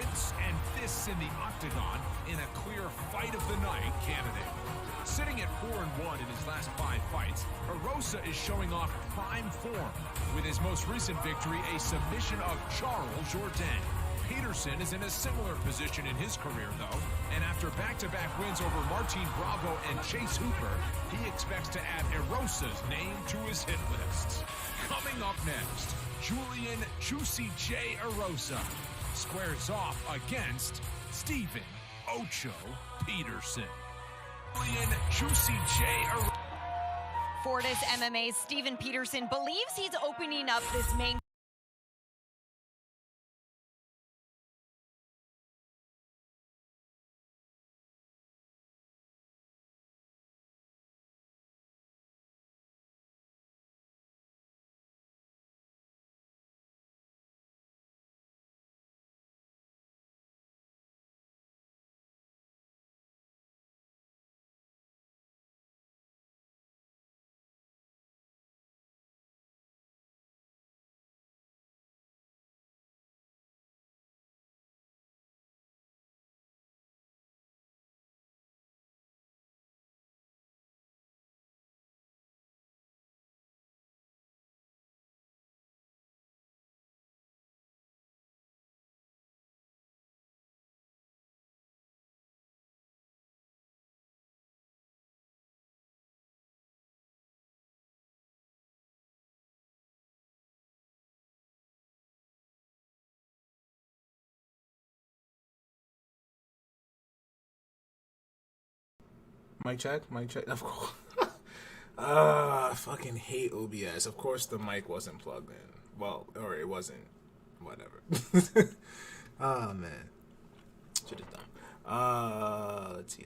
wits and fists in the Octagon in a clear fight of the night candidate. Sitting at 4-1 in his last 5 fights, Erosa is showing off prime form, with his most recent victory a submission of Charles Jourdain. Peterson is in a similar position in his career, though, and after back-to-back wins over Martin Bravo and Chase Hooper, he expects to add Erosa's name to his hit lists. Coming up next, Julian Juicy J. Erosa squares off against Stephen Ocho Peterson. Julian Juicy J. Erosa. Fortis MMA's Stephen Peterson believes he's opening up this main Mic check, of course. I fucking hate OBS. Of course the mic wasn't plugged in. Well, or it wasn't. Whatever. Oh, man. Shit is dumb. Let's see.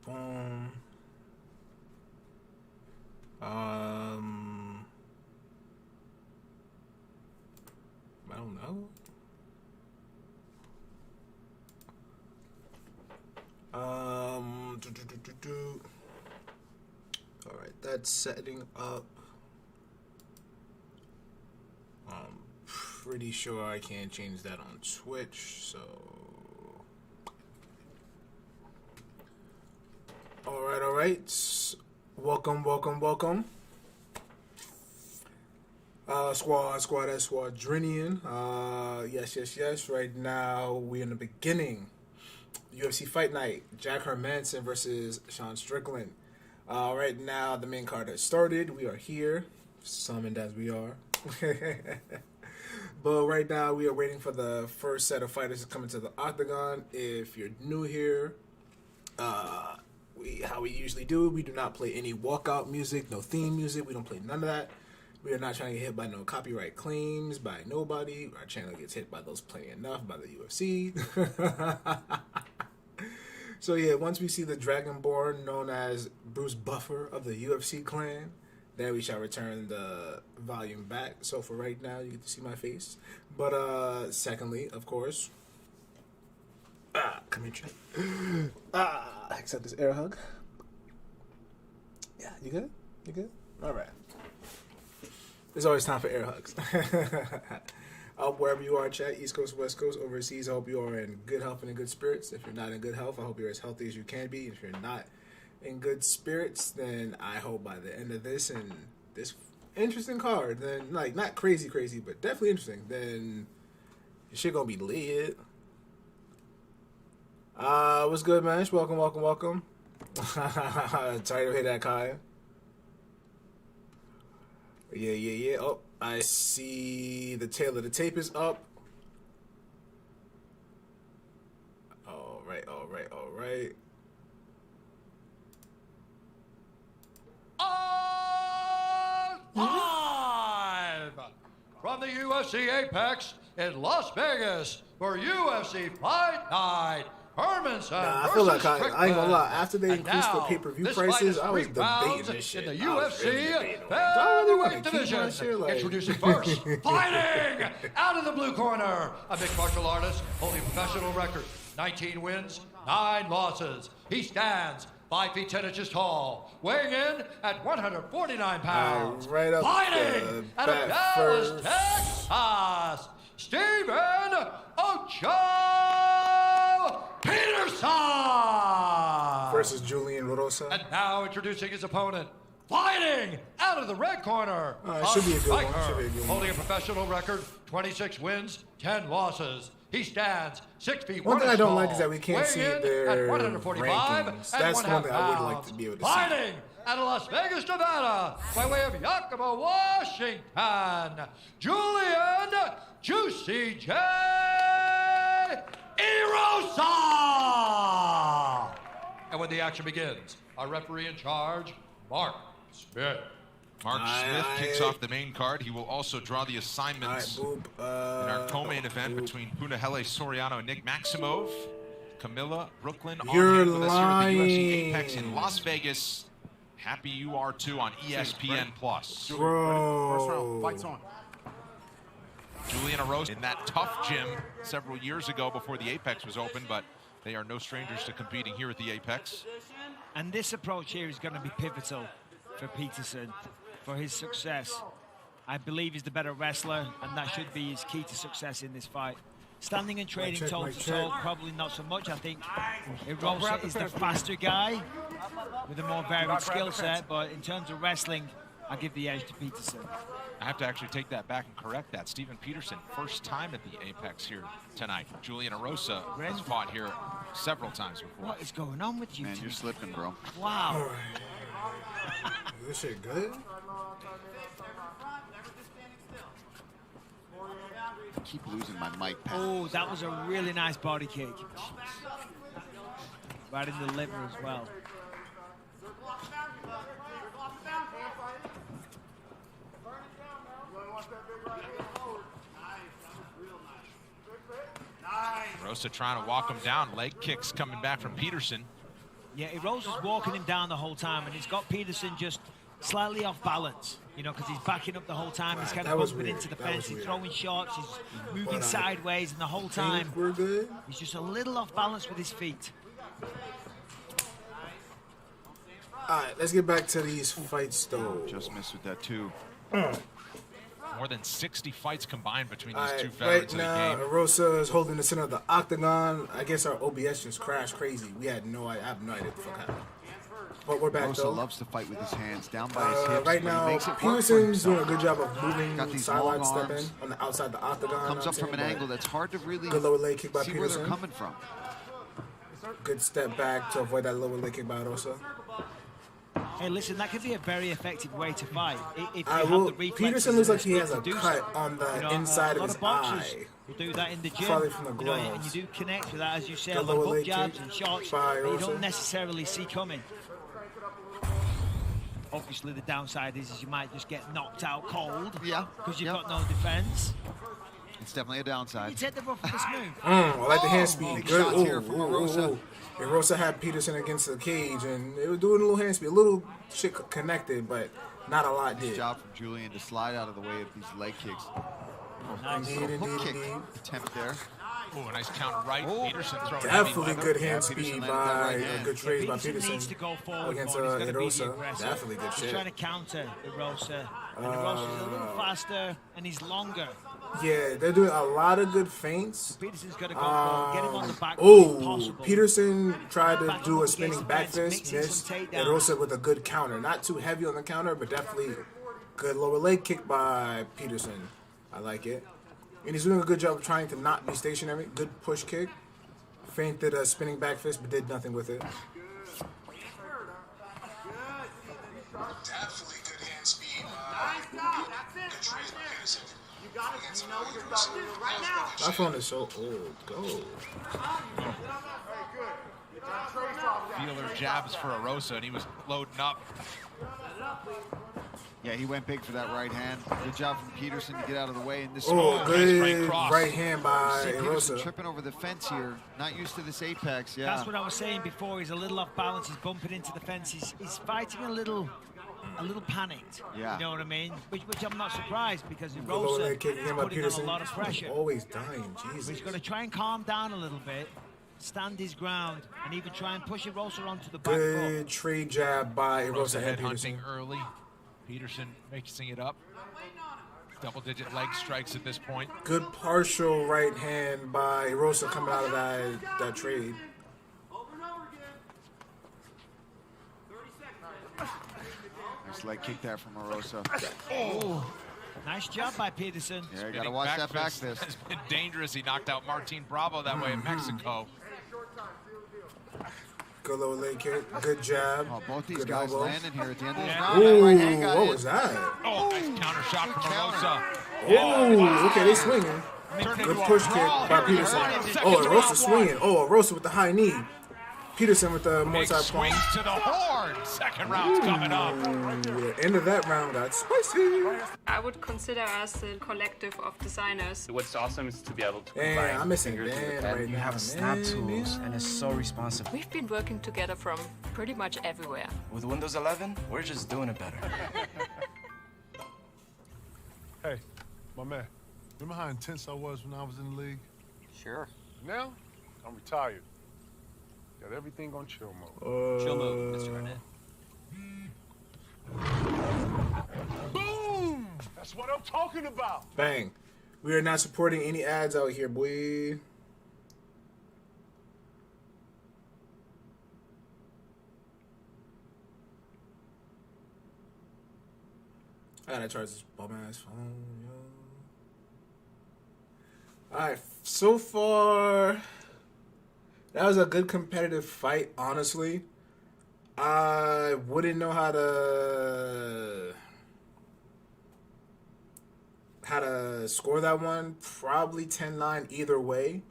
Boom. I don't know. All right, that's setting up. I'm pretty sure I can't change that on Twitch, so. All right. Welcome. Squadrinian. Yes. Right now, we're in the beginning. UFC Fight Night, Jack Hermansson versus Strickland. Right now, the main card has started. We are here, summoned as we are. But right now, we are waiting for the first set of fighters to come into the Octagon. If you're new here, how we usually do, we do not play any walkout music, no theme music. We don't play none of that. We are not trying to get hit by no copyright claims by nobody. Our channel gets hit by those plenty enough by the UFC. So yeah, once we see the Dragonborn known as Bruce Buffer of the UFC clan, then we shall return the volume back. So for right now, you get to see my face. But secondly, of course, come here, Trent. Accept this air hug. Yeah, you good? You good? All right. There's always time for air hugs. Up wherever you are, chat, East Coast, West Coast, overseas, I hope you are in good health and in good spirits. If you're not in good health, I hope you're as healthy as you can be. If you're not in good spirits, then I hope by the end of this and this interesting card, then, like, not crazy, but definitely interesting, then your shit gonna be lit. What's good, man? Welcome. Sorry to hear that, Kaya. Yeah. Oh, I see the tail of the tape is up. All right. Live from the UFC Apex in Las Vegas for UFC Fight Night. Hermansson I feel like I ain't gonna lie. After they and increased the now, pay-per-view this prices, fight I was is 3 debating rounds this shit. in the I was UFC really debating. featherweight division. Shit, like... Introducing first, fighting out of the blue corner, a mixed martial artist holding professional record, 19 wins, 9 losses. He stands 5 feet 10 inches tall, weighing in at 149 pounds. Right up fighting out of Dallas, Texas, Stephen Peterson! Versus Julian Rosa. And now introducing his opponent, fighting out of the red corner. It should be a good one. Should be a good one. Holding a professional record, 26 wins, 10 losses. He stands 6 feet 1 One thing I don't tall, like is that we can't see weighing in their at 145 rankings. and That's one 1/2 thing I would like pounds. to be able to see. Fighting out of Las Vegas, Nevada, by way of Yakima, Washington, Julian Juicy J. Erosa! And when the action begins, our referee in charge, Mark Smith. Mark Smith kicks off the main card. He will also draw the assignments in our co-main event between Punahele Soriano and Nick Maximov. Camilla Brooklyn on hand with us here at the UFC Apex in Las Vegas. Happy you are too on ESPN+. First round, fights on. Julian Erosa in that tough gym several years ago before the Apex was open, but they are no strangers to competing here at the Apex. And this approach here is going to be pivotal for Peterson, for his success. I believe he's the better wrestler, and that should be his key to success in this fight. Standing and trading toe-to-toe, probably not so much. I think Erosa is the faster guy with a more varied skill set, but in terms of wrestling, I give the edge to Peterson. I have to actually take that back and correct that. Steven Peterson, first time at the Apex here tonight. Julian Erosa has fought here several times before. What is going on with you? Man, you're slipping, bro. Wow. This shit good? I keep losing my mic pad. Oh, that was a really nice body kick. Right in the liver as well. Erosa trying to walk him down. Leg kicks coming back from Peterson. Yeah, Erosa's walking him down the whole time, and he's got Peterson just slightly off balance, you know, because he's backing up the whole time. He's kind of bumping into the fence, he's throwing shots, he's moving sideways, and the whole time we're good. He's just a little off balance with his feet. All right, let's get back to these fights, though. Just missed with that, too. More than 60 fights combined between these two Right veterans of the now, game. Erosa is holding the center of the octagon. I guess our OBS just crashed crazy. We had no idea. I have no idea what the fuck happened. But we're back, Erosa though. loves to fight with his hands down by his hips. Right but he now, makes it work for Peterson's doing a himself. good job of moving Got these sideline long step in arms. on the outside the octagon. Comes up from an angle that's hard to really Good lower leg kick by see where they're Peterson. coming from. Good step back to avoid that lower leg kick by Erosa. Hey, listen, that could be a very effective way to fight. If you I have will, the reflexes Peterson looks like he and has the a speed to do cut so. on the You know, inside a of lot his boxers eye. will do that in the gym. Probably from the You know, and gloves. you do connect with that, as you say, a Good lot of lower up leg jabs kick and shots by that you Erosa. don't necessarily see coming. Obviously, the downside is you might just get knocked out cold. Yeah. Because you've got no defense. It's definitely a You downside. take the rough with this move. I like the hand speed. big Good. shots here from Erosa. Erosa had Peterson against the cage, and they were doing a little hand speed. A little shit connected, but not a lot Good did. job from Julian to slide out of the way of these leg kicks. Nice. Indeed, Hook indeed, kick indeed. attempt there. Oh, a nice counter right. Oh. Peterson throwing Definitely heavy good leather. hand Peterson speed landed that by right a hand. good trade by Peterson Peterson needs to go forward against more. He's gotta be the Erosa. aggressor. Definitely good He's shit. trying to counter Erosa. And Erosa's a little faster and he's longer. Yeah, they're doing a lot of good feints. Peterson's got to go forward, get him on the back. Oh, if possible. Peterson tried to Back do up a against spinning the back fence, fist, mixing missed. some takedowns. Erosa with a good counter. Not too heavy on the counter, but definitely good lower leg kick by Peterson. I like it. And he's doing a good job of trying to not be stationary. Good push kick. Feinted a spinning back fist, but did nothing with it. Definitely good hand speed. Good trade by Peterson. My phone is so old. Go. Feeler jabs for Erosa, and he was loading up. Yeah, he went big for that right hand. Good job from Peterson to get out of the way in this Oh, spot. good right cross. right hand by See Peterson Erosa. tripping over the fence here. Not used to this apex, yeah. That's what I was saying before. He's a little off balance. He's bumping into the fence. He's fighting a little panicked. Yeah. You know what I mean? Which I'm not surprised because Good lower leg Erosa kick is again by putting on a Peterson. lot of pressure. Always dying, Jesus. He's going to try and calm down a little bit, stand his ground, and even try and push Erosa onto the back foot. Good trade jab by Erosa Erosa head and Peterson. hunting early. Peterson mixing it up. Double-digit leg strikes at this point. Good partial right hand by Rosa coming out of that trade. Nice leg kick there from Rosa. Oh, nice job by Peterson. Yeah, you gotta watch that back fist. Has been dangerous. He knocked out Martin Bravo that way in Mexico. Good lower leg kick. Good jab. Oh, both these good guys elbow. landing here at the end of this round. Ooh, Right hand got what in. was that? Oh, nice counter shot from Rosa. Oh, okay, they swinging. Good push kick by Peterson. Oh, Rosa swinging. Oh, Rosa with the high knee. Peterson with the Big multi-prong. swings to the horn. Second round's coming up. The end of that round got spicy. I would consider us a collective of designers. What's awesome is to be able to Damn, combine I'm missing fingers in the Dan pen. right You now. have snap tools, and it's so responsive. We've been working together from pretty much everywhere. With Windows 11, we're just doing it better. Hey, my man, remember how intense I was when I was in the league? Sure. Now, I'm retired. Got everything on chill mode. Chill mode, Mr. Arnett. Boom! That's what I'm talking about. Bang. We are not supporting any ads out here, boy. I gotta charge this bum ass phone, yo. Alright, so far that was a good competitive fight, honestly. I wouldn't know how to score that one. Probably 10-9 either way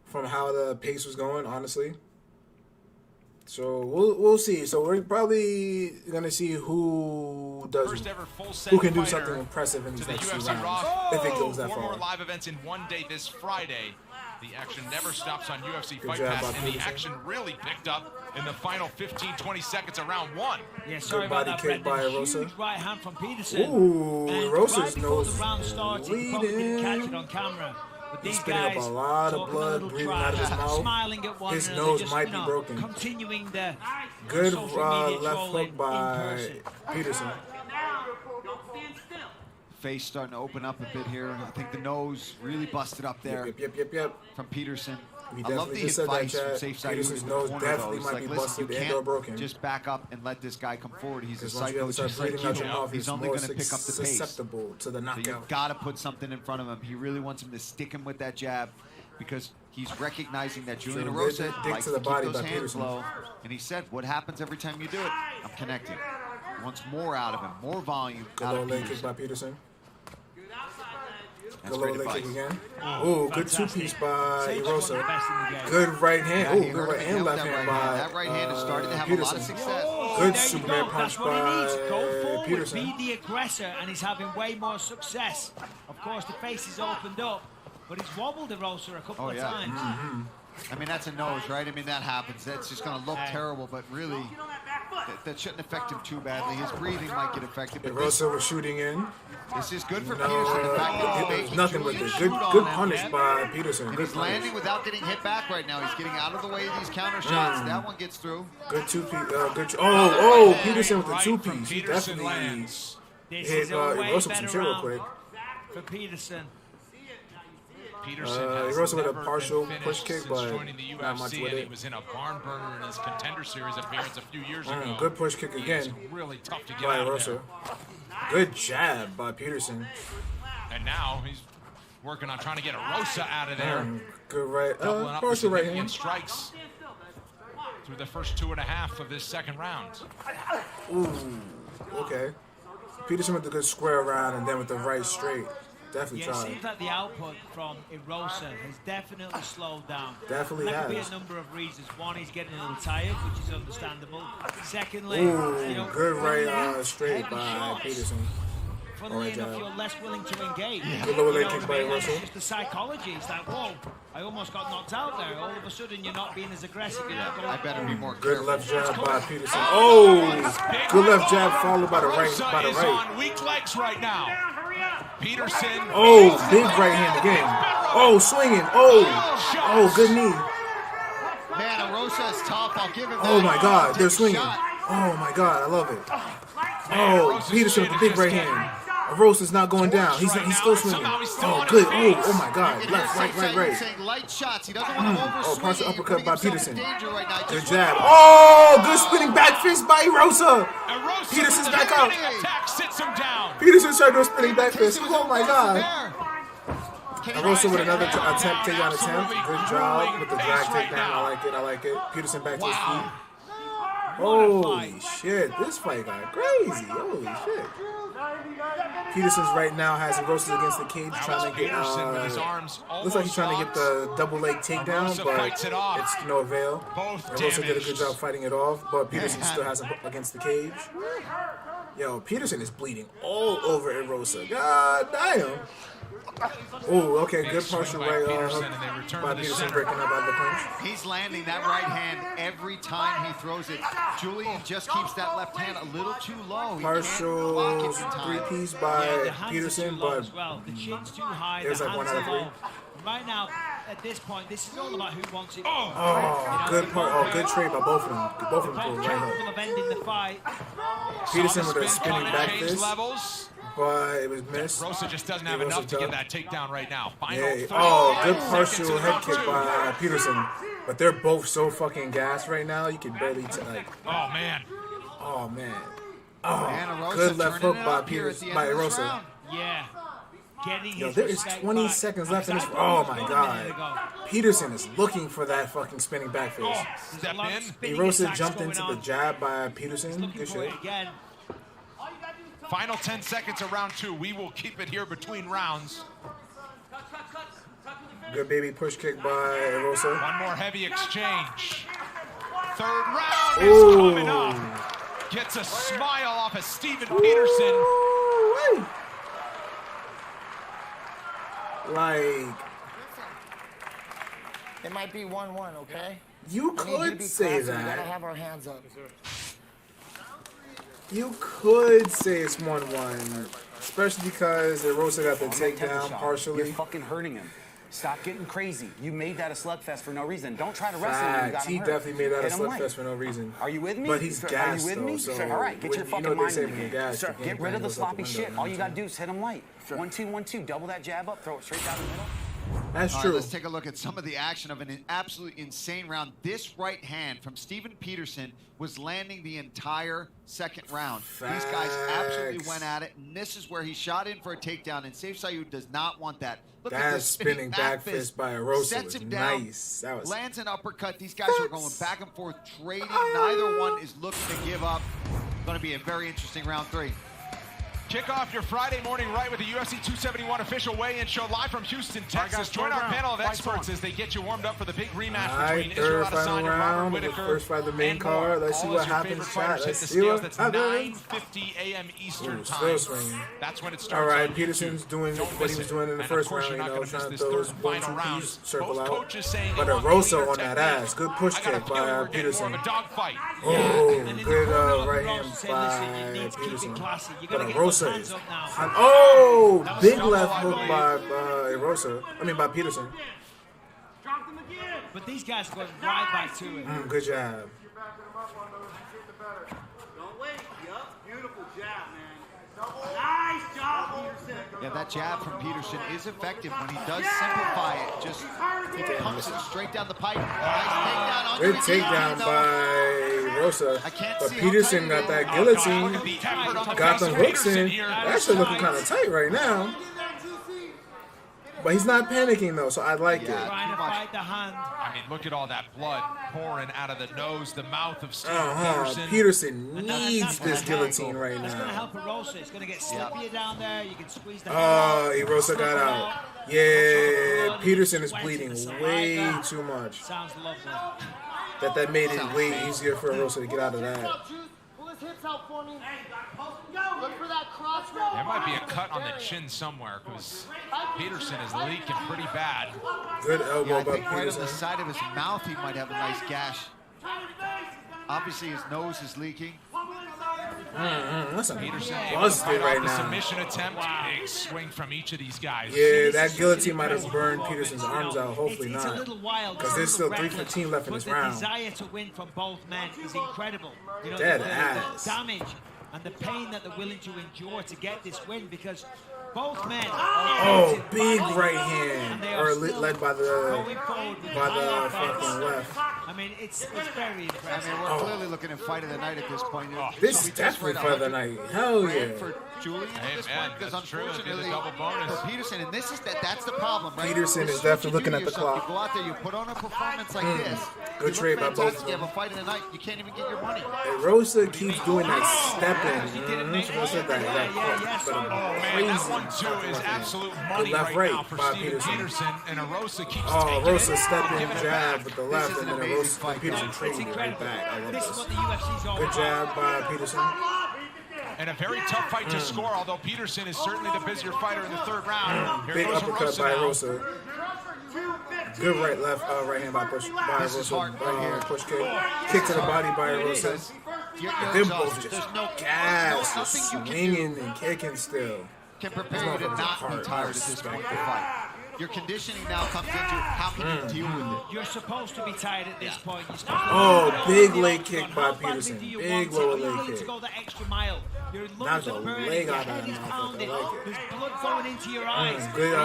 from how the pace was going, honestly. So we'll see. So we're probably gonna see who does First ever full who can do fighter something impressive in to these the next two UFC rounds roster. if it goes that Four more far. live events in one day this Friday. The action never stops on UFC Good Fight job Pass, by and the Peterson. action really picked up in the final 15-20 seconds of round one. Yeah, sorry Good about body that, kick Brendan. by Rosa. Huge right hand from Peterson. Ooh, And Rosa's right before nose the round started, you probably didn't catch bleeding. it on camera. But He's these spitting up guys a lot of talking a blood, little breathing trash, out of his mouth. smiling at one His another, nose just, might be broken. Continuing the Good social media left trolling hook by in person. Peterson. Face starting to open up a bit here. I think the nose really busted up there Yep. from Peterson. We I love definitely the just said that, advice from Chad. Safe Side Peterson's in the nose corner, definitely though. It's might like, be listen, busted you and or can't broken. just back up and let this guy come forward. He's a Because once you psycho have to start just like bleeding you. out your mouth, He's he's only more going to pick up the pace. susceptible to the So knockout. you've got to put something in front of him. He really wants him to stick him with that jab because he's recognizing that Julian good Rosa dick likes to to the keep body those by hands Peterson. low. And he said, what happens every time you do it? I'm connecting. He wants more out of him, more volume Good out low of leg kick Peterson. by Peterson. That's Good low great leg kick advice. again. Oh, good two-piece by Sage's one of the Erosa. best in the game. Good right hand. Yeah, Oh, he good hurt right him and with left that hand right hand. by That right hand has started to have a lot of Peterson. success. Oh, Good there you Superman go. punch That's what he needs. Go by forward, Peterson. be the aggressor, and he's having way more success. Of course, the face is opened up, but he's wobbled Erosa a couple of times. I mean, that's a nose, right? I mean, that happens. That's just going to look Hey. terrible, but really, that shouldn't affect him too badly. His breathing might get affected, but this Erosa was shooting in. is good for No, Peterson. The fact that he's it was making nothing with Julian it. shoot Good on him. punish by Peterson. And Good he's landing punish. without getting hit back right now. He's getting out of the way of these counter shots. That one gets through. Good two-piece. Oh, Peterson with the Right from two-piece. He Peterson definitely lands. This hit is a way Erosa with some better shit real round quick. for Peterson. Peterson has Erosa with a never partial been push finished kick, since but joining the not much UFC, with and it. he was in a barn burner in his Contender Series appearance a few years ago. Good push kick He is again really tough to get by out of Erosa. there. Good jab by Peterson. And now he's working on trying to get Erosa out of there. Good right. Doubling up the Partial right significant hand. strikes through the first 2.5 of this second round. Ooh. Okay. Peterson with the good square around and then with the right straight. Definitely Yeah, it tried. seems like the output from Erosa has definitely slowed down. Definitely That could has. be a number of reasons. One, he's getting a little tired, which is understandable. Secondly, Ooh, you know, good right heavy straight by shots. Peterson. Funnily Alright, enough, jab. you're less willing to engage. Good lower leg You know kick what by I mean? Russell. It's just the psychology. It's like, whoa, I almost got knocked out there. All of a sudden, you're not being as aggressive. You're not going, I better be more Good careful. left jab by Peterson. Oh! Good left jab followed by the right. Erosa By the is right. on weak legs right now. Peterson. Oh, big right hand again. Oh, swinging. Oh, good knee. Man, Erosa is tough. I'll give him that. Oh my God, they're Take a swinging. shot. Oh my God, I love it. Man, Oh, Erosa's Peterson with the chin big is right just hand. Rosa's not going down. He's still swinging. Oh, good. Oh my God. Left, right. Light shots. He doesn't want to overswing. Partial uppercut by Peterson. Right now. Good jab. Oh, good spinning back fist by Rosa. Peterson's back out. Peterson's trying to do a spinning back fist. Oh my God. Rosa with another takedown attempt. Good job with the drag takedown. I like it. Peterson back to his feet. Holy shit, this fight got crazy. Holy shit. Peterson's right now has Rosa's against the cage trying to get looks like he's trying to get the double leg takedown, but it's no avail. Rosa did a good job fighting it off, but Peterson still has him against the cage. Yo, Peterson is bleeding all over Rosa. God damn. Oh, okay, good partial right hook by Peterson breaking up out of the punch. He's landing that right hand every time he throws it. Julian just keeps that left hand a little too low. Partial three-piece by Peterson, but there's like 1 out of 3. Right now, at this point, this is all about who wants it. Good trade by both of them. Both of them pulled right hook. Peterson with a spinning back fist. But it was missed. Rosa just doesn't have enough to get that takedown right now. Good partial head kick by Peterson. But they're both so fucking gassed right now, you can barely Oh man. Good left hook by Rosa. Yeah. Yo, there is 20 seconds left in this. Oh my God. Peterson is looking for that fucking spinning back fist. Step in. Rosa jumped into the jab by Peterson. Good shit. Final 10 seconds of round 2. We will keep it here between rounds. Good baby push kick by Rosa. One more heavy exchange. Third round is coming up. Gets a smile off of Steven Peterson. Like, it might be 1-1, okay? You could say that. We gotta have our hands up. You could say it's 1-1, especially because Rosa got the takedown partially. You're fucking hurting him. Stop getting crazy. You made that a slugfest for no reason. Don't try to wrestle him. You got him He hurt. definitely made that a slugfest for no reason. Are you with me? But he's gassed, Are you with me? though, so all right, get your fucking mind in the game. Gassed, Get rid of the sloppy shit. All you gotta do is hit him light. 1-2, 1-2. Double that jab up. Throw it straight down the middle. That's true. true. Let's take a look at some of the action of an absolutely insane round. This right hand from Steven Peterson was landing the entire second round. These guys absolutely went at it, and this is where he shot in for a takedown, and Saif Sayud does not want that. Look at That this spinning back fist by Rosa sets was him down, nice. That was lands an uppercut. These guys are going back and forth, trading. Neither one is looking to give up. Going to be a very interesting round 3. Kick off your Friday morning right with the UFC 271 official weigh-in show live from Houston, Texas. Join our panel of experts as they get you warmed up for the big rematch between Israel Adesanya and Robert Whittaker. First fight of the main card. Let's see what happens. Let's see what happens. 9:50 a.m. Eastern time. That's when it starts. All right, Peterson's doing what he was doing in the first round. You know, trying to throw those final rounds, circle out. But Rosa on that ass. Good push kick by Peterson. Oh, good right hand by Peterson. But Rosa. Oh, big left hook by Rosa. by Peterson. But these guys are going right back to it. Good job. Don't wait. Yup. Beautiful jab, man. Nice job, Peterson. Yeah, that jab from Peterson is effective when he does simplify it. Just pumps it straight down the pipe. Nice takedown. Good takedown by Rosa. But Peterson got that guillotine. Got them hooks in. That shit looking kind of tight right now. But he's not panicking though, so I like it. Trying to fight the hand. I mean, look at all that blood pouring out of the nose, the mouth of Steven Peterson. Peterson needs this guillotine right It's going to now. help Rosa. It's going to get slippier down there. You can squeeze the Rosa got out. Yeah, Peterson is bleeding way too much. Sounds lovely. That made it way easier for Rosa to get out of that. Pull his hips out for me. Look for that cross. There might be a cut on the chin somewhere because Peterson is leaking pretty bad. Good elbow by right on Peterson. the side of his mouth, he might have a nice gash. Obviously, his nose is leaking. That's a Peterson busted right the now. submission attempt. Big swing from each of these guys. Yeah, that guillotine might have burned Peterson's arms out. Hopefully It's a not. little wild. Because there's still 3:15 left in this But round. the desire to win from both men is incredible. You know, Dead the ass. damage and the pain that they're willing to endure to get this win, because both men big right hand, or led by the fucking left. I mean, it's very impressive. I mean, we're clearly looking at fight of the night at this point. This is definitely fight of the night. Hell yeah. For Julian at this point, because unfortunately double bonus for Peterson, and this is that's the problem, right? Peterson is definitely looking at the clock. You go out there, you put on a performance like this. Good trade by both of them. You have a fight of the night, you can't even get your money. And Rosa keeps doing that stepping. That one too is absolute money right now for Steven Peterson, and Rosa keeps taking Rosa it. stepping jab with the left, and then Rosa Peterson trading it right back. I love this. Good jab by Peterson. And a very tough fight to score, although Peterson is certainly the busier fighter in the third round. Here Big goes uppercut by Rosa. Good right hand by Rosa. Push kick. Kick to the body by Rosa. Them both just gas, just swinging and kicking still. Can prepare you to not be tired at this point of the fight. Your conditioning now comes into how can you deal with it. You're supposed to be tired at this point. Big leg kick by Peterson. Big lower leg kick. To go the extra mile. Your lungs are burning, leg your out head of is that pounding, motherfucker. there's blood going into your eyes. Good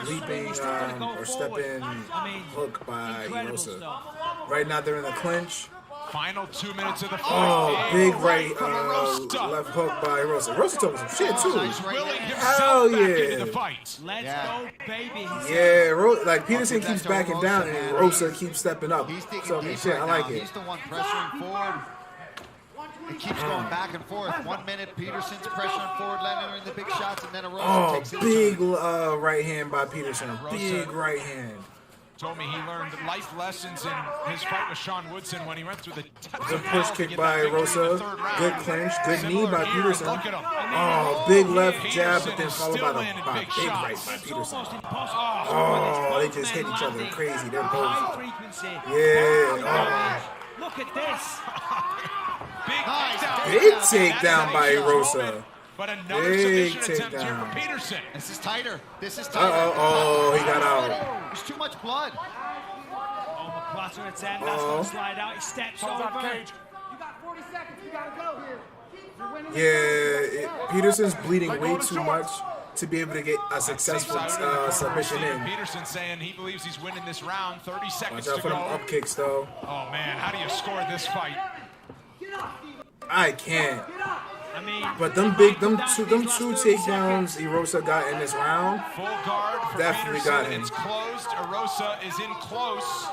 leaping or stepping hook by Rosa. Right now they're in the clinch. Final 2 minutes of the fight. Big right left hook by Rosa. Rosa took some shit too. Hell yeah. Let's go, baby. Yeah, like Peterson keeps backing down and Rosa keeps stepping up. So shit, I like it. He's the one pressuring forward. It keeps going back and forth. 1 minute, Peterson's pressuring forward, letting her in the big shots, and then a Rosa takes it. Big right hand by Peterson. Big right hand. Told me he learned life lessons in his fight with Sean Woodson when he went through the good push kick by Rosa. Good clinch. Good knee by Peterson. Big left jab, but then followed by the big right by Peterson. They just hit each other crazy. They're both. Yeah. Look at this. Big takedown by Rosa. But another submission attempt here for Peterson. This is tighter. He got out. There's too much blood. Platter at 10. That's going to slide out. He steps over. Cage. You got 40 seconds. You got to go here. Yeah, Peterson's bleeding way too much to be able to get a successful submission in. Peterson saying he believes he's winning this round. 30 seconds Watch out to for go. them up kicks, though. Oh, man. How do you score this fight? I can't. I mean, but them two takedowns Erosa got in this round, full guard for definitely Peterson. got him. It's closed. Erosa is in close.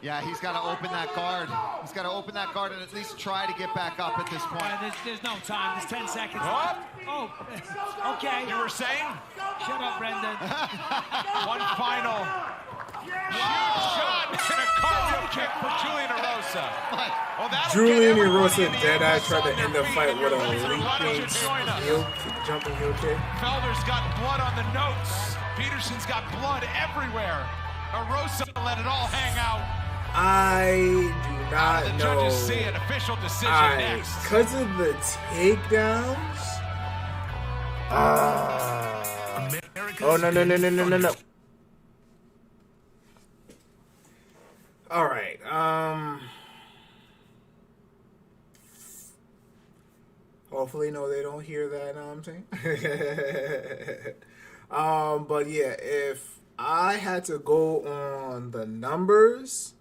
Yeah, he's got to open that guard. He's got to open that guard and at least try to get back up at this point. There's no time. There's 10 seconds. Okay. You were saying? Shut up, Brendan. One final. Huge shot and a cardio kick for Julian Erosa. Julian Erosa dead-eye tried to end the fight with a leaping jumping heel kick. Felder's got blood on the notes. Peterson's got blood everywhere. Erosa let it all hang out. I do not know. Judges see an official decision next. Because of the takedowns. No. All right. Hopefully, no, they don't hear that. Know what I'm saying? But yeah, if I had to go on the numbers,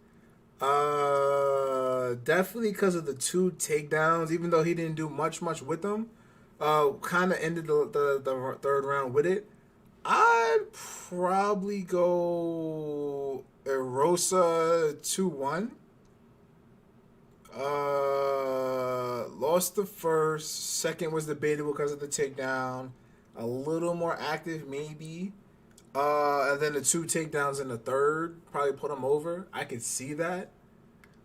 definitely because of the two takedowns, even though he didn't do much with them, kind of ended the third round with it. I'd probably go Erosa 2-1. Lost the first. Second was debatable because of the takedown. A little more active, maybe. And then the two takedowns in the third probably put him over. I could see that.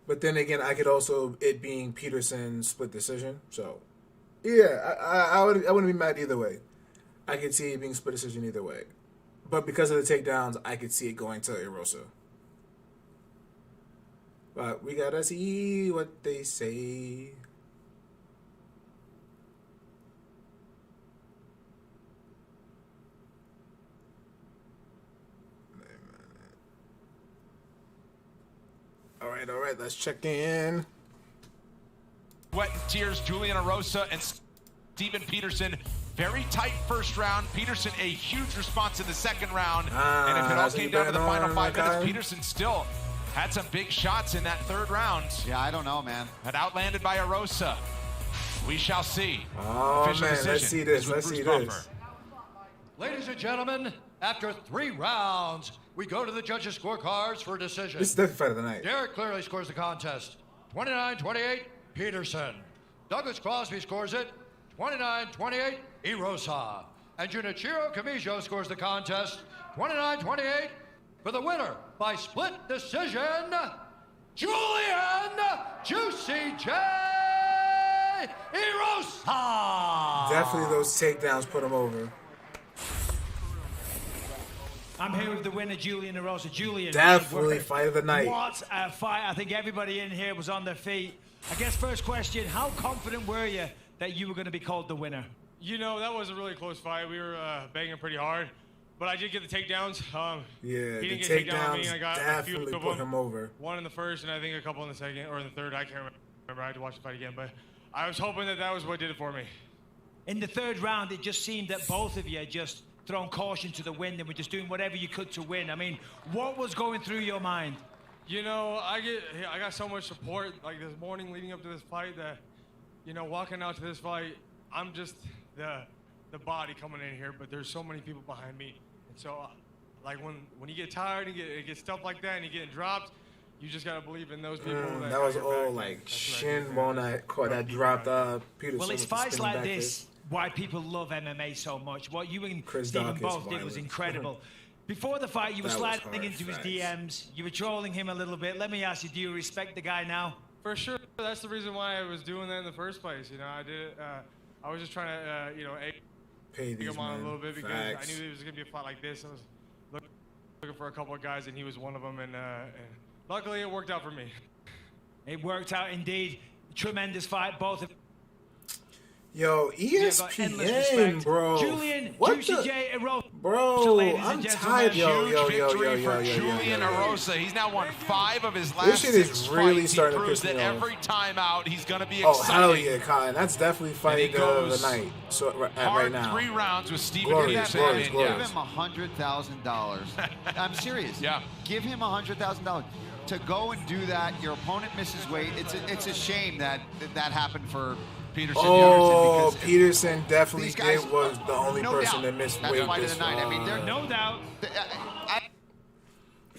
But then again, I could also it being Peterson's split decision. So, yeah, I wouldn't be mad either way. I could see it being split decision either way. But because of the takedowns, I could see it going to Erosa. But we gotta see what they say. All right, let's check in. sweat and tears. Julian Erosa and Steven Peterson. Very tight first round. Peterson, a huge response in the second round. And if it all came down to the final 5 minutes, Peterson still had some big shots in that third round. Yeah, I don't know, man. But outlanded by Erosa. We shall see. Oh, Official man, decision let's see this. is with Let's Bruce see Buffer. this. Ladies and gentlemen, after 3 rounds, we go to the judges' scorecards for a decision. This is definitely fight of the night. Derek clearly scores the contest. 29-28, Peterson. Douglas Crosby scores it. 29-28, Erosa. And Junichiro Kamijo scores the contest. 29-28 for the winner by split decision, Julian Juicy J. Erosa. Definitely those takedowns put him over. I'm here with the winner, Julian Erosa. Julian. Definitely fight of the night. What a fight. I think everybody in here was on their feet. I guess first question, how confident were you that you were going to be called the winner? You know, that was a really close fight. We were banging pretty hard, but I did get the takedowns. Yeah, he the didn't get a takedown on me. takedowns I got a few definitely of put them. him over. One in the first, and I think a couple in the second or in the third. I can't remember. I had to watch the fight again, but I was hoping that that was what did it for me. In the third round, it just seemed that both of you had just thrown caution to the wind and were just doing whatever you could to win. I mean, what was going through your mind? You know, I got so much support like this morning leading up to this fight that, you know, walking out to this fight, I'm just the body coming in here, but there's so many people behind me. And so, like when you get tired and you get stuff like that and you're getting dropped, you just gotta believe in those people. That was all like shin bone that dropped Peterson. Well, it's fights like this why people love MMA so much. What you and Stephen both did was incredible. Before the fight, you were sliding into his DMs. You were trolling him a little bit. Let me ask you, do you respect the guy now? For sure. That's the reason why I was doing that in the first place. You know, I did it. I was just trying to, you know, pay him on a little bit because Facts. I knew it was going to be a fight like this. I was looking for a couple of guys, and he was one of them. And luckily, it worked out for me. It worked out indeed. Tremendous fight, both of. Yo, ESPN, bro. Julian, what Juicy the? J. Erosa. Bro, I'm tired. Yo. Julian Erosa. He's now won 5 of his last This shit is 6 really fights. starting He to proves piss me that off. every time out, he's going to be Oh, exciting. hell yeah, Colin. That's definitely fight of the night. So right now. 3 rounds with Steven Glorious, Peterson. glorious, glorious. Give him $100,000. I'm serious. Yeah. Give him $100,000 to go and do that. Your opponent misses weight. It's a shame that happened for Peterson. Oh, Peterson definitely guys, was the only no person doubt. that missed That's weight fight of this the night. I mean, there no doubt.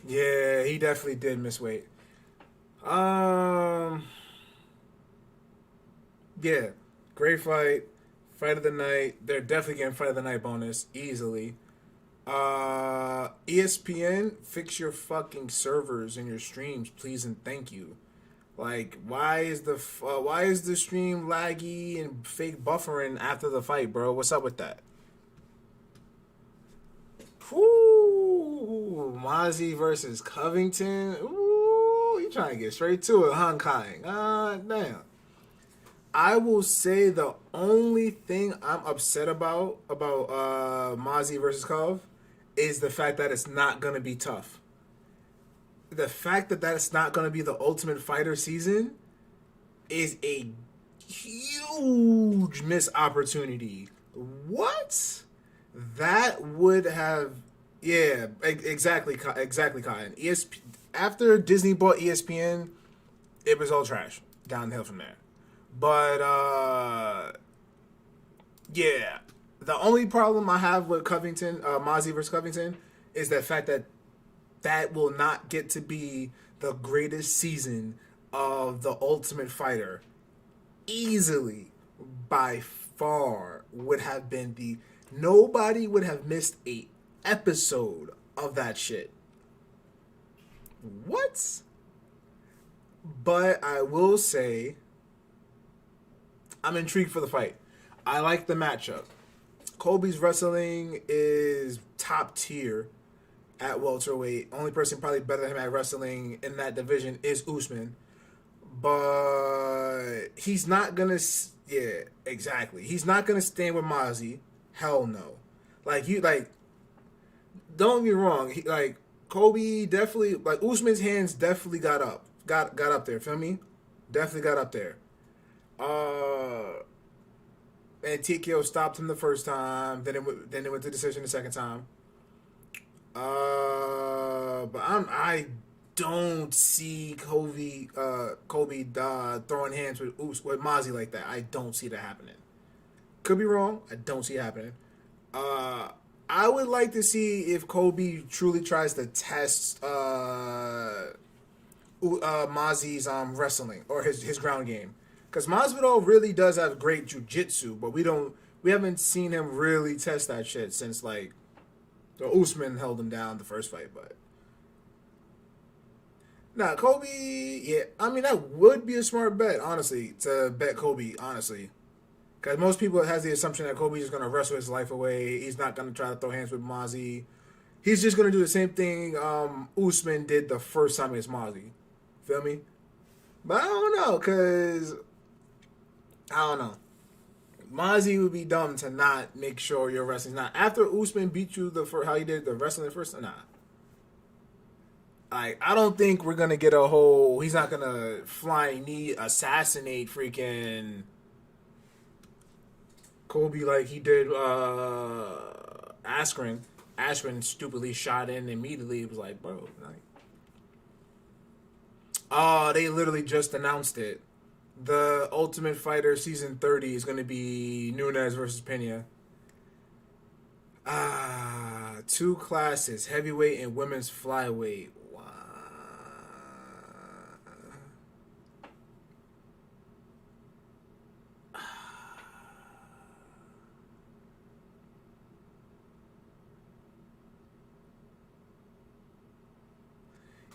Yeah, he definitely did miss weight. Yeah, great fight. Fight of the night. They're definitely getting fight of the night bonus easily. ESPN, fix your fucking servers and your streams, please and thank you. Like, why is the stream laggy and fake buffering after the fight, bro? What's up with that? Ooh, Mozzie versus Covington. Ooh, you trying to get straight to it, huh, Kai? Damn. I will say the only thing I'm upset about Mozzie versus Cov is the fact that it's not gonna be tough. The fact that it's not going to be the Ultimate Fighter season is a huge missed opportunity. What? That would have... Yeah, exactly, Kyle. After Disney bought ESPN, it was all trash. Downhill from there. But, yeah. The only problem I have with Covington, Mozzie versus Covington, is the fact that will not get to be the greatest season of the Ultimate Fighter. Easily, by far, would have been nobody would have missed a episode of that shit. What? But I will say, I'm intrigued for the fight. I like the matchup. Colby's wrestling is top tier at welterweight. Only person probably better than him at wrestling in that division is Usman. But he's not going to... Yeah, exactly. He's not going to stand with Mozzie. Hell no. Don't get me wrong. Colby definitely... Usman's hands definitely got up. Got up there. Feel me? Definitely got up there. And TKO stopped him the first time. Then it went to decision the second time. But I don't see Kobe throwing hands with Mozzie like that. I don't see that happening. Could be wrong. I don't see it happening. I would like to see if Kobe truly tries to test Mozzie's wrestling or his ground game. Because Masvidal really does have great jiu-jitsu, but we haven't seen him really test that shit since like Usman held him down the first fight. But nah, Kobe, yeah, I mean that would be a smart bet, honestly, to bet Kobe, honestly. Because most people has the assumption that Kobe's just gonna wrestle his life away. He's not gonna try to throw hands with Mozzie. He's just gonna do the same thing Usman did the first time against Mozzie. Feel me? But I don't know, because I don't know. Mozzie would be dumb to not make sure your wrestling's not. After Usman beat you how he did the wrestling first, nah. I don't think we're gonna get a whole. He's not gonna flying knee assassinate freaking Kobe like he did Askren. Askren stupidly shot in immediately. It was like, bro, like, oh, they literally just announced it. The Ultimate Fighter Season 30 is going to be Nunes versus Pena. 2 classes, heavyweight and women's flyweight. Wow.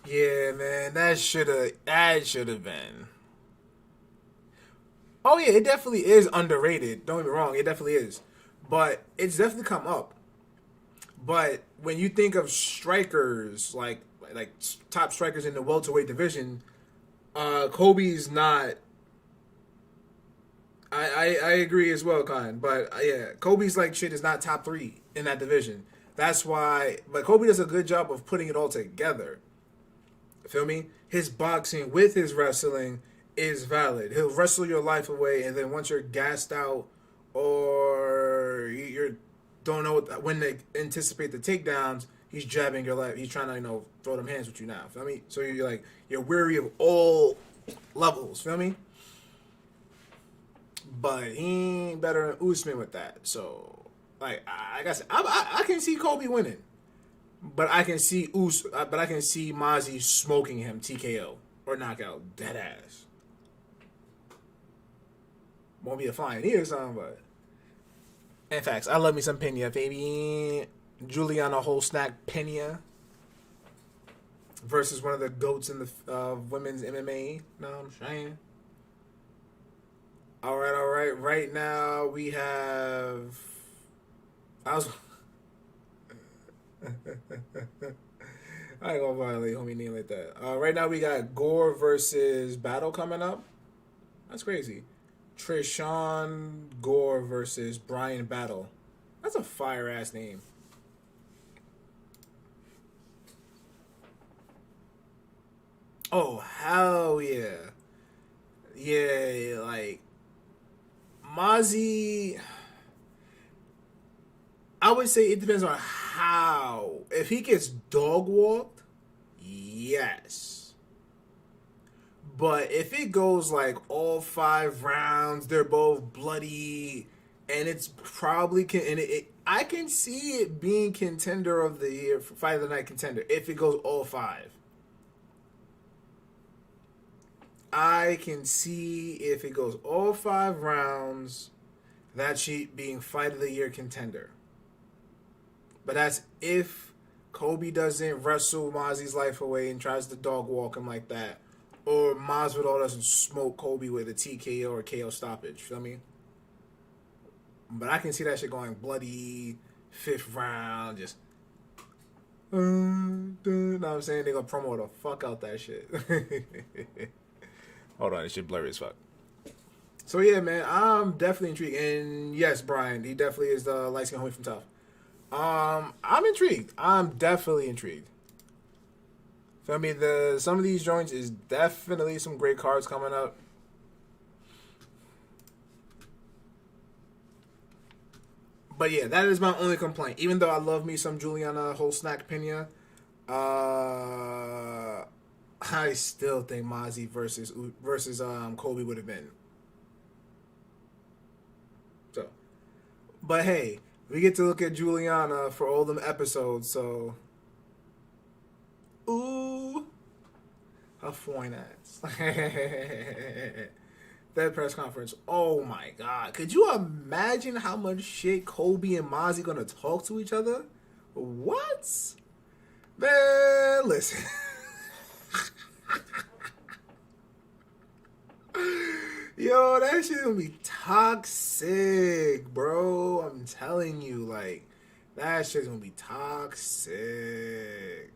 Yeah, man, that should have been. Oh yeah, it definitely is underrated. Don't get me wrong, it definitely is. But it's definitely come up. But when you think of strikers, like top strikers in the welterweight division, Kobe's not. I agree as well, Khan. But yeah, Kobe's like shit is not top 3 in that division. That's why. But Kobe does a good job of putting it all together. Feel me? His boxing with his wrestling is valid. He'll wrestle your life away, and then once you're gassed out or you don't know when they anticipate the takedowns, he's jabbing your life. He's trying to throw them hands with you now. Feel me? So you're weary of all levels. Feel me? But he ain't better than Usman with that. So like I guess I can see Kobe winning. But I can see Mozzie smoking him TKO or knockout, dead ass. Won't be a flying knee or something, but in fact, I love me some Pena, baby. Juliana Holsnack Pena versus one of the GOATs in the women's MMA. Know what I'm saying? All right. Right now we have. I ain't gonna violate homie name like that. Right now we got Gore versus Battle coming up. That's crazy. Trishawn Gore versus Brian Battle. That's a fire ass name. Oh hell yeah. Yeah, like Mozzie. I would say it depends on how. If he gets dog walked, yes. But if it goes like all 5 rounds, they're both bloody, and it's probably I can see it being contender of the year, fight of the night contender. If it goes all 5, I can see if it goes all 5 rounds, that sheet being fight of the year contender. But that's if Kobe doesn't wrestle Mozzie's life away and tries to dog walk him like that. Or Masvidal doesn't smoke Kobe with a TKO or KO stoppage. Feel me? But I can see that shit going bloody 5th round. Just. Know what I'm saying? They're going to promo the fuck out that shit. Hold on. This shit blurry as fuck. So yeah, man. I'm definitely intrigued. And yes, Brian. He definitely is the light-skinned homie from Tough. I'm intrigued. I'm definitely intrigued. Feel me? Some of these joints is definitely some great cards coming up. But yeah, that is my only complaint. Even though I love me some Juliana whole snack Pena, I still think Mozzie versus Kobe would have been. So, but hey, we get to look at Juliana for all them episodes. So, ooh, her fine ass. That press conference. Oh my God! Could you imagine how much shit Kobe and Mozzie gonna talk to each other? What? Man, listen. Yo, that shit gonna be toxic, bro. I'm telling you, like, that shit's gonna be toxic.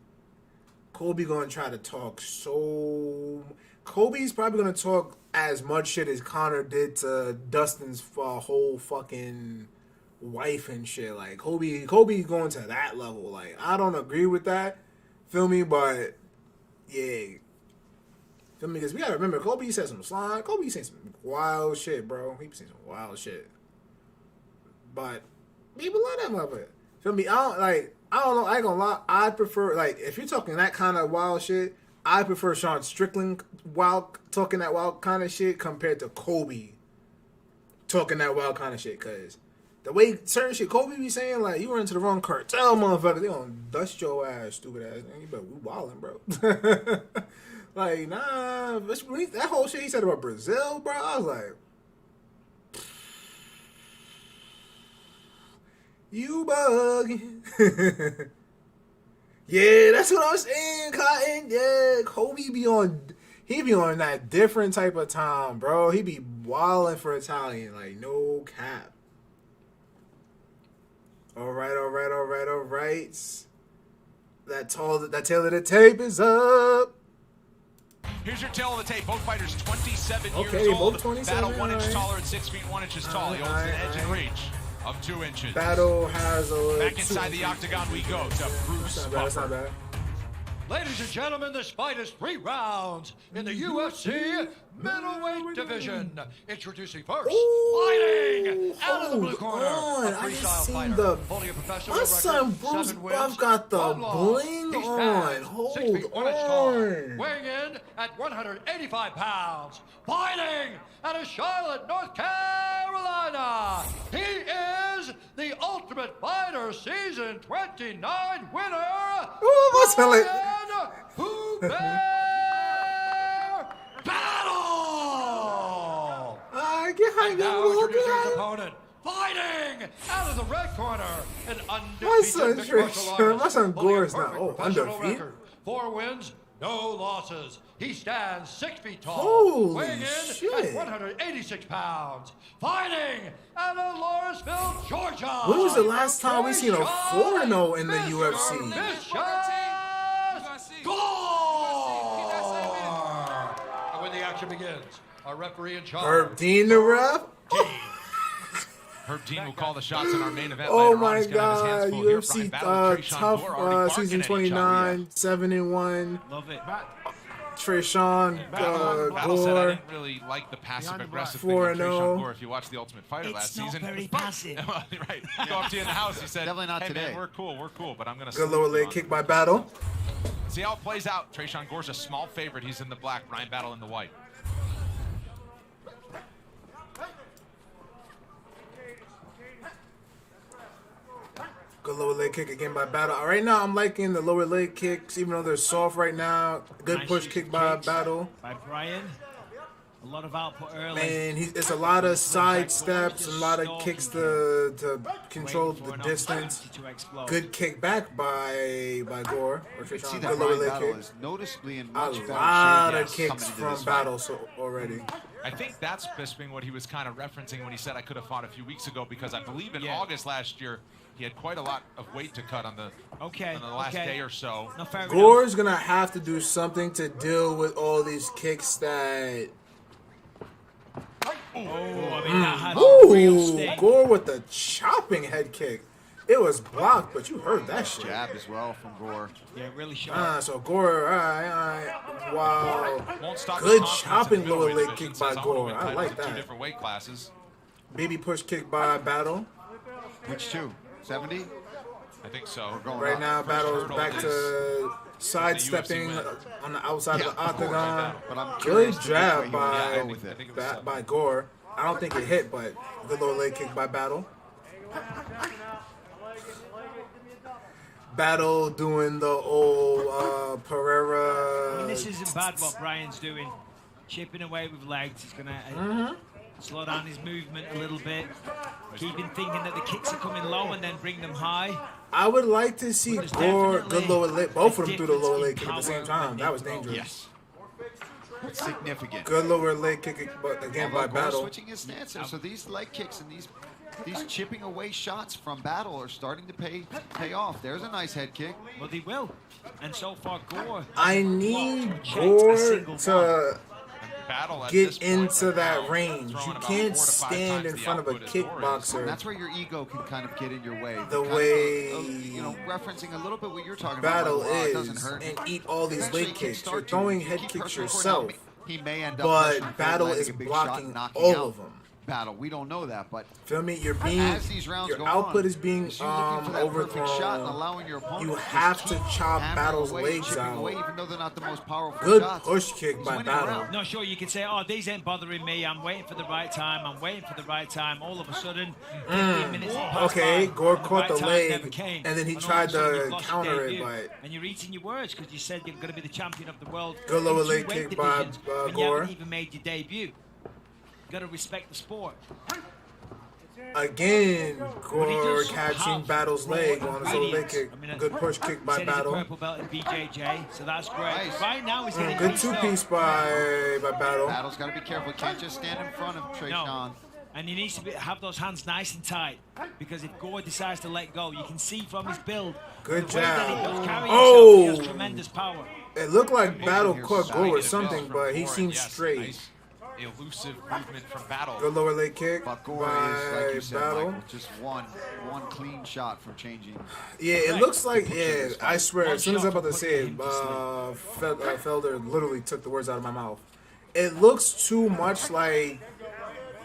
Kobe gonna try to talk so... Kobe's probably gonna talk as much shit as Conor did to Dustin's whole fucking wife and shit. Like, Kobe going to that level. Like, I don't agree with that. Feel me? But, yeah. Feel me? Because we gotta remember, Kobe said some slime. Kobe said some wild shit, bro. He said some wild shit. But, people love that motherfucker. Feel me? I don't know. I ain't gonna lie. I prefer, like, if you're talking that kind of wild shit, I prefer Sean Strickland talking that wild kind of shit compared to Kobe talking that wild kind of shit. Because the way certain shit Kobe be saying, like, you run into the wrong cartel, motherfucker, they gonna dust your ass, stupid ass. You better, we wildin', bro. Like, nah, that whole shit he said about Brazil, bro, I was like, you bugging. Yeah, that's what I'm saying, Cotton. Yeah, Kobe be on that different type of time, bro. He be wilding for Italian, like, no cap. All right. That tail of the tape is up. Here's your tail of the tape. Both fighters 27 years both old. 27, Battle 1 inch right. taller at 6 feet 1 inches tall. He holds an edge and reach of 2 inches. Battle has a... Back inside the octagon we go to Bruce Buffer. That's not bad. Ladies and gentlemen, this fight is 3 rounds in the UFC middleweight division. Introducing first, fighting out of the blue corner, a freestyle fighter, holding a professional my son record, Bruce 7 wins, Buff got the 1 loss. bling He on. stands 6 feet 1 inch tall, on. weighing in at 185 pounds, fighting out of Charlotte, North Carolina. He is the Ultimate Fighter Season 29 winner, Brian Battle! And now introducing his opponent, fighting out of the red corner, an undefeated mixed martial artist. My son Gore is holding a not perfect professional undefeated. record. 4 wins, no losses. He stands 6 feet tall, Holy weighing in shit. at 186 pounds, fighting out of Lawrenceville, Georgia. When was the last time we seen a 4-0 in the UFC? And when the action begins, our referee in charge, Herb Dean the ref? Herb Dean will call the shots in our main event Oh later on. my He's gonna have his hands God, full here. UFC Brian Battle and Trayshawn tough Gore already barking season at each other. 29, 7-1. Love it. Trayshawn Battle said I Gore. didn't really like the passive-aggressive thing 4-0. of Trayshawn Gore. If you watch The Ultimate Fighter last not season, very passive. Right. Go up to you in the house. He said, Definitely not "Hey today. man, we're cool, but I'm gonna." Good lower leg kick by Battle. See how it plays out. Trayshawn Gore's a small favorite. He's in the black. Brian Battle in the white. Good lower leg kick again by Battle. Right now, I'm liking the lower leg kicks, even though they're soft right now. Good Nice push shooting kick by kicks Battle. By Brian. A lot of output early. Man, it's a lot of side steps, a lot of kicks to control the distance. Good kick back by Gore. Or See Trayshawn. that Good lower Brian leg Battle kick. is noticeably in A much better lot shape of kicks coming into from this Battle fight. already. I think that's been what he was kind of referencing when he said I could have fought a few weeks ago, because I believe in August last year he had quite a lot of weight to cut on the last day or so. No, fair Gore's gonna have to do something to deal with all these kicks that. Oh, I mean, that had real Ooh, sting. Gore with the chopping head kick. It was blocked, but you heard that shit. Jab as well from Gore. Yeah, really sharp. So Gore, all right. Wow. Won't stop his Good confidence chopping in the lower middleweight leg division, kick by says, "I wanna Gore. win I titles like in two that. different weight classes." Baby push kick by Battle. Which two? 70? I think so. Right now, Battle's back to sidestepping on the outside of the octagon. Good jab by Gore. I don't think it hit, but good lower leg kick by Battle. Battle doing the old Pereira. I mean, this isn't bad what Brian's doing. Chipping away with legs. He's going to slow down his movement a little bit. Keep him thinking that the kicks are coming low and then bring them high. I would like to see Gore, good lower leg, both of them through the lower leg kick at the same time. That was dangerous. Yes. Significant. Good lower leg kick, but again by Battle. Switching his stance there. So these leg kicks and these chipping away shots from Battle are starting to pay off. There's a nice head kick. Well, they will. And so far, Gore. I need Gore to get into that range. You can't stand in front of a kickboxer. And that's where your ego can kind of get in your way. The way referencing a little bit what you're talking Battle about. Battle is doesn't hurt. and eat all these leg kicks. You're throwing head kicks yourself, He may end up but Battle is blocking all of them. Battle. We don't know that, but feel me? You're being your output is being overthrown. You have to chop Battle's legs out. Even though they're not the most powerful Good shots. push kick by Battle. No, sure, you can say, oh, these ain't bothering me. I'm waiting for the right time. I'm waiting for the right time. All of a sudden, 15 minutes okay, Gore caught the leg, and then he tried to counter it, but and you're eating your words because you said you're going to be the champion of the world. Good lower leg kick by Gore. You haven't even made your debut. You got to respect the sport. Again, Gore catching Battle's leg on his lower leg kick. Good push kick by Battle. Purple belt in BJJ, so that's great. Right now he's getting good two-piece by Battle. Battle's got to be careful. He can't just stand in front of Trayshawn. No. And he needs to have those hands nice and tight because if Gore decides to let go, you can see from his build. Good jab. Oh! He has tremendous power. It looked like Battle caught Gore with something, but he seemed straight. Elusive movement from Battle. Good lower leg kick by like you said, Battle. Michael, just one clean shot from changing. Yeah, it looks like, I swear, as soon as I'm about to say it, Felder literally took the words out of my mouth. It looks too much like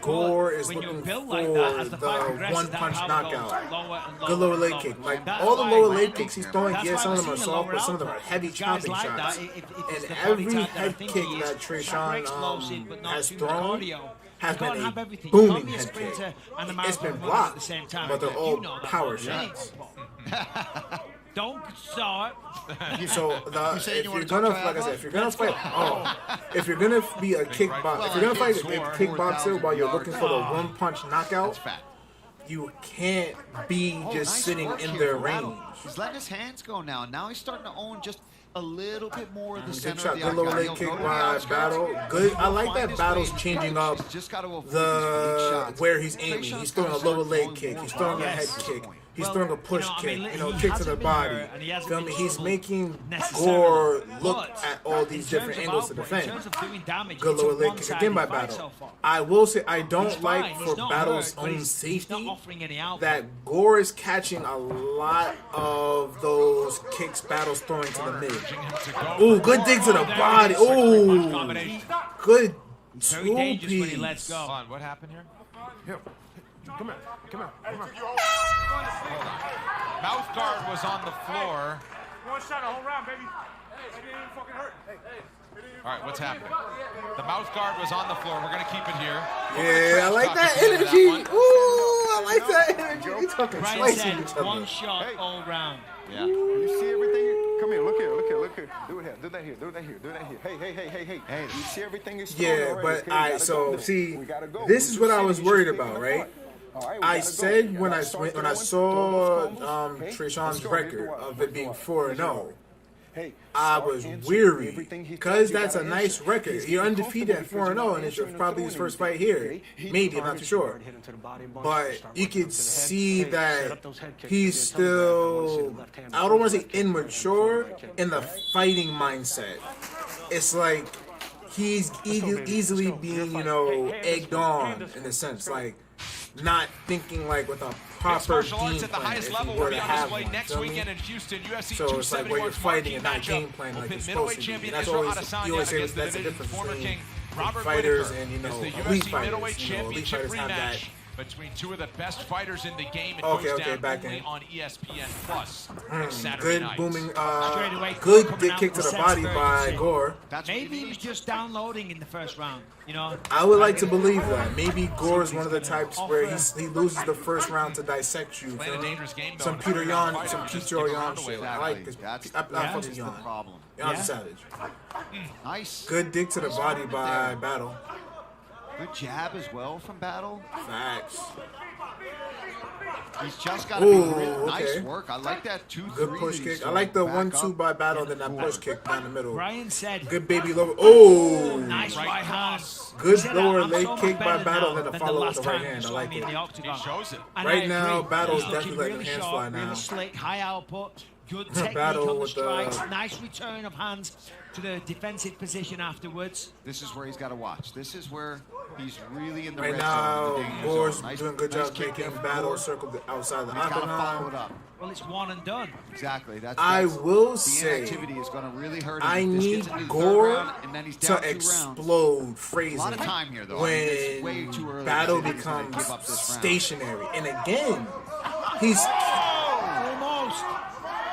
Gore is looking for the one-punch knockout. Good lower leg kick. Like, all the lower leg kicks he's throwing, some of them are soft, but some of them are heavy chopping shots. And every head kick that Trayshawn has thrown has been a booming head kick. It's been blocked, but they're all power shots. Don't start. So if you're gonna, like I said, if you're gonna fight, if you're gonna be a kickboxer, if you're gonna fight a kickboxer while you're looking for the one-punch knockout, you can't be just sitting in their range. He's letting his hands go now. Now he's starting to own just a little bit more of the center shot, of the good lower leg kick by Battle. Good. I like that Battle's changing up where he's aiming. He's throwing a lower leg kick. He's throwing a head kick. He's throwing a push kick, kick to the body. Feel me? He's making Gore look at all these different angles to defend. Good lower leg kick again by Battle. I will say I don't like for Battle's own safety that Gore is catching a lot of those kicks Battle's throwing to the mid. Ooh, good dig to the body. Ooh, good two-piece. What happened here? Here. Come here. Mouth guard was on the floor. One shot, a whole round, baby. It didn't even fucking hurt. All right, what's happening? The mouth guard was on the floor. We're going to keep it here. Yeah, I like that energy. Ooh, I like that energy. We talking spicy each other. One shot all round. Yeah. You see everything? Come here, look here. Do it here. Do that here. Hey. You see everything is but this is what I was worried about, right? I said when I saw Trayshawn's record of it being 4-0, I was weary because that's a nice record. You're undefeated at 4-0, and it's probably his first fight here. Maybe, I'm not too sure. But you could see that he's still, I don't want to say immature, in the fighting mindset. It's like he's easily being, egged on in a sense, like not thinking like with a proper game at the highest plan. level will be on display next weekend in Houston. UFC so it's like where you're fighting and not game plan like you're supposed to be. That's always, you always say that's the difference between fighters and elite fighters. Elite fighters have that between two of the best fighters in the game. It Okay, goes okay, down back only in. on ESPN Plus next Saturday Good night. booming, Straight away, good coming dick out kick to with the body sense of by urgency. Gore. Maybe he was just downloading in the first round, you know? I would like to believe that. Maybe Gore is one of the types where he loses the first round to dissect you. Playing a dangerous game, though, Some and Peter every Yan, fighter some just Peter give a Yan round away shit. like I like this. That's I'm fucking the Yan. problem. Yan's a savage. Nice. Good dick to the body by Battle. Good jab as well from Battle. Facts. He's just got to Ooh, be real nice okay. work. I like that 2-3. Good push kick. I like the 1-2 by Battle, then that push kick down the middle. Brian said. Good baby lower. Oh, Nice right hand. Good He said, lower "I'm leg so much kick by better Battle, now then the than follow with last the right time you hand. I saw like me in it. the Octagon." He shows it. And Right I now, agree. Battle's He's definitely looking letting the really hands sharp, fly now. really slick, high output, good technique Battle on the with the- strikes, nice return of hands to the defensive position afterwards. This is where he's got to watch. This is where he's really in the Right red now, zone. the danger Gore's zone. Nice, doing a good nice job kick making there from Battle Gore. circle outside the He's got to follow octagon. it up. Well, it's one and done. Exactly. That's I will the say, inactivity is going to really hurt him. I If this need gets into the third Gore round, and then he's down to 2 rounds. explode phrasing A lot of time here, though. I mean, it's way when too early to Battle say that he's gonna becomes give up this round. stationary. And again, he's Almost.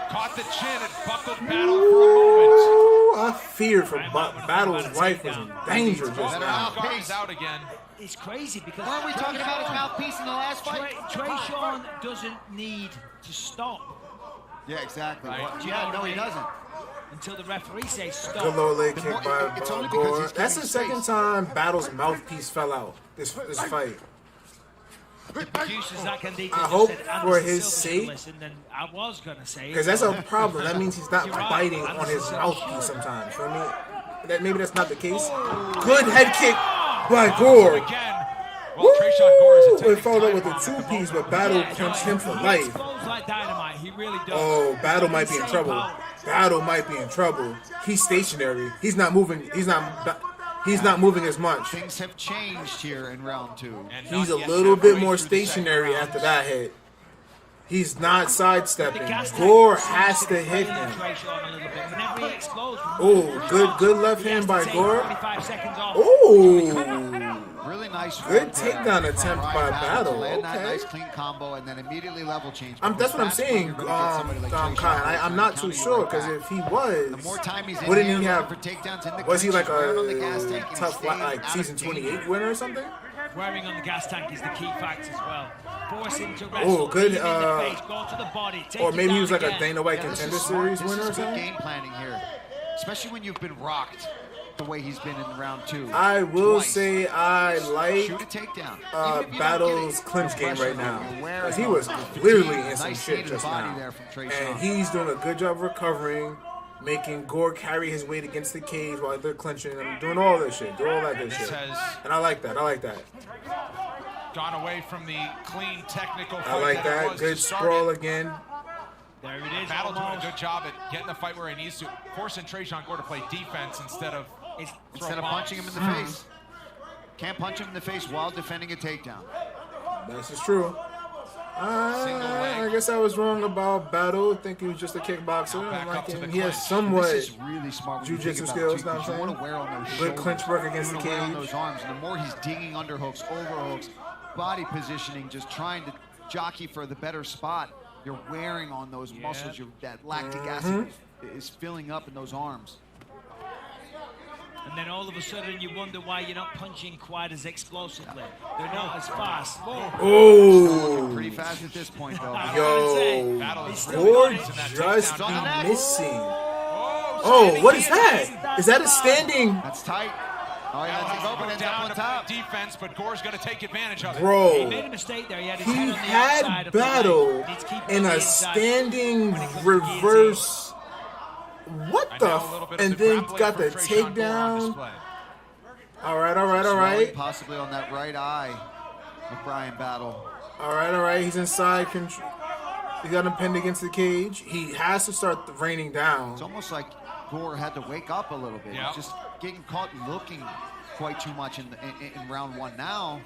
Caught the chin and buckled Battle for a moment. I feared for Battle's wife was in danger just Better now. outpace out again. It's crazy because Weren't we talking about his mouthpiece in the last fight? Trayshawn doesn't need to stop. Yeah, exactly. Right. Well, Do you know yeah, what no, I he mean? doesn't. Until the referee says stop. Good lower leg The kick more- by it's only because Gore. he's That's the giving second space. time Battle's mouthpiece fell out this fight. The producers that can I hope for his Silva sake, should listen, then I was gonna say it. because that's a problem. That means he's not You're right. biting on Anderson his Silva mouthpiece sometimes. Feel me? That maybe that's not the case. Good head kick by Gore. Again. Well, Trayshawn Gore is Woo! attempting It followed up with time a bomb. two-piece, but Battle punched him for He life. explodes like dynamite. He really does. Oh, Battle might be in Insane trouble. power. Battle might be in trouble. He's stationary. He's not moving. He's not moving as much. Things have changed here in round 2. And He's a not yet little bit halfway more through the second stationary round. after that hit. He's not The sidestepping. gas tank Gore seems has be to hit trailing him. Trayshawn a little bit. Whenever he explodes, Oh, good left he has hand to by take Gore. 45 seconds off. Oh, Really nice. Good work there takedown from attempt Brian by Battle Battle. to land that Okay. nice clean combo and then immediately level change. that's what I'm Because saying, when you're gonna get somebody like Trayshawn Kai. Gore I'm not too counting you sure right because back. if he was, The more time he's in wouldn't here he have? looking for takedowns in the Was he clinch, like wearing on the gas tank, a and tough, staying like out of season danger. 28 winner or something? Wearing on the gas tank is the key fact as well. Force him to Oh, wrestle. good, Hit him in the face, go to the body, take Or it maybe he down was like a again. Dana White Yeah, this Contender is smart. Series This winner or is good something. game planning here, especially when you've been rocked the way he's been in round 2. I will Twice. say I like Shoot a takedown. Even if you don't Battle's get it, clinch game pressure right now you're wearing because he on was the clearly fatigue. in some Nice shit knee to just the body now, there from Trayshawn. and he's doing a good job recovering, making Gore carry his weight against the cage while they're clinching and doing all this shit, do all that good This shit, has and I like that. I like that. gone away from the clean technical fight I like it that. was Good to start sprawl it. again. There it is. Battle doing a almost. good job at getting the fight where he needs to, forcing Trayshawn Gore to play defense instead of Instead of punching him in the face. Can't punch him in the face while defending a takedown. This is true. I guess I was wrong about Battle. I think he was just a kickboxer. I'm like, he has somewhat This is really smart when you think jiu-jitsu about it, skills. too, Know 'cause what you I'm want to wear on those saying? shoulders. Good clinch work against you the wanna wear on cage. those arms, and the more he's digging underhooks, overhooks, body positioning, just trying to jockey for the better spot, you're wearing on those muscles. That lactic acid is filling up in those arms. And then all of a sudden you wonder why you're not punching quite as explosively. They're not as fast. Oh, Pretty fast at this point, though. Yo, Battle is Gore really nice in that just takedown. be missing. Oh, what is that? Is that a standing? That's tight. Oh, he lets it go, but ends up on top. Defense, but Gore's going to take advantage of it. Bro, He made a mistake there. He had his he head on the outside had of the leg. Battle Needs to keep it in on the a inside standing when it comes to reverse. What And the? now a little bit of And the then grappling got for the Trayshawn Gore on takedown. display. All right, all right, all Swelling right. Possibly on that right eye with Brian Battle. All right, all right. He's inside control. He got him pinned against the cage. He has to start raining down. It's almost like Gore had to wake up a little bit. Yep. Just getting caught looking quite too much in round 1 now.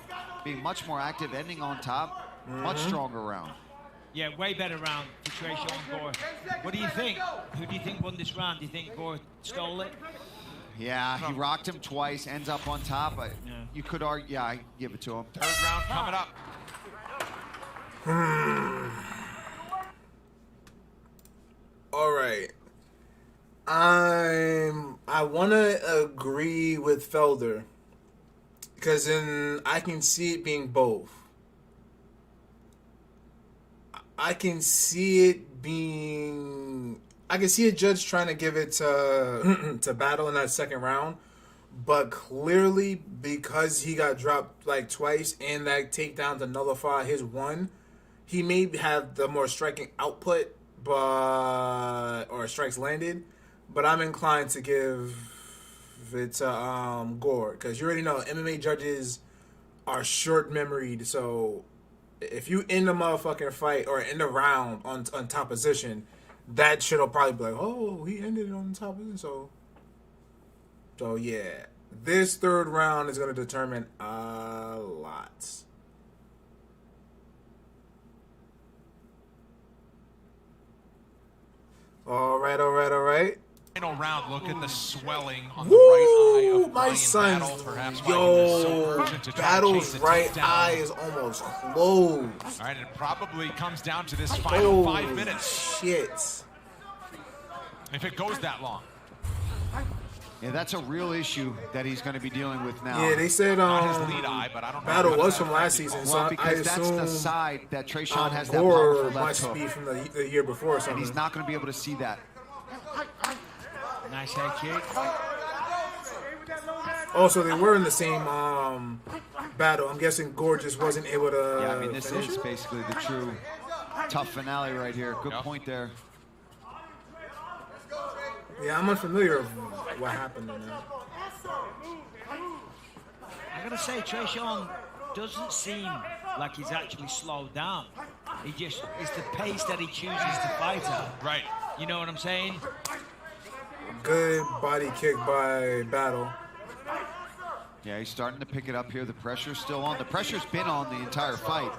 Being much more active, ending on top. Much stronger round. Yeah, way better round for Trayshawn Gore. What do you think? Who do you think won this round? Do you think Gore stole it? Yeah, he rocked him twice, ends up on top. You could argue, yeah, I give it to him. Third round coming up. All right. I want to agree with Felder because I can see it being both. I can see a judge trying to give it to Battle in that second round, but clearly because he got dropped like twice and that takedown to nullify his one, he may have the more striking output, or strikes landed, but I'm inclined to give it to Gore because you already know MMA judges are short-memoried, so if you end the motherfucking fight or end the round on top position, that shit'll probably be like, oh, he ended it on top position. So yeah, this third round is gonna determine a lot. All right. Final round. Look at the swelling on the right eye of my Brian son's Battle. Perhaps why he was so urgent to try to Battle's chase the right takedown. eye is almost closed. All right, it probably comes down to this final 5 Holy minutes. Shit. If it goes that long. Yeah, that's a real issue that he's going to be dealing with now. Yeah, they said Not his lead eye, but I don't know Battle what was that from last affected season, Gore. so Well, I because that's assume the side that Trayshawn has that Gore powerful left must hook. be from the year before or And something. he's not going to be able to see that. Nice head kick. Also, they were in the same battle. I'm guessing Gore just wasn't able to. Yeah, I mean, this finish is it? basically the true tough finale right here. Good point there. Yeah, I'm unfamiliar with what happened in that. I gotta say, Trayshawn doesn't seem like he's actually slowed down. It's the pace that he chooses to fight at. Right. You know what I'm saying? Good body kick by Battle. Yeah, he's starting to pick it up here. The pressure's still on. The pressure's been on the entire fight.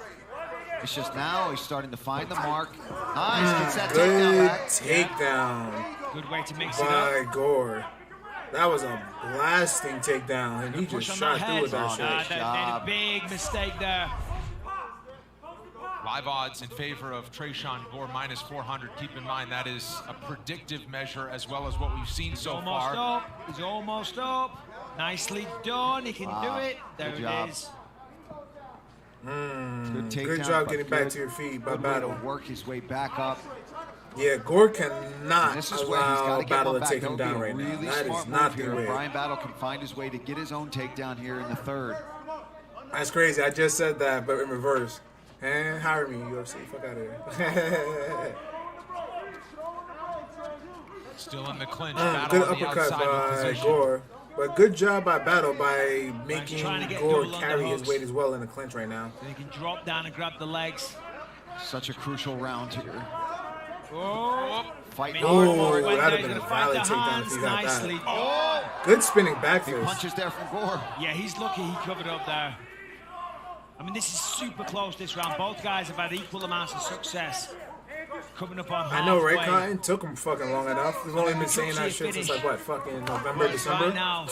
It's just now he's starting to find the mark. Nice, gets that takedown Good back. takedown Good way to mix it by up. Gore. That was a blasting takedown, and he just Push on shot that through head. with that That shit. made a big mistake there. Live odds in favor of Trayshawn Gore minus 400. Keep in mind that is a predictive measure as well as what we've seen so Almost far. up. He's almost up. Nicely done. He can do it. There Good it job. is. Good takedown. Good job but getting back good- to your feet by good way to Battle. work his way back up. Yeah, Gore cannot This is where he's got allow to get Battle one to back. take That him would be down a right now. really That smart is not move the here. way. Brian Battle can find his way to get his own takedown here in the third. That's crazy. I just said that, but in reverse. And hire me, UFC. Fuck out of here. Still in the clinch. Battle Good on the uppercut outside by position. Gore. But good job by Battle by making trying to get Gore double carry his underhooks. weight as well in the clinch right now. So he can drop down and grab the legs. Such a crucial round here. Oh, Fight Made hard Oh, for it. Went that'd there, have been gonna a fight valid the takedown if hands. he got Nicely that. done. Good spinning back Big fist. punches there from Gore. Yeah, he's lucky he covered up there. I mean, this is super close this round. Both guys have had equal amounts of success. Coming up on halfway. I know, right, Cotton? Took him fucking long enough. We've only been saying that Could shit see a since like what, fucking November, Right December? now,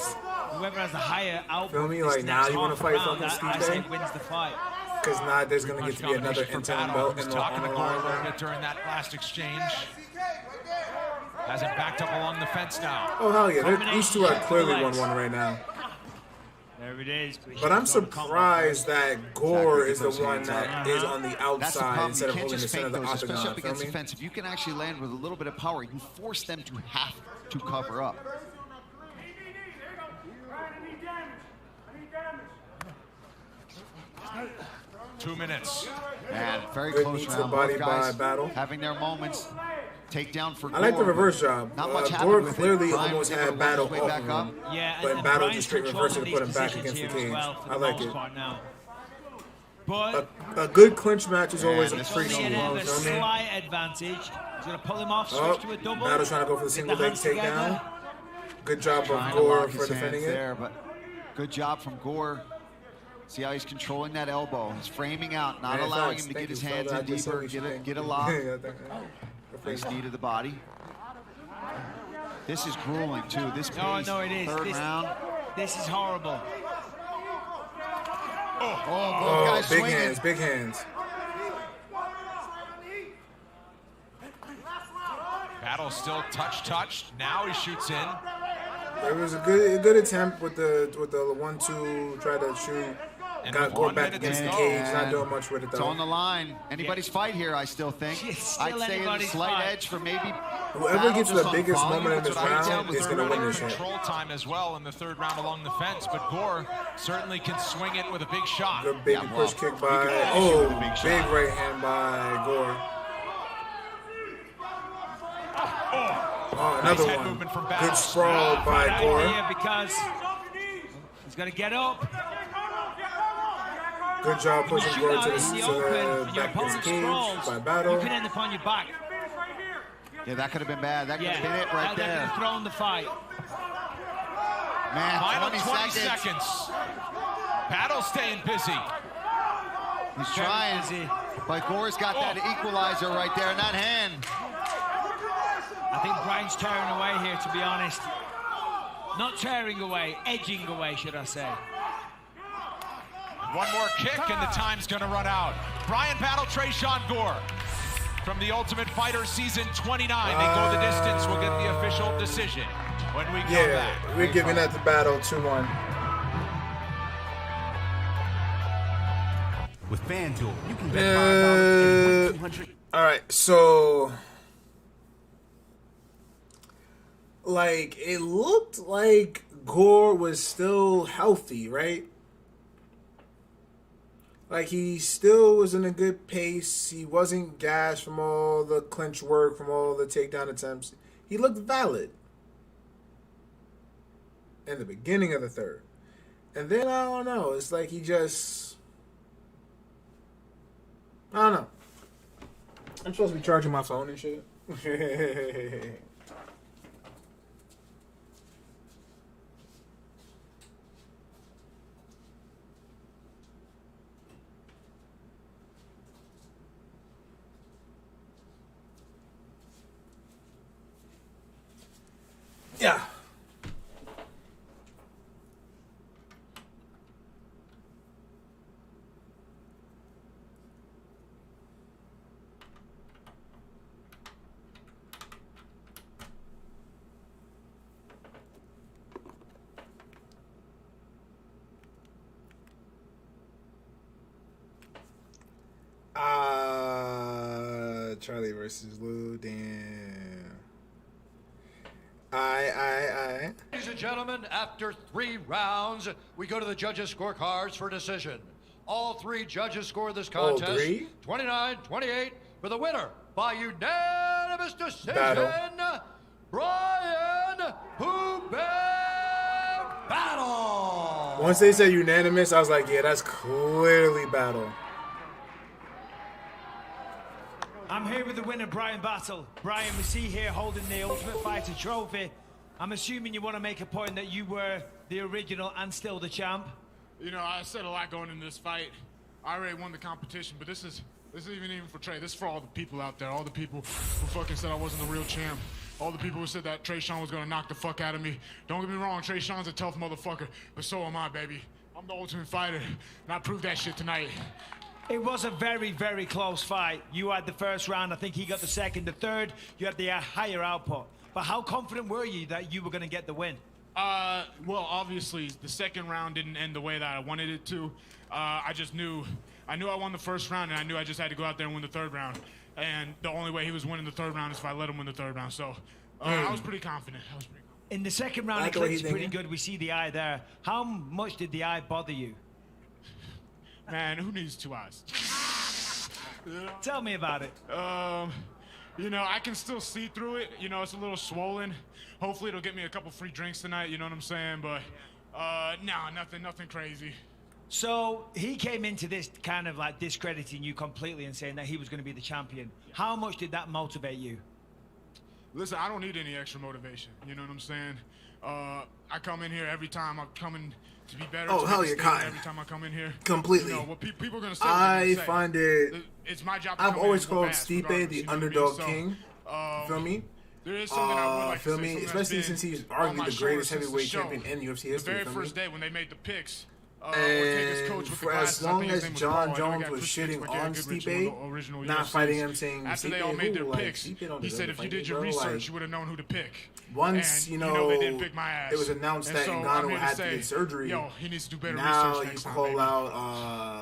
whoever has the higher output Feel me? this Like, now next you wanna half fight round, fucking I Steve say Day? wins the fight. Because now there's going to get Much to be another combination for interim Battle. belt He was in the talking to on the Gore a line little now. bit during that last exchange. Has it backed up along the fence now. Oh, hell yeah. These two are clearly Combination. 1-1 right now. There it is. But I'm surprised that Gore is the Exactly, one that is on the That's the outside problem. instead You of can't holding the just center fake of the those, especially octagon. up Feel against me? the fence. If you can actually land with a little bit of power, you force them to have to cover up. 2 minutes. Man, very Good close knee to the round. body Both guys by Battle. having their moments. Takedown for I like the Gore, reverse but job. Not much happened Gore with clearly it. Brian almost was able to had work Battle his way off back of up. him. Yeah, But and Battle Brian's just straight reversed it controlling to put him these back positions against the here as cage. well for I the like most it. part now. But A good clinch match is always a this pretty only good an one. a You know what I mean? slight advantage. He's going to pull him off, Oh, switch to a double. Battle's trying to go for the Get single the leg hands together. takedown. Good job Trying of to Gore lock for his defending hands it. there, but good job from Gore. See how he's controlling that elbow. He's framing out, not Yeah, allowing facts. him to Thank get his you, hands Felder. in I just saw deeper, what you think. get a lock. Yeah, Nice knee to the body. This is grueling too. This pace, No, it is. third round. This is horrible. Both Oh, guys big swinging. hands, big hands. Battle still touched. Now he shoots in. There was a good attempt with the 1-2, try to shoot. And Got going back against the cage, not doing much with it though. It's on the line. Anybody's fight here, I still think. I'd say a slight edge for maybe. Whoever gets the biggest moment in this round is going to win this shit. Control time as well in the third round along the fence, but Gore certainly can swing it with a big shot. Good baby push kick by. Big right hand by Gore. Oh, another nice one. From good sprawl by Gore. Because he's going to get up. Good job pushing Gore to the back of the cage by Battle. You can end up on your back. Yeah, that could have been bad. That could have been it right there. That could have thrown the fight. Man, final 20 seconds. Battle staying busy. He's trying, but Gore's got that equalizer right there in that hand. I think Brian's tearing away here, to be honest. Not tearing away, edging away, should I say. One more kick and the time's going to run out. Brian Battle, Tresean Gore. From the Ultimate Fighter Season 29, they go the distance. We'll get the official decision when we come back. We're giving that to Battle 2-1. With FanDuel, you can bet $5 and win $200. All right, so like it looked like Gore was still healthy, right? Like, he still was in a good pace. He wasn't gassed from all the clinch work, from all the takedown attempts. He looked valid in the beginning of the third. And then, I don't know. It's like he just... I don't know. I'm supposed to be charging my phone and shit. Yeah. Charlie versus Lou, damn. Ladies and gentlemen, after 3 rounds, we go to the judges' scorecards for decision. All 3 judges score this contest 29-28 for the winner by unanimous decision, Brian Battle. Once they said unanimous, I was like, yeah, that's clearly Battle. I'm here with the winner, Brian Battle. Brian, we see here holding the Ultimate Fighter trophy. I'm assuming you want to make a point that you were the original and still the champ. You know, I said a lot going into this fight. I already won the competition, but this is even for Trey. This is for all the people out there, all the people who fucking said I wasn't the real champ. All the people who said that Tresean was gonna knock the fuck out of me. Don't get me wrong, Tresean's a tough motherfucker, but so am I, baby. I'm the Ultimate Fighter, and I proved that shit tonight. It was a very, very close fight. You had the first round. I think he got the second. The third, you had the higher output. But how confident were you that you were going to get the win? Well, obviously, the second round didn't end the way that I wanted it to. I knew I won the first round, and I knew I just had to go out there and win the third round. And the only way he was winning the third round is if I let him win the third round. So I was pretty confident. In the second round, it clicked pretty good. We see the eye there. How much did the eye bother you? Man, who needs 2 eyes? Tell me about it. You know, I can still see through it. You know, it's a little swollen. Hopefully it'll get me a couple free drinks tonight, you know what I'm saying? But, no, nothing crazy. So he came into this kind of like discrediting you completely and saying that he was going to be the champion. How much did that motivate you? Listen, I don't need any extra motivation, you know what I'm saying? I come in here every time I'm coming to be better. Oh, hell yeah, Kai. Every time I come in here. Completely. You know, what people are going to say. I find it... It's my job to I've come always in and called fast, Stipe the underdog king. Feel me? There is something I would like feel to say, me? something Especially that's since he's been on arguably my the greatest shoulders since heavyweight the show. champion in UFC The history. very first day when they made the picks, Ortega's coach with the for as glasses. I long think his as name was John Paul. I know he Jones got was Christian shitting McGarry on Goodrich, Stipe, one of the original not UFCs. fighting him, saying after they Stipe all made their who? Like, picks, Stipe don't he deserve said to if you fight did me, your bro. research, Like, you would have known who to pick. once And, you know, they didn't pick my ass. it was announced that so Ngannou I'm had here to get surgery. Yo, he needs to do better now research you next time, call baby. out.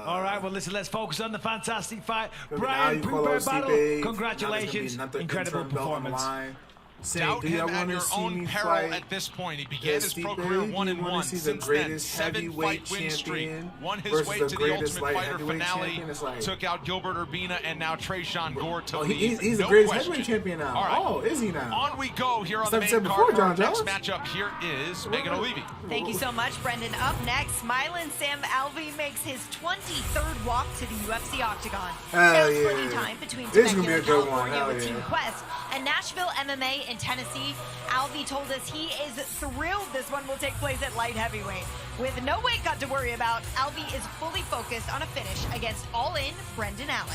All right, well, listen, let's focus on the fantastic fight. now Brian, you call out battle. Stipe. Congratulations. Incredible Incredible performance. Doubt him at your own peril at this point. He began his pro career 1-1. Since then, 7-fight win streak. Won his way to the Ultimate Fighter finale. Took out Gilbert Urbina and now Tresean Gore to lead. He's the No greatest question. heavyweight champion now. All right. Oh, is he now? On we go here on the main Said before, card. Our John next Jones. matchup here is Megan Alvey. Thank you so much, Brendan. Up next, Milan Sam Alvey makes his 23rd walk to the UFC Octagon. Hell Now splitting yeah. time between This is gonna be Temecula, a good one. California Hell with Team yeah. Quest and Nashville MMA in Tennessee. Alvey told us he is thrilled this one will take place at light heavyweight. With no weight cut to worry about, Alvey is fully focused on a finish against all-in Brendan Allen.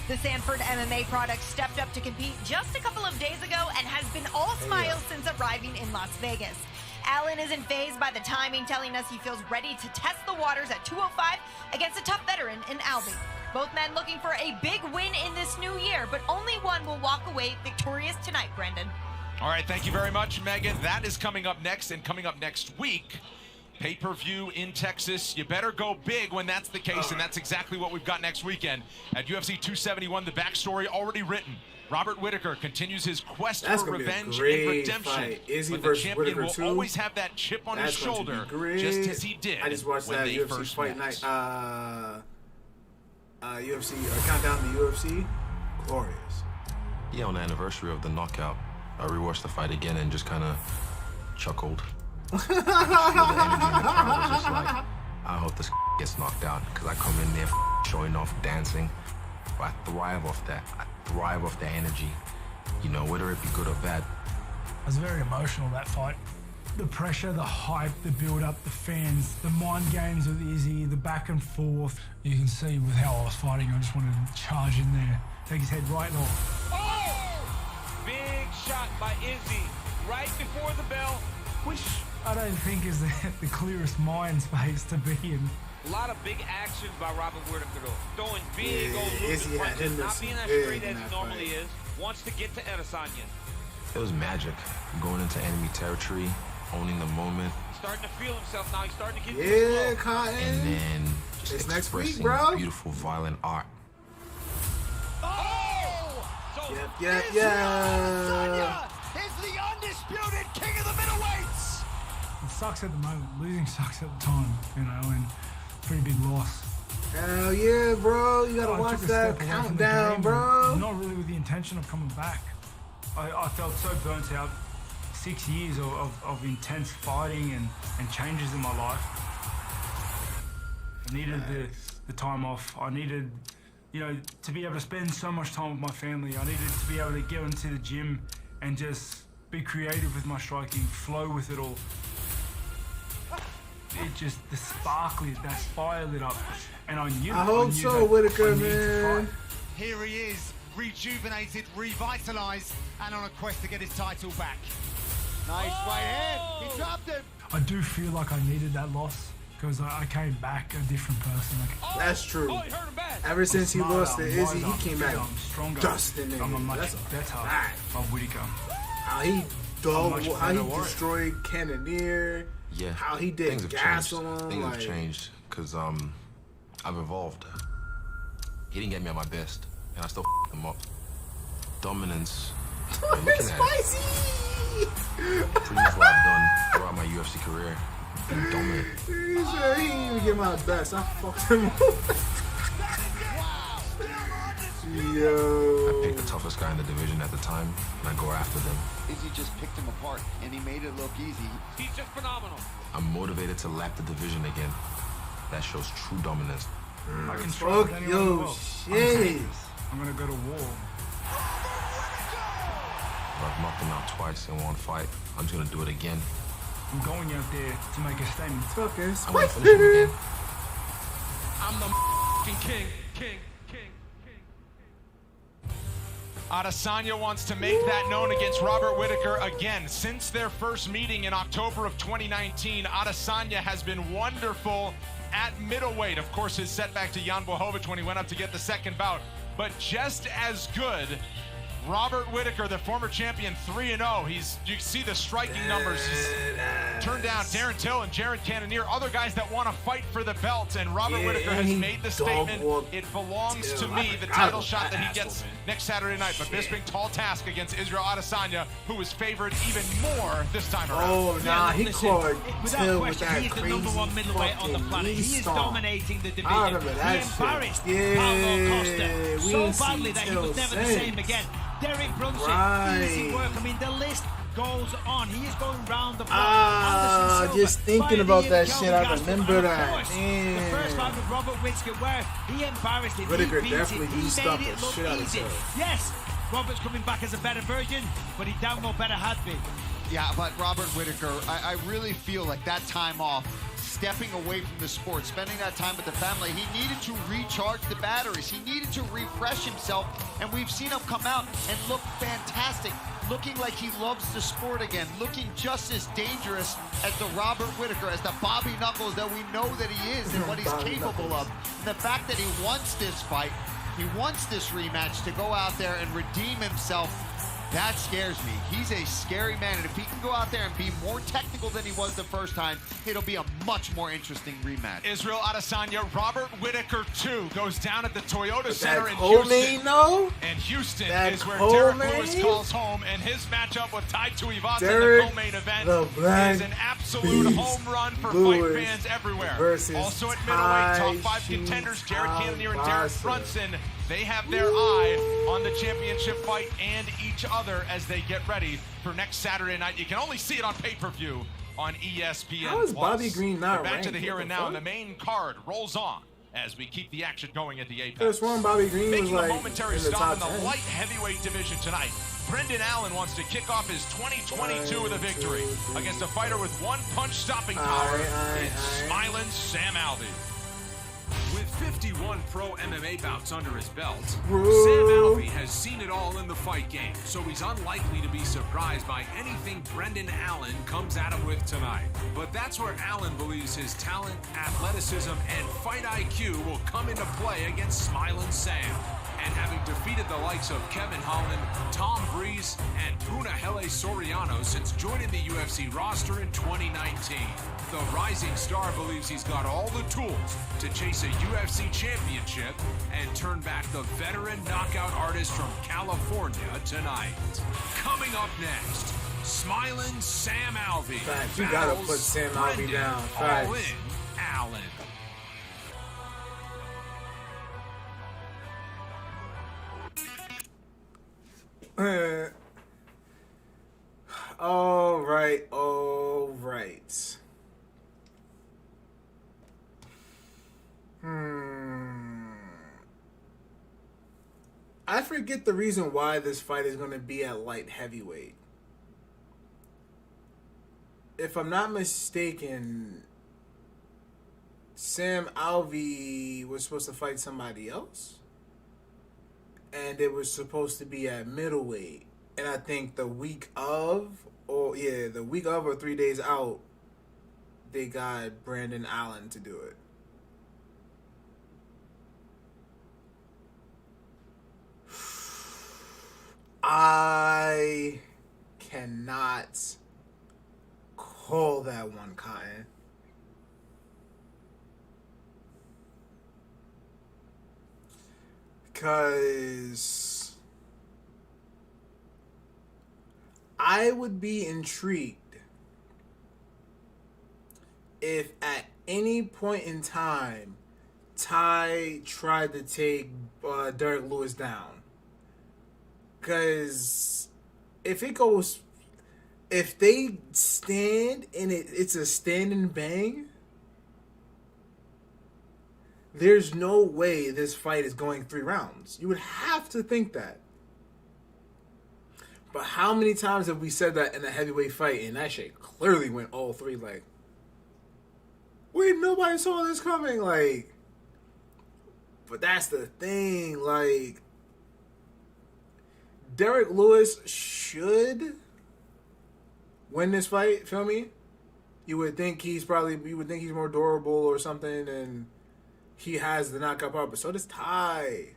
The Sanford MMA product stepped up to compete just a couple of days ago and has been all smiles since arriving in Las Vegas. Allen isn't fazed by the timing, telling us he feels ready to test the waters at 205 against a tough veteran in Alvey. Both men looking for a big win in this new year, but only one will walk away victorious tonight, Brendan. All right, thank you very much, Megan. That is coming up next, and coming up next week, pay-per-view in Texas. You better go big when that's the case, and that's exactly what we've got next weekend. At UFC 271, the backstory already written. Robert Whittaker continues his quest for revenge and redemption. Fight. Izzy but the versus champion Whittaker will 2. always have that chip on his shoulder, just as he did I just watched when that they UFC first Fight met. Night. UFC countdown to UFC. Glorious. Yeah, on the anniversary of the knockout, I rewatched the fight again and just kind of chuckled. The energy in the crowd was just like, I hope this gets knocked out, because I come in there showing off, dancing. But I thrive off that. I thrive off that energy. You know, whether it be good or bad. I was very emotional that fight. The pressure, the hype, the build-up, the fans, the mind games with Izzy, the back and forth. You can see with how I was fighting, I just wanted to charge in there, take his head right off. Oh! Big shot by Izzy right before the bell. Which I don't think is the clearest mind space to be in. A lot of big action by Robert Whittaker though. Throwing big old Izzy looping had punches, not Henderson being as big straight in as that he normally fight. is. Wants to get to Adesanya. It was magic. Going into enemy territory, owning the moment. He's starting to feel himself now. He's starting to get Yeah, this Cotton. And then just It's next expressing week, bro. beautiful, violent art. Oh! So Yeah. Adesanya is the undisputed king of the middleweights. It sucks at the moment. Losing sucks at the time, you know, and pretty big loss. Hell yeah, bro. You gotta I watch took a that step away from the countdown, game, bro. Not really with the intention of coming back. I felt so burnt out. 6 years of intense fighting and changes in my life. I needed the time off. I needed, you know, to be able to spend so much time with my family. I needed to be able to get into the gym and just be creative with my striking, flow with it all. It just, the spark lit, that fire lit up. And I knew I hope so, Whittaker, man. Here he is, rejuvenated, revitalized, and on a quest to get his title back. Nice right hand. He dropped him. I do feel like I needed that loss because I came back a different person. Like, That's true. Ever since he lost to Izzy, he came back stronger. dusting I'm a niggas. much That's a better fact. of Whittaker. How he destroyed Cannonier. Yeah. How he did Things have gas changed. on him. Things have like, changed because I've evolved. He didn't get me at my best, and I still him up. Dominance. Looking at Spicy. pretty much what I've done throughout my UFC career. Been dominant. He said he didn't even get my best. I fucked him up. Yo. I picked the toughest guy in the division at the time, and I go after them. Izzy just picked him apart, and he made it look easy. He's just phenomenal. I'm motivated to lap the division again. That shows true dominance. I can Fuck strike with anyone in the yo, world. shit. I'm gonna go to war. I've knocked him out twice in one fight. I'm just gonna do it again. I'm going out there to make a statement. Fucking I'm gonna finish him again. I'm the king. Adesanya wants to make that known against Robert Whittaker again. Since their first meeting in October of 2019, Adesanya has been wonderful at middleweight. Of course, his setback to Jan Blachowicz when he went up to get the second bout, but just as good. Robert Whittaker, the former champion, 3-0. You see the striking numbers. He's turned down Darren Till and Jared Cannonier, other guys that want to fight for the belt. And Robert Whittaker has made the statement, it belongs to me, the title shot that he gets next Saturday night. But this big tall task against Israel Adesanya, who is favored even more this time around. Oh, nah, he caught Till with that he's crazy the number one middleweight on the planet. He is dominating the division. I remember that he embarrassed Paulo Costa so badly that he was never the same again. Derek Brunson, easy work. I mean, the list goes on. He is going round the block. Just thinking about that shit, I remember that. Man. The first fight with Robert Whittaker, where he embarrassed him. Whittaker he definitely he used made up it the look shit out of easy. Till. Yes, Robert's coming back as a better version, but he damn well better had been. Yeah, but Robert Whittaker, I really feel like that time off, stepping away from the sport, spending that time with the family, he needed to recharge the batteries. He needed to refresh himself, and we've seen him come out and look fantastic, looking like he loves the sport again, looking just as dangerous as the Robert Whittaker, as the Bobby Knuckles that we know that he is and what he's capable of. And the fact that he wants this fight, he wants this rematch to go out there and redeem himself, that scares me. He's a scary man, and if he can go out there and be more technical than he was the first time, it'll be a much more interesting rematch. Israel Adesanya, Robert Whittaker 2 goes down at the Toyota Center in Houston. And Houston is where Derek Lewis calls home, and his matchup with Tai Tuivasa in the co-main event is an absolute home run for fight fans everywhere. Also at middleweight, top 5 contenders, Jared Cannonier and Derek Brunson. They have their eye on the championship fight and each other as they get ready for next Saturday night. You can only see it on pay-per-view on ESPN+. How is Bobby Green not Back ranked? to the here and now, and the main card rolls on as we keep the action going at the Apex. This one, Bobby Green was Making like a momentary in the stop top in the 10. light heavyweight division tonight. Brendan Allen wants to kick off his 2022 with a victory against a fighter with one-punch stopping power in smiling Sam Alvey. With 51 pro MMA bouts under his belt, Sam Alvey has seen it all in the fight game, so he's unlikely to be surprised by anything Brendan Allen comes at him with tonight. But that's where Allen believes his talent, athleticism, and fight IQ will come into play against Smiling Sam. And having defeated the likes of Kevin Holland, Tom Breeze, and Punahele Soriano since joining the UFC roster in 2019, the rising star believes he's got all the tools to chase a UFC championship and turn back the veteran knockout artist from California tonight. Coming up next, Smiling Sam Alvey. Facts, you gotta put Sam Alvey down. Facts. All in Allen. All right. I forget the reason why this fight is going to be at light heavyweight. If I'm not mistaken, Sam Alvey was supposed to fight somebody else, and it was supposed to be at middleweight. And I think the week of or 3 days out, they got Brandon Allen to do it. I cannot call that one, Cotton. Because I would be intrigued if at any point in time Ty tried to take Derek Lewis down. Because if they stand and it's a stand and bang, there's no way this fight is going 3 rounds. You would have to think that. But how many times have we said that in a heavyweight fight, and that shit clearly went all 3, like, wait, nobody saw this coming, like, but that's the thing, like, Derek Lewis should win this fight. Feel me? You would think he's more durable or something, and he has the knockout power. But so does Ty.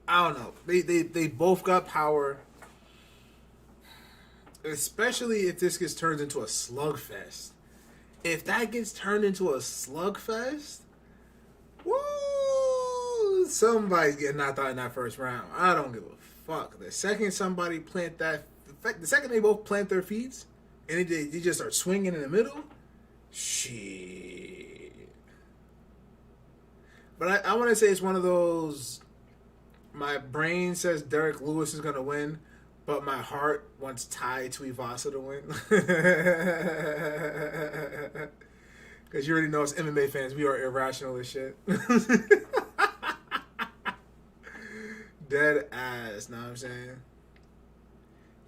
I don't know. They both got power. Especially if this gets turned into a slugfest. If that gets turned into a slugfest, woo! Somebody's getting knocked out in that first round. I don't give a fuck. The second somebody the second they both plant their feet and they just start swinging in the middle, shit. But I want to say it's one of those. My brain says Derek Lewis is gonna win, but my heart wants Ty Tuivasa to win. Because you already know, as MMA fans, we are irrational as shit. Dead ass, know what I'm saying?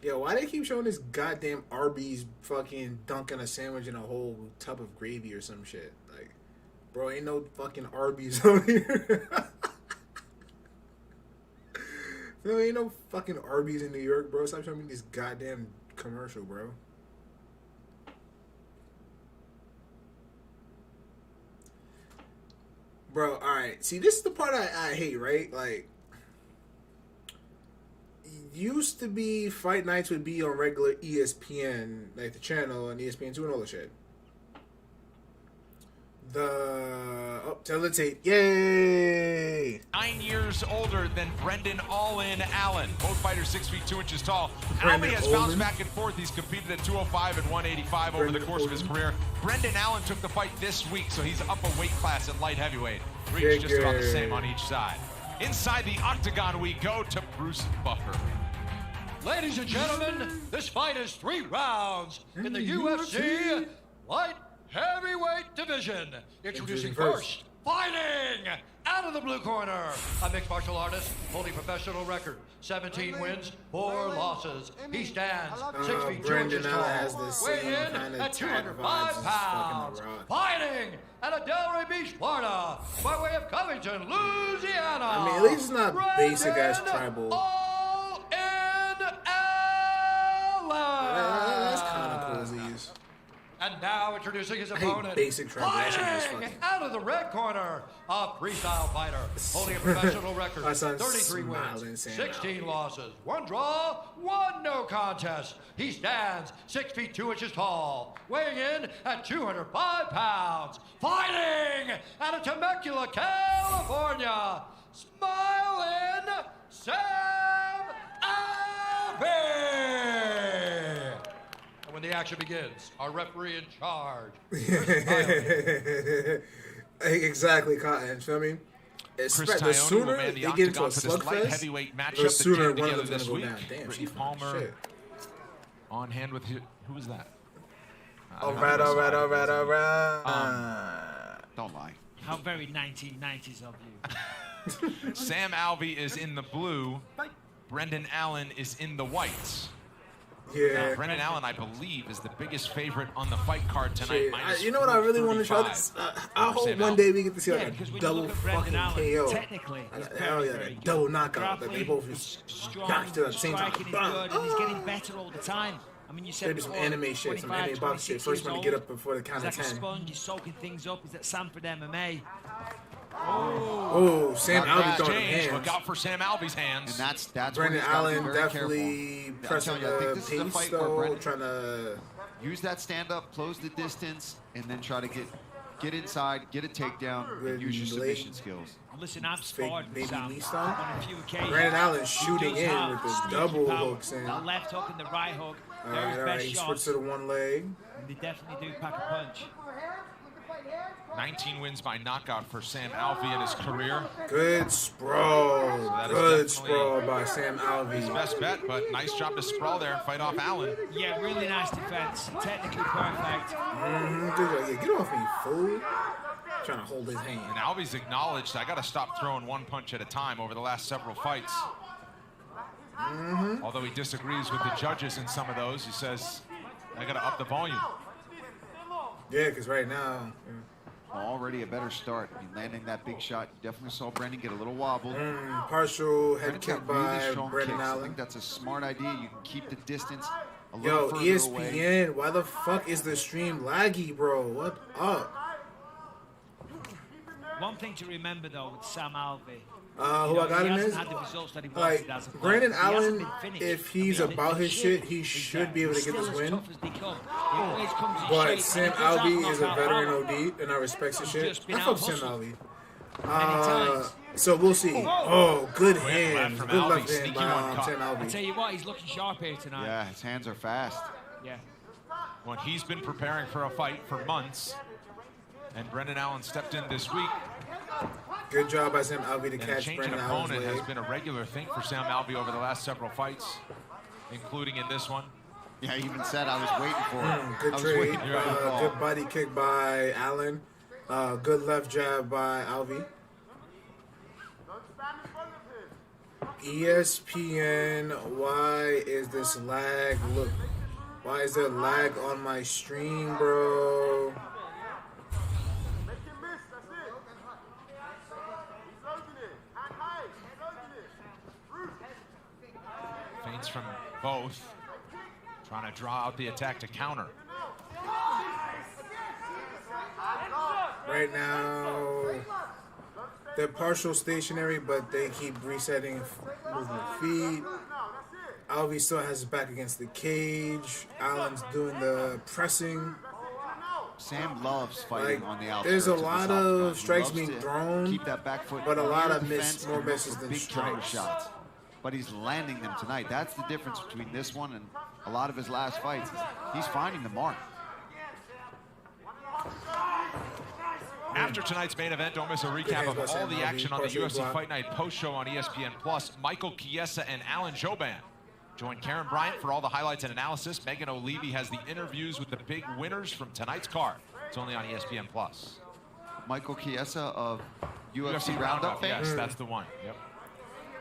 Yo, why they keep showing this goddamn Arby's fucking dunking a sandwich in a whole tub of gravy or some shit? Like, bro, ain't no fucking Arby's on here. There ain't no fucking Arby's in New York, bro. Stop showing me this goddamn commercial, bro. Bro, alright. See, this is the part I hate, right? Like, used to be Fight Nights would be on regular ESPN, like the channel and ESPN2 and all that shit. Tell the tape. Yay! 9 years older than Brendan All-In Allen. Both fighters 6 feet 2 inches tall. Alvey has bounced back and forth. He's competed at 205 and 185 over the course of his career. Brendan Allen took the fight this week, so he's up a weight class at light heavyweight. Reach just about the same on each side. Inside the Octagon we go to Bruce Buffer. Ladies and gentlemen, this fight is 3 rounds in the UFC Light Heavyweight Division. Introducing first, fighting out of the blue corner, a mixed martial artist holding professional record, 17 wins, 4 losses. He stands 6 feet 2 inches tall, weighing in at 205 pounds. Fighting out of Delray Beach, Florida, by way of Covington, Louisiana. I mean, at least it's not basic ass tribal. That's kind of cool to use. And now introducing his opponent, basic fighting out of the red corner, a freestyle fighter, holding a professional record, 33 wins, 16 losses, 1 draw, 1 no contest. He stands 6 feet 2 inches tall, weighing in at 205 pounds, fighting out of Temecula, California, smiling Sam Alvey. When the action begins, our referee in charge. Exactly, Cotton. Feel me? The sooner they get into a slugfest, the sooner one of them's gonna go down. Damn, she's Palmer shit. On hand with who was that? All right. Don't lie. How very 1990s of you. Sam Alvey is in the blue. Brendan Allen is in the whites. Yeah. Now, Brendan Allen, I believe, is the biggest favorite on the fight card tonight. You know what I really want to try this? I hope one day we get to see like a double fucking KO. Technically, hell yeah, a double knockout. That they both just knocked to the same time. And he's getting better all the time. I mean, you said maybe some anime shit, some anime box shit. First one to get up before the count of 10. He's like a sponge. He's soaking things up. He's at Sanford MMA. Oh, Sam Alvey throwing hands. Look out for Sam Alvey's hands. And that's Brendan Allen definitely careful. Pressing the pace though, trying to use that stand up, close the distance, and then try to get inside, get a takedown, and use your submission skills. Listen, I've sparred with Sam on a few occasions. Brandon Allen shooting in with the double hooks and the left hook and the right hook. All right. He switched to the one leg. And they definitely do pack a punch. 19 wins by knockout for Sam Alvey in his career. Good sprawl. Good sprawl by Sam Alvey. His best bet, but nice job to sprawl there and fight off Allen. Yeah, really nice defense. Technically perfect. Get off me, fool. Trying to hold his hand. And Alvey's acknowledged, I got to stop throwing 1 punch at a time over the last several fights. Although he disagrees with the judges in some of those, he says, I got to up the volume. Yeah, because right now... Already a better start. I mean, landing that big shot, you definitely saw Brendan get a little wobbled. Partial head kick by strong Brendan kicks. Allen. I think that's a smart idea. You can keep the distance a little further ESPN, away. why the fuck is the stream laggy, bro? What up? One thing to remember though with Sam Alvey. Who I got in this? Like, Brandon Allen, if he's about his shit, he should be able to get this win. But Sam Alvey is a veteran OD, and I respect his shit. I fuck Sam Alvey. So we'll see. Oh, good hands. Good left hand by Sam Alvey. I tell you what, he's looking sharp here tonight. Yeah, his hands are fast. Yeah. When he's been preparing for a fight for months, and Brendan Allen stepped in this week. Good job by Sam Alvey to And catch changing Brendan Allen's opponent leg. has been a regular thing for Sam Alvey over the last several fights, including in this one. Yeah, he even said I was waiting for it. Good I was trade. waiting for the call. Good body kick by Allen. Good left jab by Alvey. ESPN, why is this lag? Look, why is there lag on my stream, bro? Feints from both, trying to draw out the attack to counter. Right now, they're partial stationary, but they keep resetting movement feet. Alvey still has his back against the cage. Allen's doing the pressing. Sam loves fighting on the outside. There's a lot of strikes being thrown, keep that back foot but a lot of defense more and misses look for than big counter strikes. shots. But he's landing them tonight. That's the difference between this one and a lot of his last fights. He's finding the mark. After tonight's main event, don't miss a recap of all the action on the UFC Fight Night post show on ESPN Plus. Michael Chiesa and Alan Jouban join Karen Bryant for all the highlights and analysis. Megan O'Leary has the interviews with the big winners from tonight's card. It's only on ESPN Plus. Michael Chiesa of UFC Roundup fame? Yes, that's the one. Yep.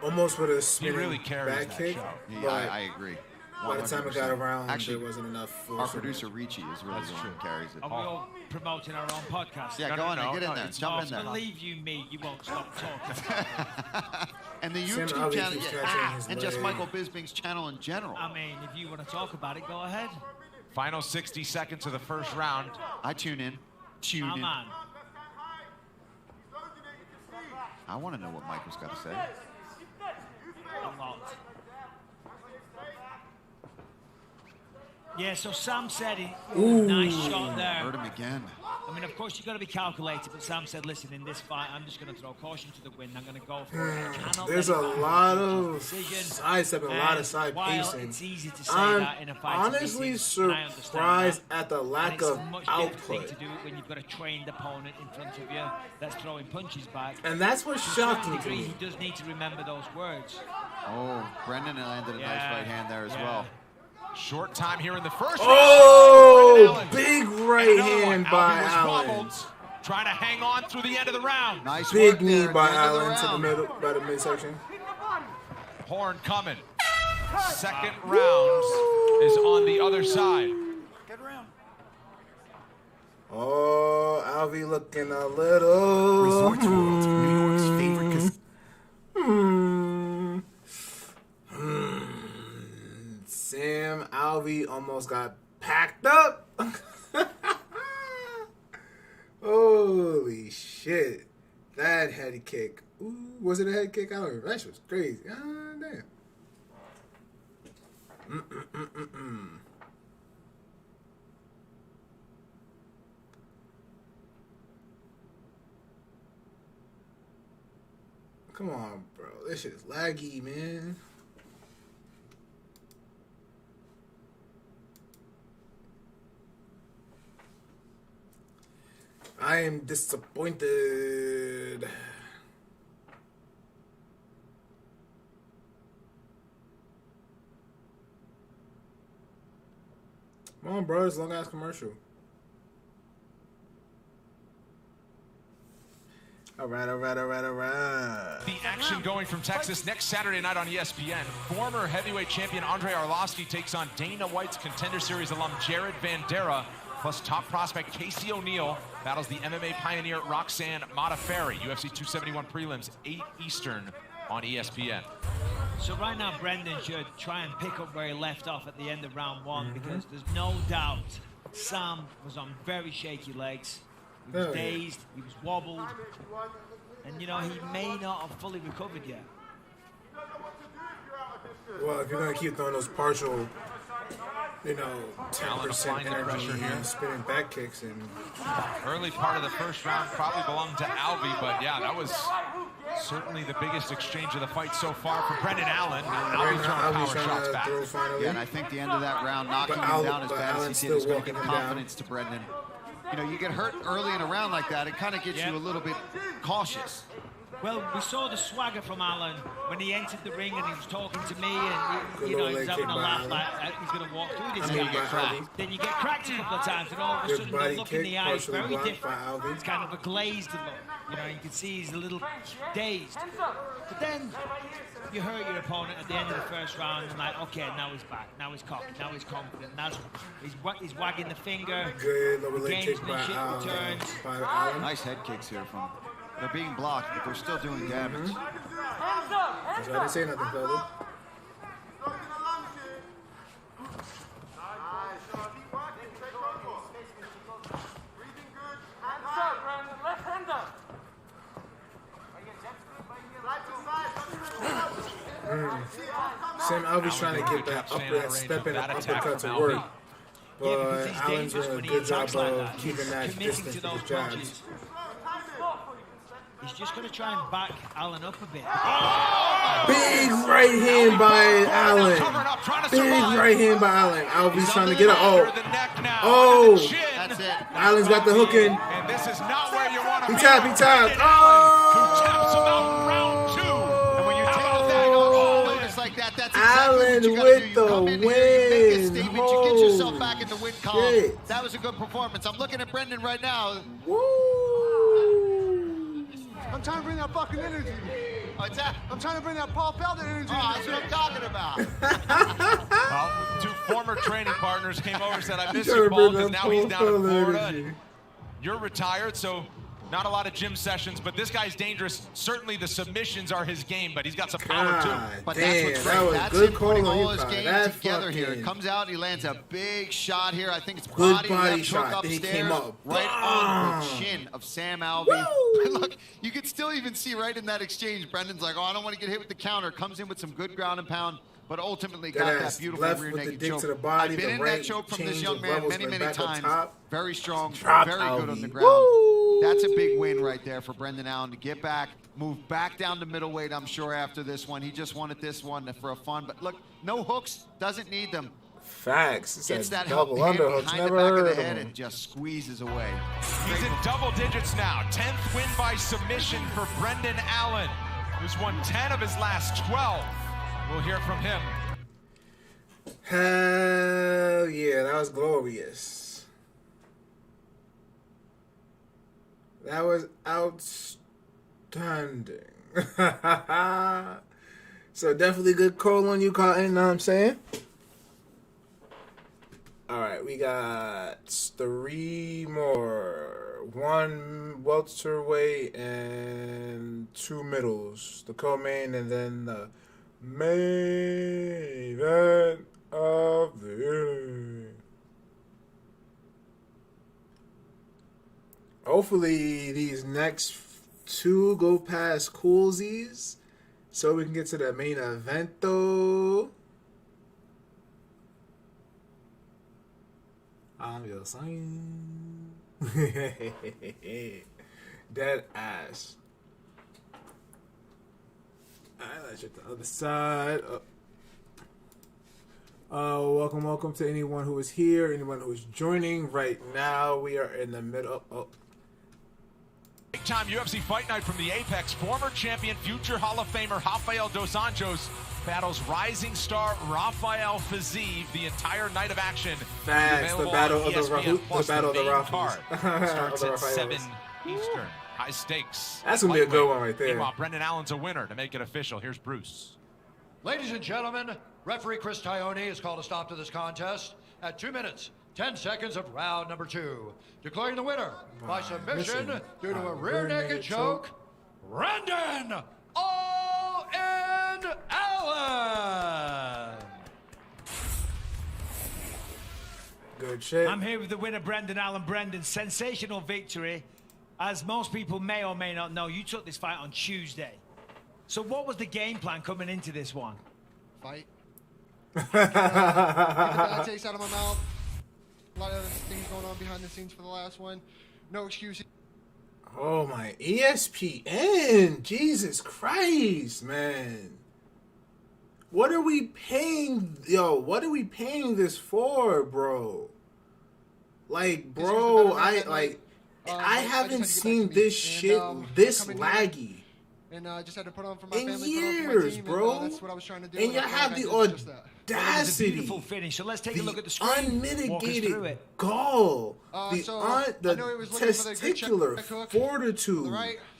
Almost with a He spinning really carries back that kick. show. Yeah, I agree. By the time it got 100%. around, Actually, there wasn't enough force. our producer Ricci is really the one who carries it. Are we all promoting our own podcast? Yeah, go on and get in there. Jump in there. Believe you me, you won't stop talking. And the Sam YouTube Alvey channel, keeps catching his and just leg. Michael Bisping's channel in general. I mean, if you want to talk about it, go ahead. Final 60 seconds of the first round. I tune in. Tune in. Man. I want to know what Michael's got to say. A lot. Yeah, so Sam said, nice shot there. Hurt him again. I mean, of course, you've got to be calculated, but Sam said, listen, in this fight, I'm just going to throw caution to the wind. I'm going to go for it. I cannot There's let a it go lot to of decision. sidestepping, a lot of side While pacing. it's easy to say I'm that in a fight, honestly it's easy, and I understand surprised that. at the lack And it's of a much different output. thing to do when you've got a trained opponent in front of you that's throwing punches back. And that's what's To a certain shocking to degree, me. He does need to remember those words. Oh, Brendan landed a nice Yeah. right hand there as Yeah. well. Short time here in the first Oh, round. big right hand by Alvey was Allen. wobbled, trying to hang on through the end of the round. Nice Big work knee there, by the end of the Allen to the round. middle, by the midsection. Horn coming. Second round is on the other side. Oh, Alvey looking a little. Resorts World, New York's favorite casino. Sam Alvey almost got packed up. Holy shit. That head kick. Ooh, was it a head kick? I don't remember. That shit was crazy. God damn. Come on, bro. This shit is laggy, man. I am disappointed. Come on, bro. It's a long ass commercial. All right. The action going from Texas next Saturday night on ESPN. Former heavyweight champion Andre Arlovsky takes on Dana White's Contender Series alum Jared Vandera Plus top prospect Casey O'Neill battles the MMA pioneer Roxanne Modafferi. UFC 271 prelims, 8 Eastern on ESPN. So right now, Brendan should try and pick up where he left off at the end of round 1 because there's no doubt Sam was on very shaky legs. He was dazed, he was wobbled, and you know, he may not have fully recovered yet. Well, if you're going to keep throwing those partial, you know, 10% energy and spinning back kicks. And early part of the first round probably belonged to Alvey, but yeah, that was certainly the biggest exchange of the fight so far for Brendan Allen. Alvey throwing power shots back. Yeah, and I think the end of that round, knocking him down as bad as he did, is going to give confidence to Brendan. You know, you get hurt early in a round like that, it kind of gets you a little bit cautious. Well, we saw the swagger from Allen when he entered the ring and he was talking to me and, you know, he was having a laugh like he's going to walk through this guy. Then you get cracked a couple of times and all of a sudden the look in the eye is very different. It's kind of a glazed look. You know, you can see he's a little dazed. But then you hurt your opponent at the end of the first round and like, okay, now he's back, now he's cocky, now he's confident. Now he's wagging the finger. Good lower leg kick by Allen. Nice head kicks here from him. They're being blocked, but they're still doing damage. That's why I didn't say nothing, fella. Sam Alvey's trying to get that upper, step in and uppercut to work. But Allen's doing a good job of keeping that distance with his jabs. He's just going to try and back Allen up a bit. Big right hand by Allen. Big right hand by Allen. Alvey's trying to get up. Oh. That's it. Allen's got the hook in. And this is not where you want to be. He tapped. Who taps him out in round 2. And when you take that notice like that, that's exactly Allen what you got to do. with You the come in win. here, you make a statement, you get yourself back in the win column. Shit. That was a good performance. I'm looking at Brendan right now. I'm trying to bring that fucking energy. What's that? I'm trying to bring that Paul Felder energy. Oh, that's what I'm talking about. Well, 2 former training partners came over and said, I miss you, Paul, because now he's down in Florida. And you're retired, so not a lot of gym sessions, but this guy's dangerous. Certainly the submissions are his game, but he's got some power too. But that's what's great. That's him putting all his games together here. It comes out, he lands a big shot here. I think it's body left hook upstairs, right on the chin of Sam Alvey. Look, you can still even see right in that exchange, Brendan's like, oh, I don't want to get hit with the counter. Comes in with some good ground and pound, but ultimately got that beautiful rear naked choke. I've been in that choke from this young man many, many times. Very strong, very good on the ground. That's a big win right there for Brendan Allen to get back, move back down to middleweight, I'm sure, after this one. He just wanted this one for a fun. But look, no hooks, doesn't need them. Facts. Gets that double hand underhooks. behind Never the back of heard the of head him. and just squeezes away. He's in double digits now. 10th win by submission for Brendan Allen, who's won 10 of his last 12. We'll hear from him. Hell yeah, that was glorious. That was outstanding. So definitely good call on you, Cotton, you know what I'm saying? All right, we got 3 more. 1 welterweight and 2 middles. The co-main and then the main event of the evening. Hopefully these next 2 go past coolsies so we can get to the main event though. I'm your son. Dead ass. Alright, let's get the other side. Welcome to anyone who is here, anyone who is joining right now. We are in the middle. Big time UFC Fight Night from the Apex. Former champion, future Hall of Famer Rafael Dos Anjos battles rising star Rafael Fiziev. The entire night of action. Facts. The battle of the Rafals. Starts at 7 Eastern. High stakes. That's going to be a good one right there. Meanwhile, Brendan Allen's a winner. To make it official, here's Bruce. Ladies and gentlemen, referee Chris Tione has called a stop to this contest at 2 minutes, 10 seconds of round number 2. Declaring the winner by submission due to a rear naked choke, Brendan All-In Allen. Good shit. I'm here with the winner, Brendan Allen. Brendan, sensational victory. As most people may or may not know, you took this fight on Tuesday. So what was the game plan coming into this one? Fight. Get the bad taste out of my mouth. A lot of other things going on behind the scenes for the last one. No excuses. Oh my ESPN. Jesus Christ, man. What are we paying? Yo, what are we paying this for, bro? Like, bro, I haven't seen this shit this laggy. And just had to put on for my in family, years, team, bro. And, that's what I was trying to do. And you have the audacity, beautiful finish. So let's take a look at the screen. Unmitigated gall, the testicular fortitude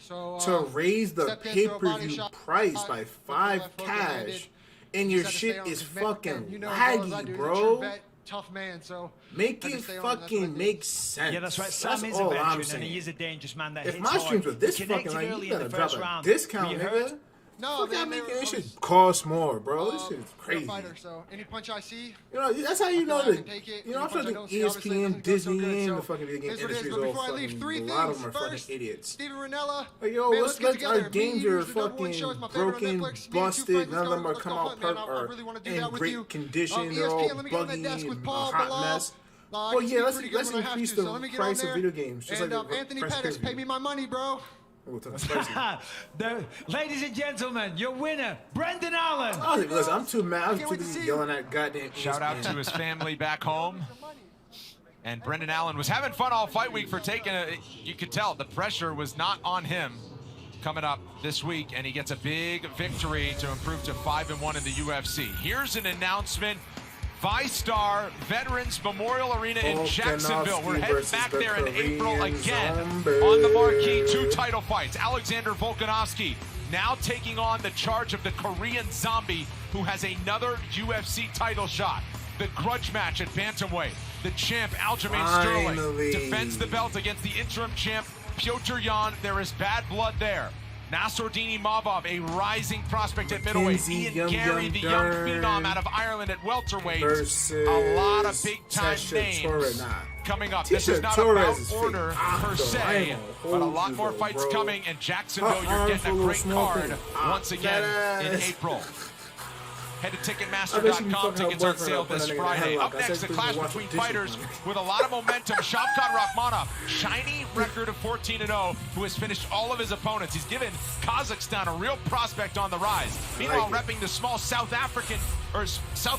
to raise the pay-per-view price by 5 cash, and your shit is fucking laggy, bro. Tough man, so make it fucking make sense. Yeah, that's right. Sam is a veteran, and he is a dangerous man that if my streams were this fucking like, you better drop a discount, nigga. No, man, this shit costs more, bro. This shit is crazy. Fighter, so any punch I see, you know, that's how you know that. You know, I'm sure the ESPN, Disney, and the fucking video game industry is all fucking. A lot of them are fucking idiots. Steven Ranella. Like, yo, let's let our games are fucking broken, busted. None of them are come out in great condition. They're all buggy and a hot mess. Well, yeah, let's increase the price of video games. Just like Anthony Pettis, pay me my money, bro. Ladies and gentlemen, your winner, Brendan Allen. Listen, I'm too mad. I'm too busy yelling at goddamn. Shout out to his family back home. And Brendan Allen was having fun all fight week for taking you could tell the pressure was not on him coming up this week, and he gets a big victory to improve to 5-1 in the UFC. Here's an announcement. ViStar Veterans Memorial Arena in Jacksonville. We're heading back there in April again on the marquee 2 title fights. Alexander Volkanovski now taking on the charge of the Korean Zombie, who has another UFC title shot. The grudge match at bantamweight. The champ Aljamain Sterling defends the belt against the interim champ Petr Yan. There is bad blood there. Nassourdini Mavov, a rising prospect at middleweight. Ian Gary, the young phenom out of Ireland at welterweight. A lot of big-time names coming up. This is not about order per se, but a lot more fights coming. And Jacksonville, you're getting a great card once again in April. Head to Ticketmaster.com. Tickets are on sale this Friday. Up next, the clash between fighters with a lot of momentum. Shavkat Rakhmonov, shiny record of 14-0, who has finished all of his opponents. He's given Kazakhstan a real prospect on the rise. Meanwhile, repping the small South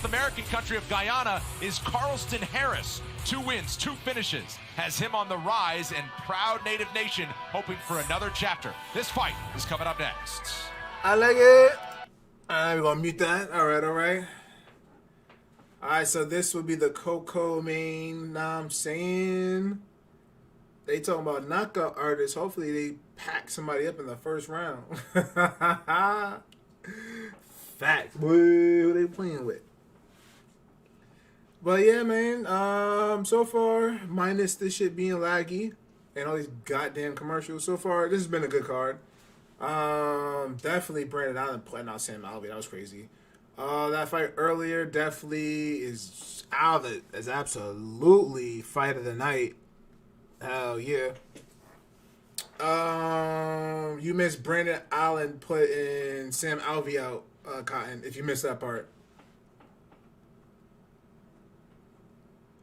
American country of Guyana is Carlston Harris. 2 wins, 2 finishes. Has him on the rise, and proud native nation hoping for another chapter. This fight is coming up next. I like it. Alright, we're gonna mute that. Alright. Alright, so this will be the Coco main. Nah, I'm saying they talking about knockout artists. Hopefully they pack somebody up in the first round. Facts. Boy, who they playing with? But yeah, man. So far, minus this shit being laggy and all these goddamn commercials. So far, this has been a good card. Definitely Brendan Allen putting out Sam Alvey. That was crazy. That fight earlier definitely is Alvey is absolutely fight of the night. Hell yeah. You missed Brendan Allen putting Sam Alvey out, Cotton, if you missed that part.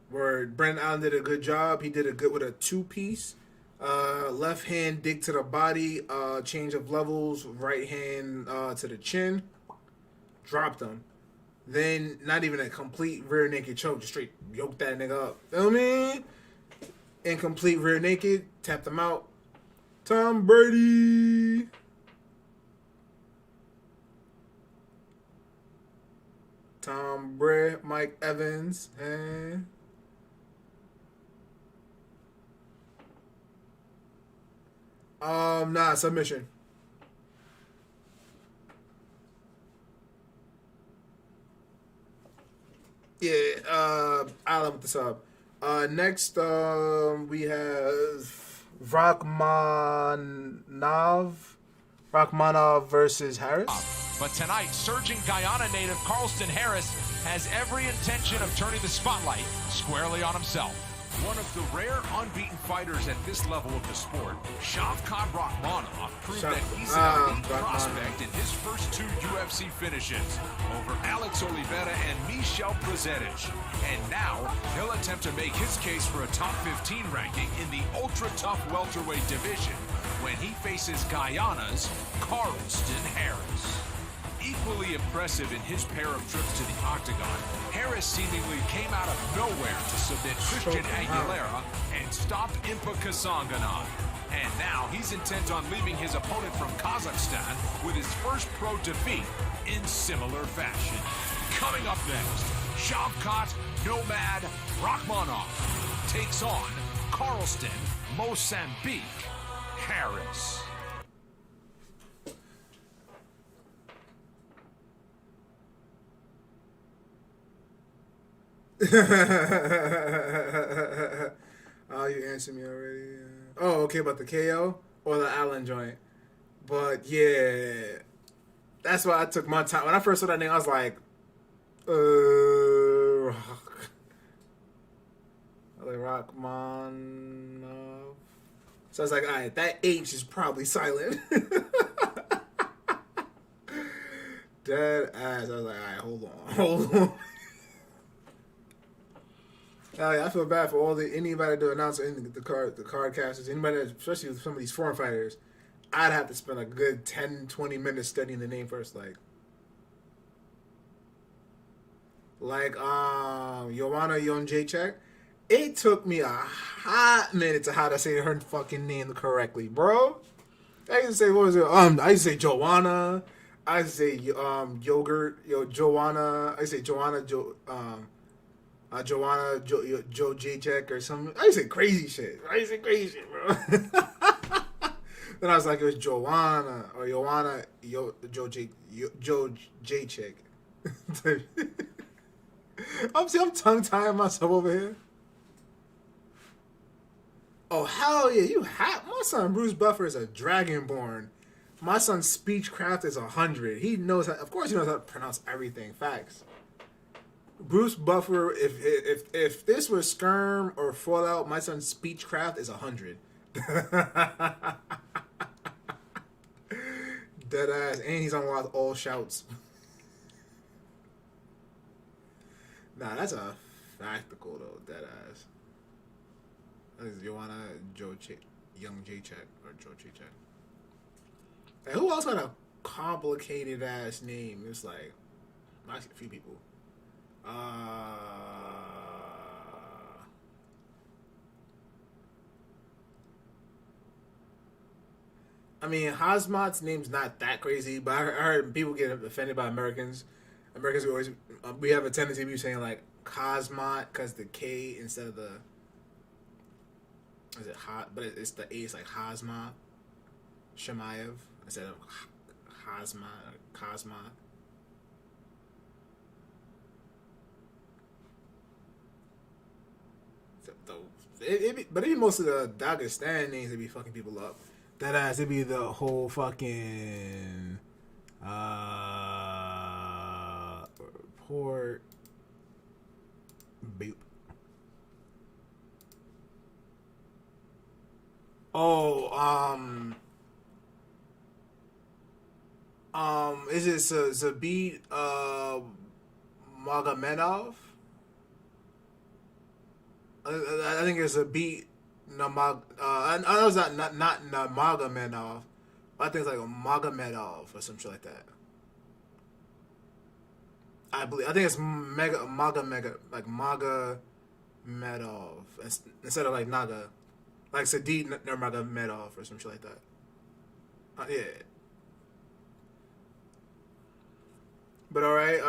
Where Brendan Allen did a good job. He did a good with a 2-piece. Left hand dig to the body, change of levels, right hand to the chin, dropped him. Then not even a complete rear naked choke, just straight yoked that nigga up. Feel me? Incomplete rear naked, tapped him out. Tom Brady. Tom Brady, Mike Evans, and nah, submission. Yeah, Allen with the sub. Next, we have Rachmanov versus Harris. But tonight, surging Guyana native Carlston Harris has every intention of turning the spotlight squarely on himself. One of the rare unbeaten fighters at this level of the sport, Shavkat Rakhmonov proved that he's an elite prospect in his first 2 UFC finishes over Alex Oliveira and Michel Prazetic. And now, he'll attempt to make his case for a top 15 ranking in the ultra-tough welterweight division when he faces Guyana's Carlston Harris. Equally impressive in his pair of trips to the Octagon, Harris seemingly came out of nowhere to submit Christian Aguilera and stop Impa Kasanganov. And now he's intent on leaving his opponent from Kazakhstan with his first pro defeat in similar fashion. Coming up next, Shavkat Nomad Rakhmonov takes on Carlston Mozambique Harris. Oh, you answered me already. Oh, okay, about the KO or the Allen joint. But yeah, that's why I took my time. When I first saw that name, I was like, Rachmanov. So I was like, all right, that H is probably silent. Dead ass. I was like, all right, hold on. I feel bad for anybody to announce the card casters, anybody, especially with some of these foreign fighters. I'd have to spend a good 10, 20 minutes studying the name first, Joanna Jędrzejczyk. It took me a hot minute to how to say her fucking name correctly, bro. I used to say, what was it? I used to say Joanna. I used to say Joanna. I used to say Joanna Jędrzejczyk or something. I used to say crazy shit. Bro. Then I was like, it was Joanna or Joanna Jędrzejczyk. I'm tongue-tying myself over here. Oh, hell yeah. My son Bruce Buffer is a dragonborn. My son's speechcraft is 100. He knows of course he knows how to pronounce everything. Facts. Bruce Buffer, if this was Skirm or Fallout, my son's speechcraft is 100. Dead ass. And he's unlocked all shouts. Nah, that's a factical though, dead ass. That is Joanna Jędrzejczyk or Joe Jacek. Hey, who else had a complicated ass name? It's like actually a few people. I mean, Hazmat's name's not that crazy, but I heard people get offended by Americans. Americans always we have a tendency to be saying like Cosmot because the K instead of the is it hot, but it's the A. It's like Hazmat Shemaev instead of Hazmat or Cosmot. But it'd be most of the Dagestan names that be fucking people up. That ass, it'd be the whole fucking Port Boop. Is it Zabit Magomedov? I think it's Zabit I know it's not Magomedov. I think it's like a Magomedov or some shit like that. I think it's Magomedov instead of like Naga, like Sadid Nurmagomedov or some shit like that. Yeah. But all right,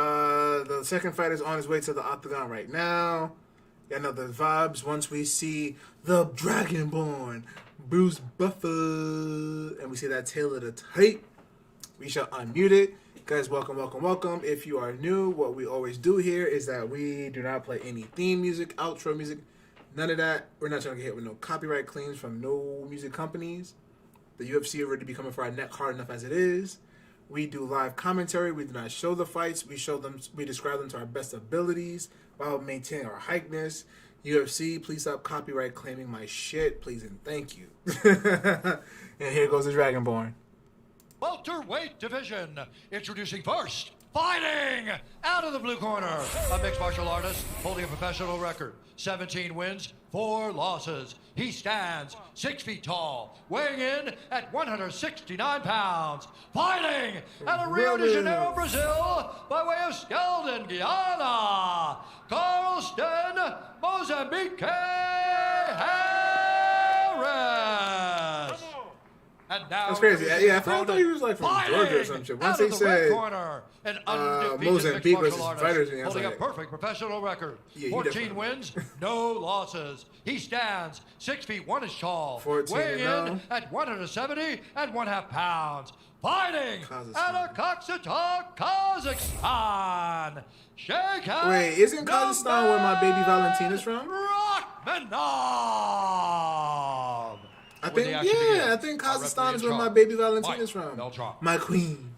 the second fight is on his way to the Octagon right now. Yeah, know the vibes once we see the Dragonborn, Bruce Buffer, and we see that tail of the tape. We shall unmute it. Guys, welcome. If you are new, what we always do here is that we do not play any theme music, outro music. None of that. We're not trying to get hit with no copyright claims from no music companies. The UFC already be coming for our neck hard enough as it is. We do live commentary. We do not show the fights. We show them. We describe them to our best abilities while maintaining our hypeness. UFC, please stop copyright claiming my shit, please and thank you. And here goes the Dragonborn. Welterweight division. Introducing first, fighting out of the blue corner, a mixed martial artist holding a professional record. 17 wins, 4 losses. He stands 6 feet tall, weighing in at 169 pounds. Fighting out of Rio de Janeiro, Brazil, by way of Skeldon, Guyana, Carlston, Mozambique, Harris. And now that's crazy. Yeah, I thought he was like from Georgia or some shit. Once they said Mozambique was his fighters, and I was holding like, a perfect professional record. Yeah, 14 wins, no losses. He stands 6 feet 1 inch tall, 14 weighing and in at 170 and 1/2 pounds. Fighting out of Kazakhstan. Shake hands. Wait, isn't Kazakhstan where my baby Valentina's from? Rachmanov. I think, yeah, I think Kazakhstan is where my baby Valentina's from. My queen.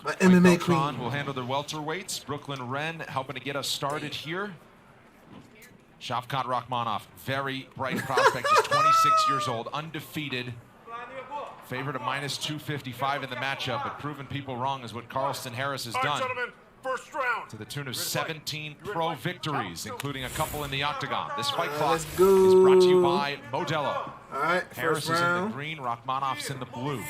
My MMA queen. will handle the welterweights. Brooklyn Wren helping to get us started here. Shavkat Rakhmonov, very bright prospect, just 26 years old, undefeated. Favorite of -255 in the matchup, but proving people wrong is what Carlston Harris has done. First round. To the tune of 17 pro victories, including a couple in the Octagon. This fight clock let's is go. brought to you by Modelo. All right, Harris first is in the round. green, Rakhmonov's in the blue.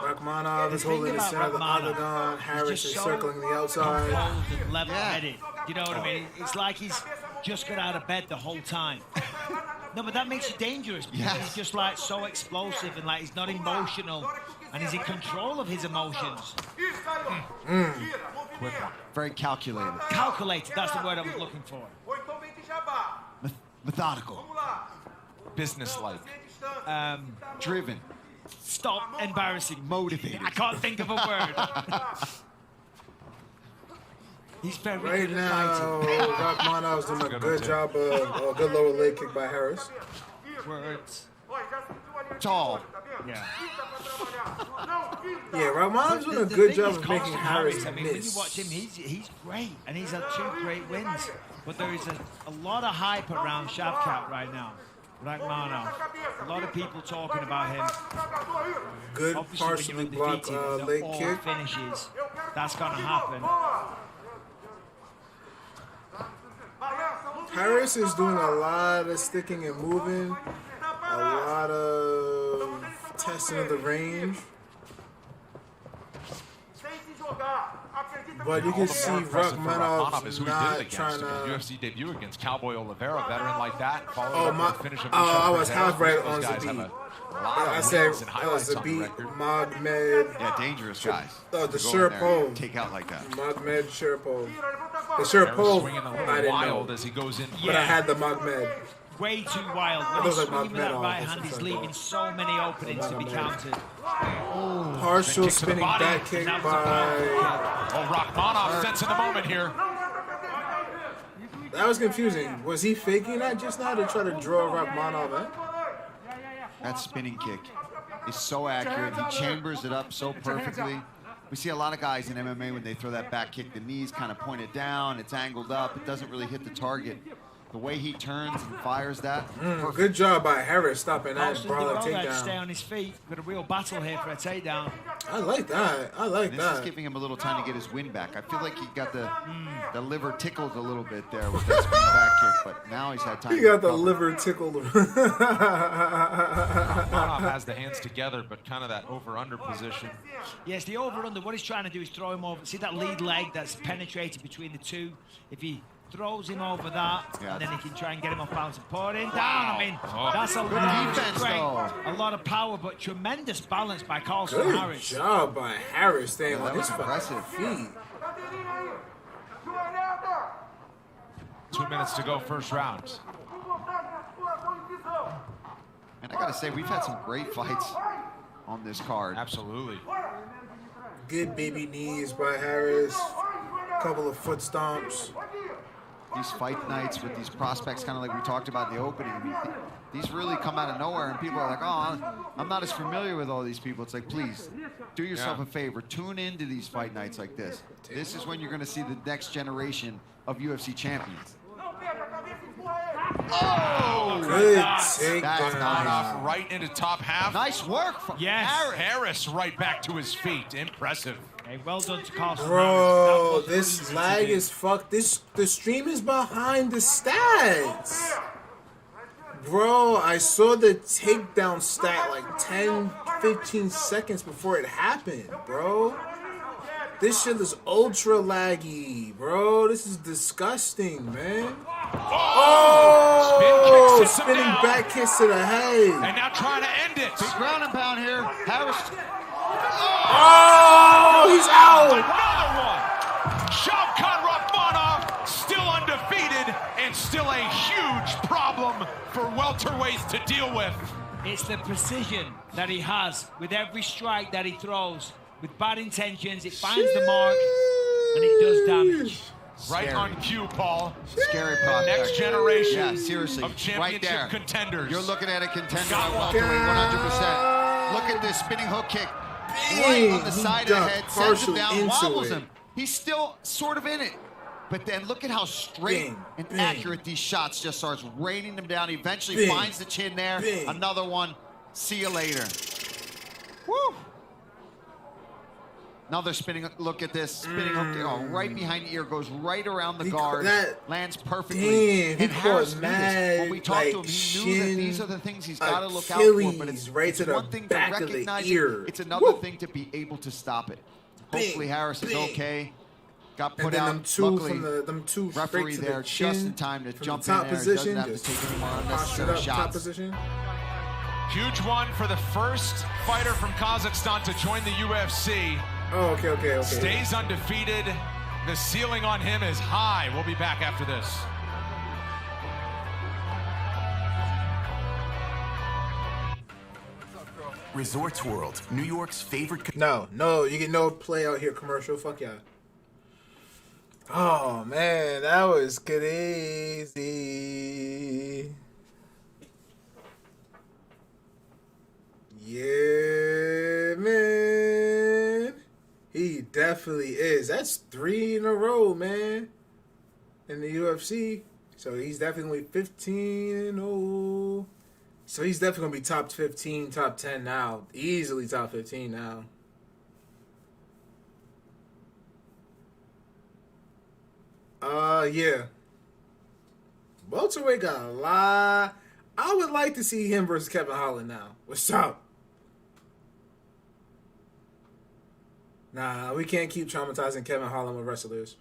Rakhmonov is holding the center of the Octagon. Harris is circling the outside. Composed and level-headed. You know what I mean? It's like he's just got out of bed the whole time. No, but that makes it dangerous because he's just like so explosive and like he's not emotional and he's in control of his emotions. Very calculated. Calculated, that's the word I was looking for. Methodical. Business-like. Driven. Stop embarrassing. Motivated. I can't think of a word. He's very Right good now, at Rakhmonov's doing a good job of a good lower leg kick by Harris. Words. Tall. Yeah. Yeah, Rakhmonov's doing a good job of making Carlston Harris I mean, when you miss. watch him, he's great, and he's had 2 great wins. But there is a lot of hype around Shavkat right now. Rakhmonov. A lot of people talking about him. Good Obviously, partially when you're blocked undefeated, leg all kick. finishes. That's gonna happen. Harris is doing a lot of sticking and moving, a lot of testing of the range. But you can see Rakhmonov's not trying to. UFC debut against Cowboy Oliveira, veteran like that. I was half right on Zabit. I said Zabit, Magmed. Yeah, dangerous guys. The To go in there Sherpo. and take out like that. Magmed Sherpo. The Sherpo, swinging a I little didn't wild know. as he goes in. But I had the Magmed. Way too wild. It When he's looks like swinging that Magmed right off or hand, he's something. leaving so many openings to be countered. Partial Kick to the spinning body. back kick That by. was a powerful kick. Oh, Rakhmonov sensing the moment here. That was confusing. Was he faking that just now to try to draw Rakhmonov in? That spinning kick is so accurate. He chambers it up so perfectly. We see a lot of guys in MMA when they throw that back kick, the knees kind of pointed down, it's angled up, it doesn't really hit the target. The way he turns and fires that, Good job by Harris stopping that Carlston brawler did well there to stay takedown. on his feet. Got a real battle here for a takedown. I like that. I like this that. is giving him a little time to get his wind back. I feel like he got the liver tickled a little bit there with that spinning back kick, but now he's had time He to got the recover. liver tickled. Rakhmonov has the hands together, but kind of that over-under position. Yes, the over-under, what he's trying to do is throw him over. See that lead leg that's penetrated between the two? If he throws him over that, and then he can try and get him off balance and pour it in down. I mean, that's a Good lot defense, of though. a lot of power, but tremendous balance by Carlston Good Harris. job by Harris staying Yeah, on that his was impressive. feet. 2 minutes to go, first round. And I gotta say, we've had some great fights on this card. Absolutely. Good baby knees by Harris. Couple of foot stomps. these fight nights with these prospects, kind of like we talked about in the opening. I mean, these really come out of nowhere, and people are like, oh, I'm not as familiar with all these people. It's like, please, do yourself a favor. Tune into these fight nights like this. This is when you're going to see the next generation of UFC champions. Oh, good take. That's Nice. Right into top half. Nice work from Harris right back to his feet. Impressive. Hey, well done to Carlson. Bro, this lag is fucked. The stream is behind the stats. Bro, I saw the takedown stat like 10, 15 seconds before it happened, bro. This shit is ultra laggy, bro. This is disgusting, man. Oh! Spinning back kicks to the head. And now trying to end it. Big ground and pound here. Harris. Oh, he's out. Another one. Shavkat Rakhmonov still undefeated and still a huge problem for welterweights to deal with. It's the precision that he has with every strike that he throws. With bad intentions, it finds the mark and it does damage. Right Scary. on cue, Paul. Scary prospect. Next generation of championship contenders. You're looking at a contender at welterweight 100%. Look at this spinning hook kick. Right on the side of the head, sends him down, wobbles him. He's still sort of in it. But then look at how straight and accurate these shots just starts raining them down. He eventually finds the chin there. Another one. See you later. Woo! Another spinning, look at this, spinning hook, right behind the ear, goes right around the guard, lands perfectly. And Harris knew this. When we talked to him, he knew that these are the things he's got to look out for, but it's one thing to recognize it, it's another thing to be able to stop it. Hopefully Harris is okay. Got put out, luckily, referee there just in time to jump in there. Doesn't have to take any more unnecessary shots. Huge one for the first fighter from Kazakhstan to join the UFC. Oh, okay. Stays undefeated. The ceiling on him is high. We'll be back after this. Resorts World, New York's favorite. No, you get no play out here commercial. Fuck y'all. Oh man, that was crazy. Yeah, man. He definitely is. That's 3 in a row, man. In the UFC. So he's definitely 15-0. So he's definitely going to be top 15, top 10 now. Easily top 15 now. Yeah. Welterweight got a lot. I would like to see him versus Kevin Holland now. What's up? Nah, we can't keep traumatizing Kevin Holland with wrestlers.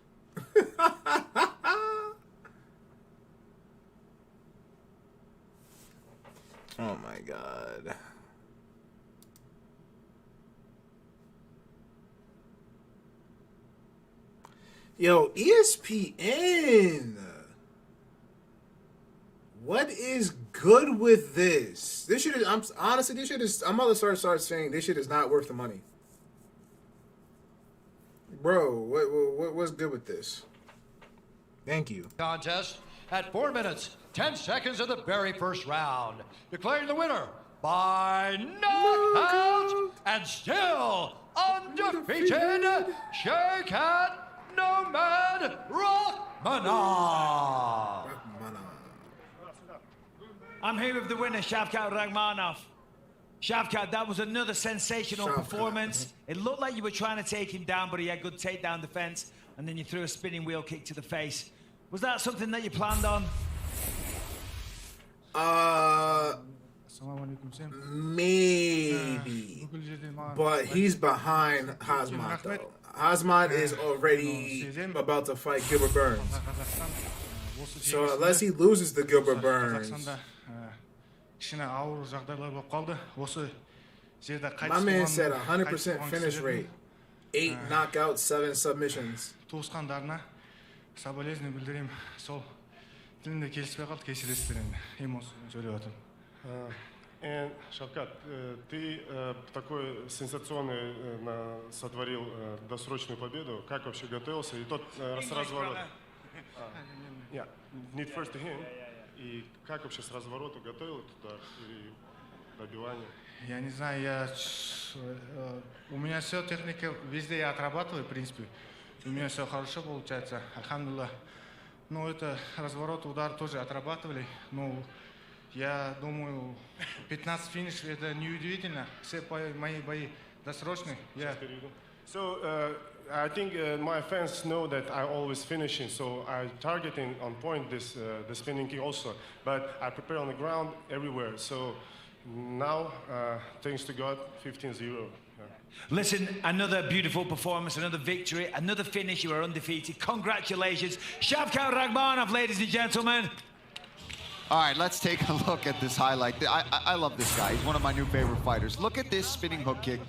Oh my God. Yo, ESPN. What is good with this? This shit is, I'm about to start saying this shit is not worth the money. Bro, what's good with this? Thank you. Contest at 4 minutes, 10 seconds of the very first round. Declaring the winner by knockout and still undefeated, Shavkat Nomad Rakhmonov. I'm here with the winner, Shavkat Rakhmonov. Shavkat, that was another sensational performance. It looked like you were trying to take him down, but he had good takedown defense, and then you threw a spinning wheel kick to the face. Was that something that you planned on? Maybe. But he's behind Hazmat, though. Hazmat is already about to fight Gilbert Burns. So unless he loses to Gilbert Burns... My man said 100% finish rate. 8 knockouts, 7 submissions. Шавкат, ты такой сенсационный сотворил досрочную победу. Как вообще готовился? И тот разворот. Yeah, need first to him. И как вообще с развороту готовил туда и добивание? Я не знаю, у меня все техника везде я отрабатываю, в принципе. У меня все хорошо получается, альхамдулилlah. Ну, это разворот, удар тоже отрабатывали. Ну, я думаю, 15 финиш это неудивительно. Все мои бои досрочные. So I think my fans know that I always finishing, so I targeting on point this the spinning kick also. But I prepare on the ground everywhere. So now, thanks to God, 15-0. Listen, another beautiful performance, another victory, another finish. You are undefeated. Congratulations, Shavkat Rakhmonov, ladies and gentlemen. All right, let's take a look at this highlight. I love this guy. He's one of my new favorite fighters. Look at this spinning hook kick.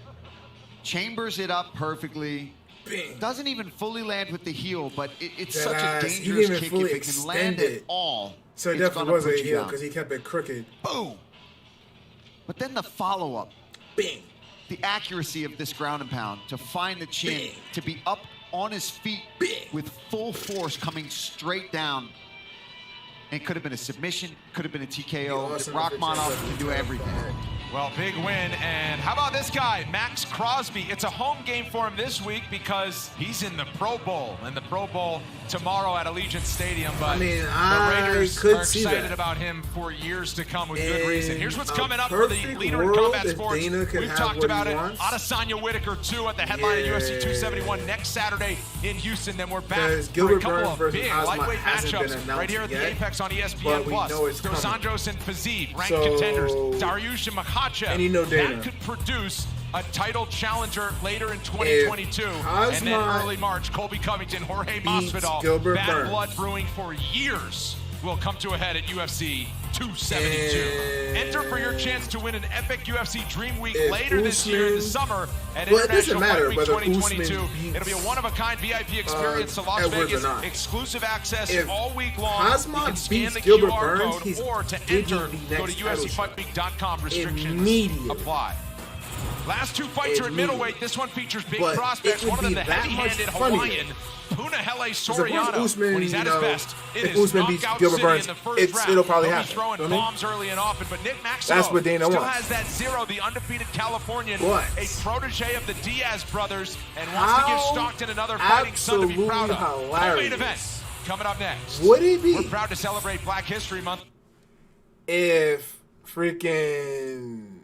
Chambers it up perfectly. Bing. Doesn't even fully land with the heel, but it's such a dangerous kick if it can land at all. So it definitely was a heel because he kept it crooked. Boom. But then the follow-up. Bing. The accuracy of this ground and pound to find the chin, to be up on his feet with full force coming straight down. It could have been a submission, could have been a TKO. Rakhmonov can do everything. Well, big win, and how about this guy, Max Crosby? It's a home game for him this week because he's in the Pro Bowl, and the Pro Bowl tomorrow at Allegiant Stadium, but the Raiders are excited about him for years to come with good reason. Here's what's coming up for the leader in combat sports. We've talked about it. Adesanya Whitaker, too, at the headline of UFC 271 next Saturday in Houston. Then we're back for a couple of big lightweight matchups right here at the Apex on ESPN+. Dos Anjos and Fiziev, ranked contenders. Dariush and Makhachev. That could produce a title challenger later in 2022. And then early March, Colby Covington, Jorge Masvidal, bad blood brewing for years will come to a head at UFC 272. Enter for your chance to win an epic UFC Dream Week later this year in the summer at International Fight Week 2022. It'll be a one-of-a-kind VIP experience to Las Vegas, exclusive access all week long. You can scan the QR code or to enter, go to UFCFightWeek.com. Restrictions apply. Last two fights are at middleweight. This one features big prospects. One of them, the heavy-handed Hawaiian, Punahele Soriano. When he's at his best, it is knockout city in the first round. It'll probably happen. He'll be throwing bombs early and often, but Nick Maximo still has that zero, the undefeated Californian, a protege of the Diaz brothers, and wants to give Stockton another fighting son to be proud of. Co-main event coming up next. Would it be? We're proud to celebrate Black History Month. If freaking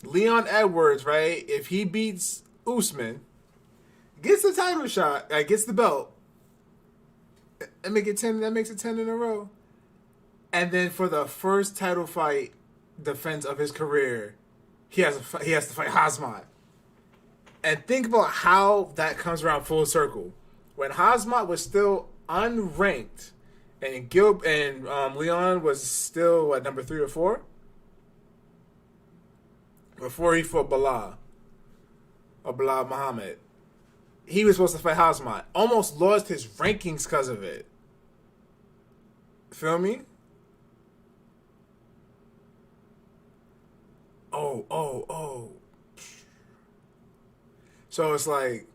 Leon Edwards, right? If he beats Usman, gets the title shot, gets the belt, and make it 10. That makes it 10 in a row. And then for the first title fight defense of his career, he has to fight Khamzat. And think about how that comes around full circle. When Khamzat was still unranked, and Leon was still number 3 or 4. Before he fought Bilal Muhammad, he was supposed to fight Khamzat. Almost lost his rankings because of it. Feel me? Oh. So it's like,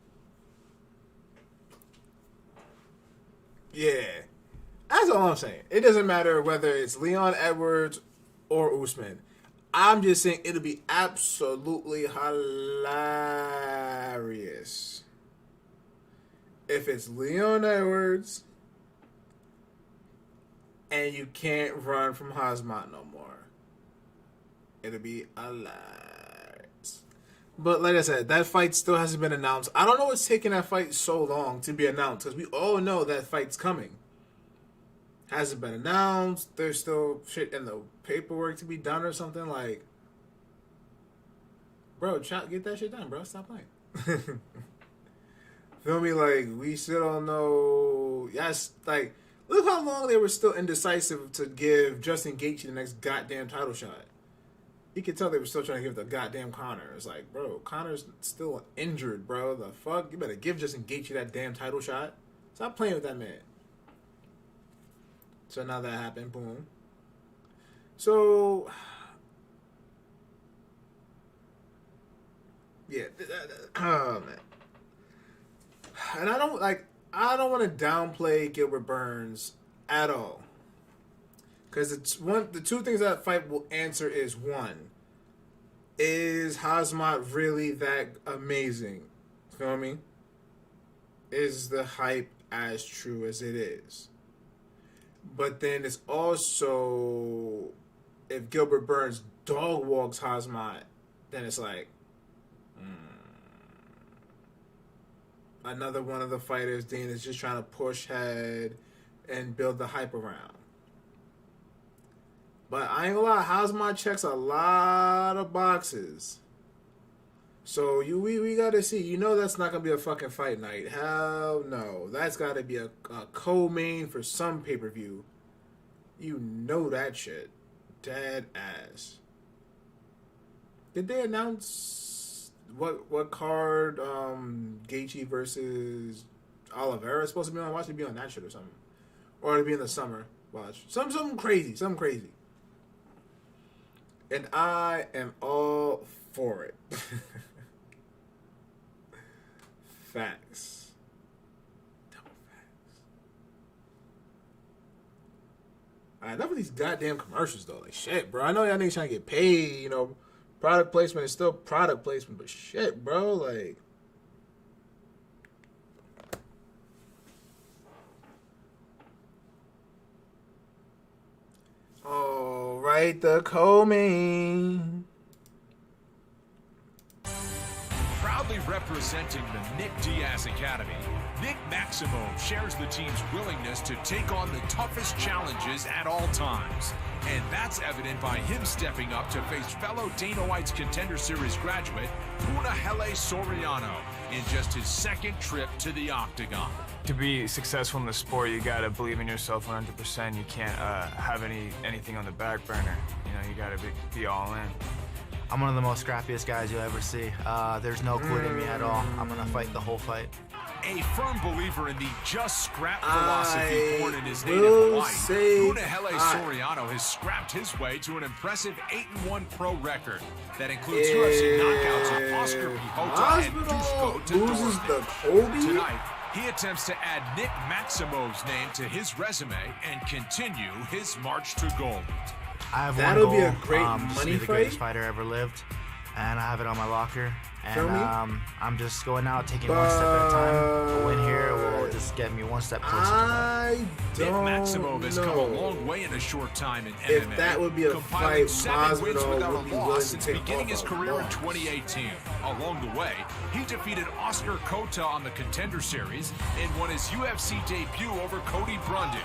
yeah. That's all I'm saying. It doesn't matter whether it's Leon Edwards or Usman. I'm just saying it'll be absolutely hilarious if it's Leon Edwards and you can't run from Khamzat no more. It'll be hilarious. But like I said, that fight still hasn't been announced. I don't know what's taking that fight so long to be announced, because we all know that fight's coming. Hasn't been announced. There's still shit in the paperwork to be done or something. Like, bro, get that shit done, bro. Stop playing. Feel me? Like, we still don't know. Yes, like, look how long they were still indecisive to give Justin Gaethje the next goddamn title shot. You could tell they were still trying to give the goddamn Conor. It's like, bro, Conor's still injured, bro. The fuck? You better give Justin Gaethje that damn title shot. Stop playing with that man. So now that happened, boom. So, yeah. Oh, man. and I don't want to downplay Gilbert Burns at all. Because the two things that fight will answer is, one, is Khamzat really that amazing? You know what I mean? Is the hype as true as it is? But then it's also, if Gilbert Burns dog walks Khamzat, then it's like, another one of the fighters Dean is just trying to push head and build the hype around. But I ain't gonna lie, Khamzat checks a lot of boxes. So we gotta see. You know that's not gonna be a fucking fight night. Hell no. That's gotta be a co-main for some pay-per-view. You know that shit. Dead ass. Did they announce what card Gaethje versus Oliveira is supposed to be on? Watch it be on that shit or something. Or it'll be in the summer. Watch. Something crazy. And I am all for it. Facts. Double facts. Alright, enough of these goddamn commercials though. Like shit, bro. I know y'all niggas trying to get paid, you know. Product placement is still product placement, but shit, bro, like. All right, the co-main. Proudly representing the Nick Diaz Academy, Nick Maximov shares the team's willingness to take on the toughest challenges at all times. And that's evident by him stepping up to face fellow Dana White's Contender Series graduate, Punahele Soriano, in just his second trip to the Octagon. To be successful in the sport, you gotta believe in yourself 100%. You can't have anything on the back burner. You know, you gotta be all in. I'm one of the most scrappiest guys you'll ever see. There's no quitting me at all. I'm gonna fight the whole fight. A firm believer in the just scrap philosophy born in his native Hawaii, Punahele Soriano has scrapped his way to an impressive 8-1 pro record that includes UFC knockouts of Oscar Pihota and Dushko Todorovic. Tonight, he attempts to add Nick Maximov's name to his resume and continue his march to gold. I have That'll one goal, be a great just to money be the fight. greatest fighter ever lived, and I have it on my locker. And I'm just going out, taking one step at a time. A win here will just get me one step closer to that. Nick Maximov has come a long way in a short time in MMA. If that would be a compiling fight, 7 wins Masvidal without would be a willing loss to since take beginning his off a career in loss. 2018. Along the way, he defeated Oscar Kota on the Contender Series and won his UFC debut over Cody Brundage,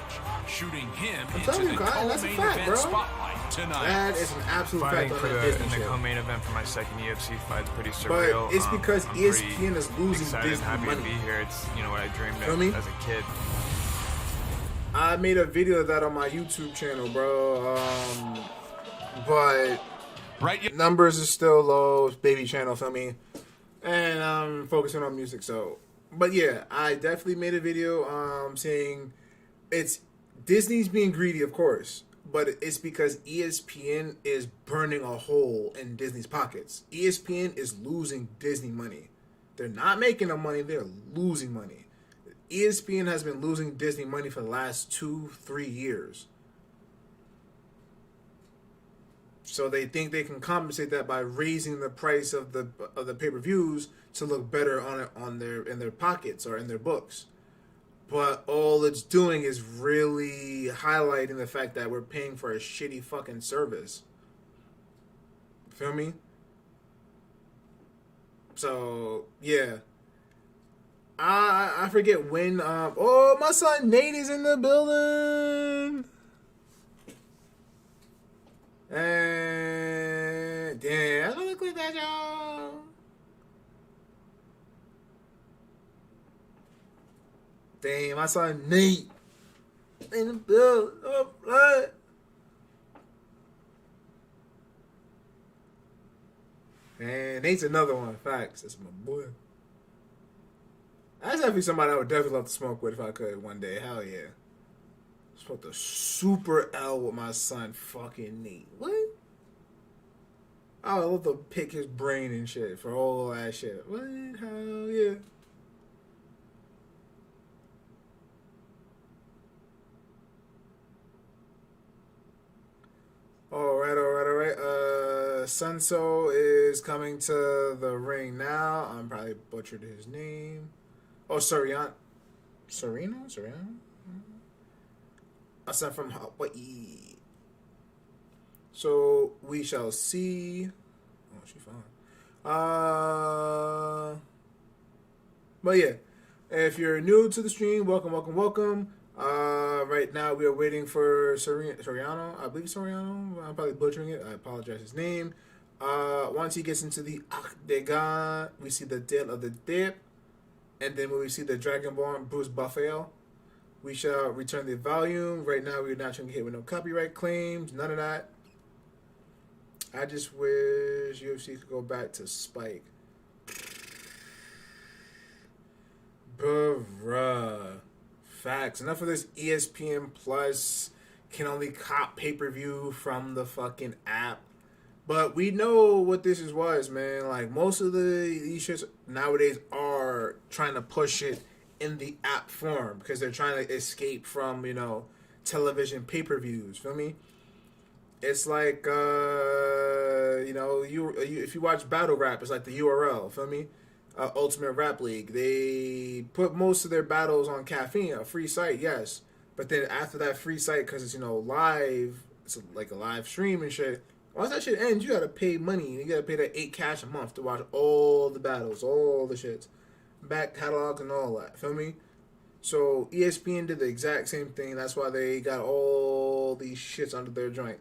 shooting him into the co-main event spotlight tonight. That is an absolute Fighting fact for on that in Disney the shit. co-main event for my second UFC fight is pretty surreal. But it's because I'm ESPN pretty is losing excited Disney and happy money. to be here. It's what I dreamed Feel me? of as a kid. I made a video of that on my YouTube channel, bro. But numbers are still low. It's baby channel, feel me? And I'm focusing on music, so. But yeah, I definitely made a video saying it's Disney's being greedy, of course. But it's because ESPN is burning a hole in Disney's pockets. ESPN is losing Disney money. They're not making no money, they're losing money. ESPN has been losing Disney money for the last 2-3 years. So they think they can compensate that by raising the price of the pay-per-views to look better in their pockets or in their books. But all it's doing is really highlighting the fact that we're paying for a shitty fucking service. Feel me? So, yeah. I forget when. Oh, my son Nate is in the building. And damn, I don't look like that, y'all. Damn, my son Nate in the building. Oh, blood. And Nate's another one. Facts. That's my boy. That's definitely somebody I would definitely love to smoke with if I could one day. Hell yeah. Smoke the Super L with my son fucking Nate. What? I would love to pick his brain and shit for all that shit. What? Hell yeah. Sunso is coming to the ring now. I'm probably butchered his name. Oh, Sereno? I sent from Hawaii. So we shall see. Oh, she fine. But yeah, if you're new to the stream, welcome. Right now we are waiting for Soriano. I believe Soriano. I'm probably butchering it. I apologize his name. Once he gets into the Octagon, we see the Tail of the Dip. And then when we see the Dragonborn Bruce Buffalo, we shall return the volume. Right now we're not trying to get hit with no copyright claims. None of that. I just wish UFC could go back to Spike. Bruh. Facts. Enough of this ESPN Plus can only cop pay-per-view from the fucking app. But we know what this was, man. Like, most of these shits nowadays are trying to push it in the app form because they're trying to escape from, television pay-per-views. Feel me? It's like, if you watch Battle Rap, it's like the URL. Feel me? Ultimate Rap League. They put most of their battles on Caffeine, a free site, yes. But then after that free site, because it's, live, it's like a live stream and shit. Once that shit ends, you gotta pay money. You gotta pay that $8 a month to watch all the battles, all the shits, back catalogs and all that. Feel me? So ESPN did the exact same thing. That's why they got all these shits under their joint.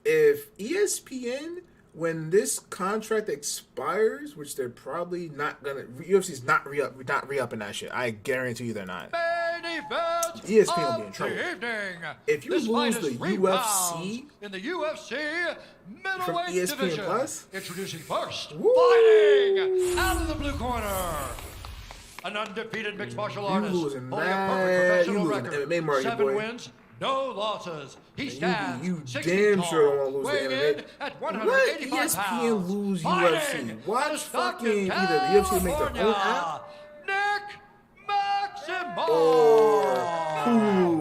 If ESPN, when this contract expires, which they're probably not gonna, UFC's not re-upping that shit. I guarantee you they're not. ESPN will be in trouble. If you lose the UFC in the UFC middleweight from ESPN division, Plus, introducing first, fighting out of the blue corner, an undefeated mixed martial artist, holding a perfect professional record, 7 wins, no losses. He stands you 6 damn feet sure tall, don't want to lose weighing the in MMA. at Let 185 ESPN pounds. lose Fighting UFC. Watch out of Stockton, fucking either the UFC make their own app,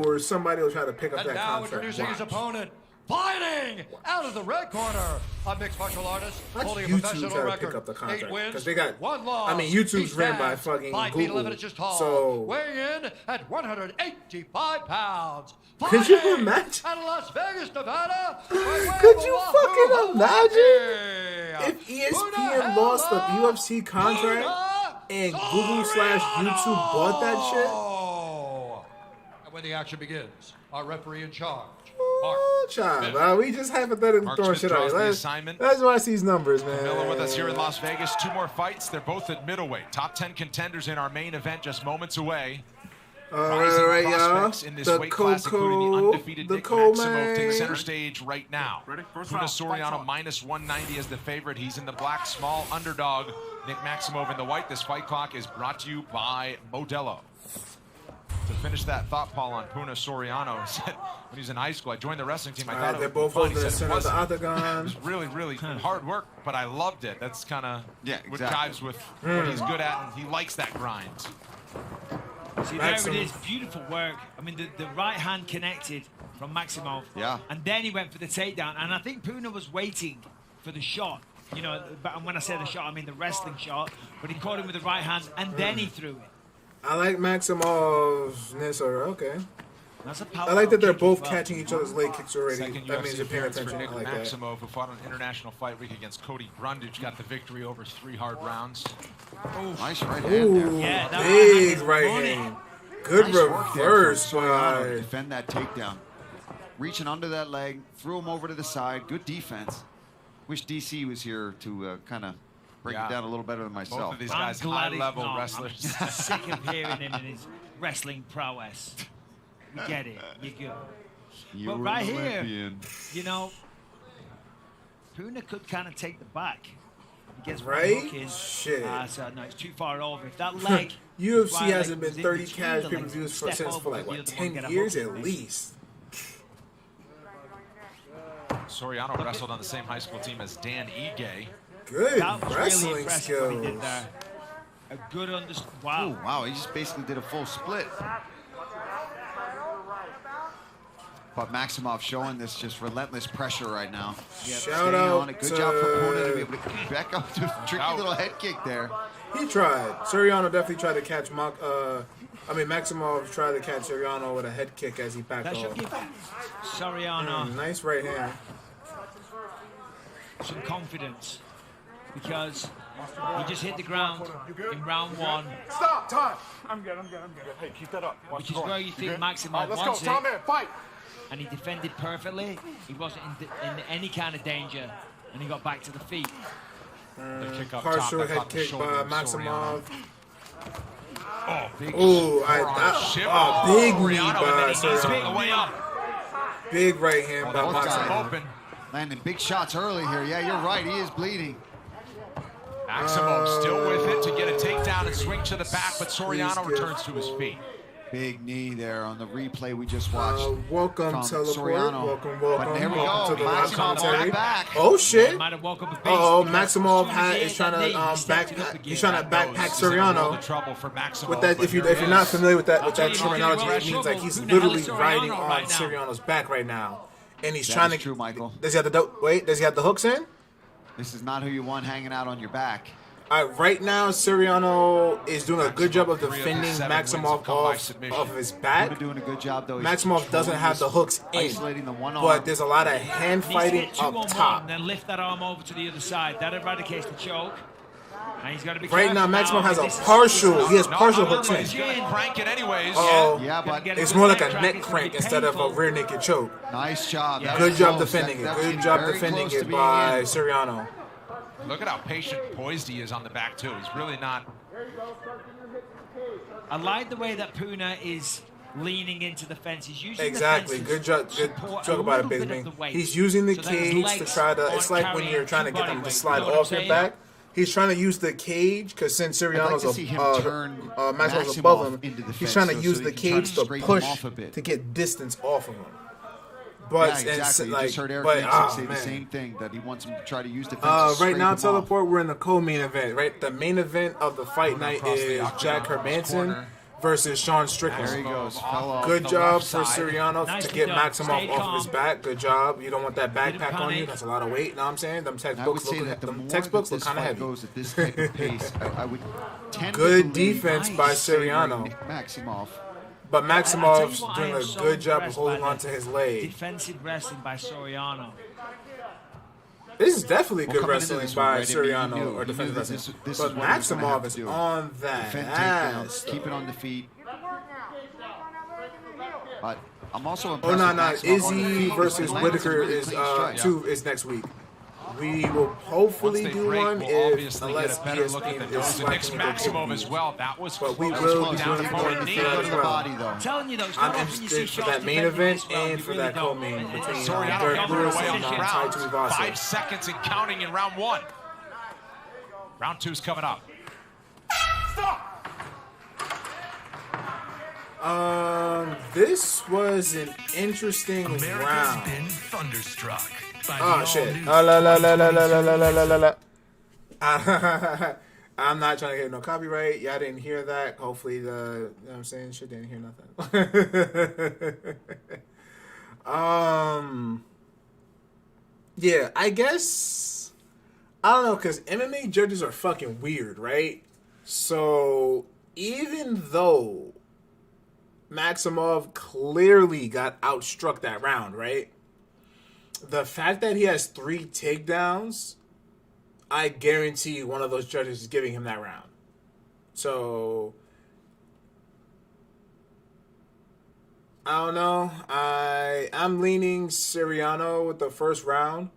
or somebody will try to pick up and that now contract. introducing his Watch. opponent, fighting out of the red corner, a mixed martial artist Watch holding a YouTube professional try to record, pick up the 8 contract wins, because they got. 1 loss. I mean, YouTube's ran by fucking 5 feet 11 Google. inches tall, So weighing in at 185 pounds. Could you Fighting imagine? out of Las Vegas, Nevada. Could you fucking imagine if ESPN lost the UFC contract and Google/YouTube bought that shit? And when the action begins, our referee in charge, Child, we just hypothetically Mark throwing Smith shit out. draws the Let's assignment. watch these numbers, man. Miller with us here in Las Vegas. 2 more fights. They're both at middleweight. Top 10 contenders in our main event just moments away. Rising right, prospects y'all. in this The weight class, including the undefeated Nick Coco Maximov, man. takes center stage right now. First Puna round, Soriano fight minus 190 as the favorite. He's in the black, small underdog. Nick Maximov in the white. This fight clock is brought to you by Modelo. To finish that thought, Paul, on Puna Soriano, said when he was in high school, I joined the wrestling team. I thought they're it both was fun. over He the said center of the it Octagon. was really, really hard work, but I loved it. That's kind of what exactly. jives with what he's good at, and he likes that grind. See, there it is. Beautiful work. I mean, the right hand connected from Maximov. Yeah. And then he went for the takedown. And I think Puna was waiting for the shot. And when I say the shot, I mean the wrestling shot. But he caught him with the right hand, and then he threw it. I like Maximov's Nisor. Okay. That's a I like that they're kick both as well. catching each other's leg kicks already. Second That means UFC they're paying appearance for attention. Nick I like that. Maximov, who fought on International Fight Week against Cody Brundage, got the victory over 3 hard rounds. Nice right hand there. Yeah, that big right hand right is hand. Good Nice work there reverse from Soriano to by. defend that takedown. Reaching under that leg, threw him over to the side. Good defense. Wish DC was here to kind of break it down a little better than myself. Both of these guys, high-level wrestlers. I'm sick of hearing him in his wrestling prowess. We get it. You're good. You're But right an here, Olympian. Puna could kind of take the back. He gets Right? one hook in. Shit. So no, it's too far over. If that leg, UFC right leg hasn't been was in 30 between cash the legs, pay-per-views step since over for like the what, other one, 10 get a years hook at in. least. Soriano wrestled on the same high school team as Dan Ige. Good That was really wrestling impressive what he did skills. there. A good wow. Oh, wow, he just basically did a full split. But Maximov showing this just relentless pressure right now. Shout out on it. Good job for Puna to be able to back up to a tricky little head kick there. He tried. Soriano definitely tried to catch Maximov tried to catch Soriano with a head kick as he backed That should off. give Soriano Nice right hand. some confidence because he just hit the ground in round 1. Stop, time. I'm good. Hey, keep that up. Watch Which is the where you think Maximov All right, let's wants go. Tom, it. man, fight. And he defended perfectly. He wasn't in any kind of danger, and he got back to the feet. Partial head kick by Maximov. Oh, big big knee by Soriano. Big right hand by Maximov. Landing big shots early here. Yeah, you're right. He is bleeding. Maximov still with it to get a takedown and swing to the back, but Soriano returns to his feet. Big knee there on the replay we just watched. Welcome, from Teleport. Soriano. Welcome. But there we go. To the live Maximov commentary. back. Oh shit! Oh, Maximov is trying to He's trying to backpack Soriano. With that, if you're not familiar with that terminology, it means like he's literally riding on Soriano's back right now, and he's trying to. True, Michael. Does he have Does he have the hooks in? This is not who you want hanging out on your back. Right now, Soriano is doing a good job of defending Maximov off of his back. Doing a good job though. Maximov doesn't have the hooks in, isolating the one arm. but there's a lot of hand fighting up top. Then lift that arm over to the other side. That eradicates the choke. And he's got to be Right now, careful Maximov has a partial. He has partial hooks in. He's going to crank it anyways. Yeah, but it's more like a neck crank instead of a rear naked choke. Nice job. Good job defending it. Good job defending it by Soriano. Look at how patient, poised he is on the back, too. He's really not... I like the way that Puna is leaning into the fence. He's using Exactly. the Good job. Good talk about it, Big Man. He's using the cage to try to... It's like when you're trying to get them to slide off your back. He's trying to use the cage because since Soriano's Maximum's above him, he's trying to use the cage to push to get distance off of him. But yeah, exactly. You just heard Eric say the same thing, that he wants him to try to use defense. Right now, Teleport, we're in the co-main event, right? The main event of the fight night is Jack Hermansson versus Sean Strickland. There he goes. Good job for Soriano to get Maximov off of his back. Good job. You don't want that backpack on you. That's a lot of weight. You know what I'm saying? Them textbooks look kind of heavy. Goes at this type of pace, I would tend Good defense by Soriano. Maximov. But Maximov's doing a good job of holding on to his leg. Defensive wrestling by Soriano. This is definitely good wrestling by Soriano, or defensive wrestling. But Maximov is on that ass. Keep it on the feet. But I'm also impressed. Oh, no. Izzy versus Whitaker is next week. We will hopefully do one unless ESPN is Nick's Maximov as well. That was but we will be doing it more in the as well. I'm interested for that main event and for that co-main between Derek Lewis and Tai Tuivasa. 5 seconds and counting in round 1. Round 2's coming up. This was an interesting round. Been thunderstruck. Oh shit! I'm not trying to get no copyright. Y'all didn't hear that. Hopefully you know what I'm saying, shit didn't hear nothing. Yeah, I guess I don't know, because MMA judges are fucking weird, right? So even though Maximov clearly got outstruck that round, right? The fact that he has 3 takedowns, I guarantee one of those judges is giving him that round. So, I don't know. I'm leaning Soriano with the first round.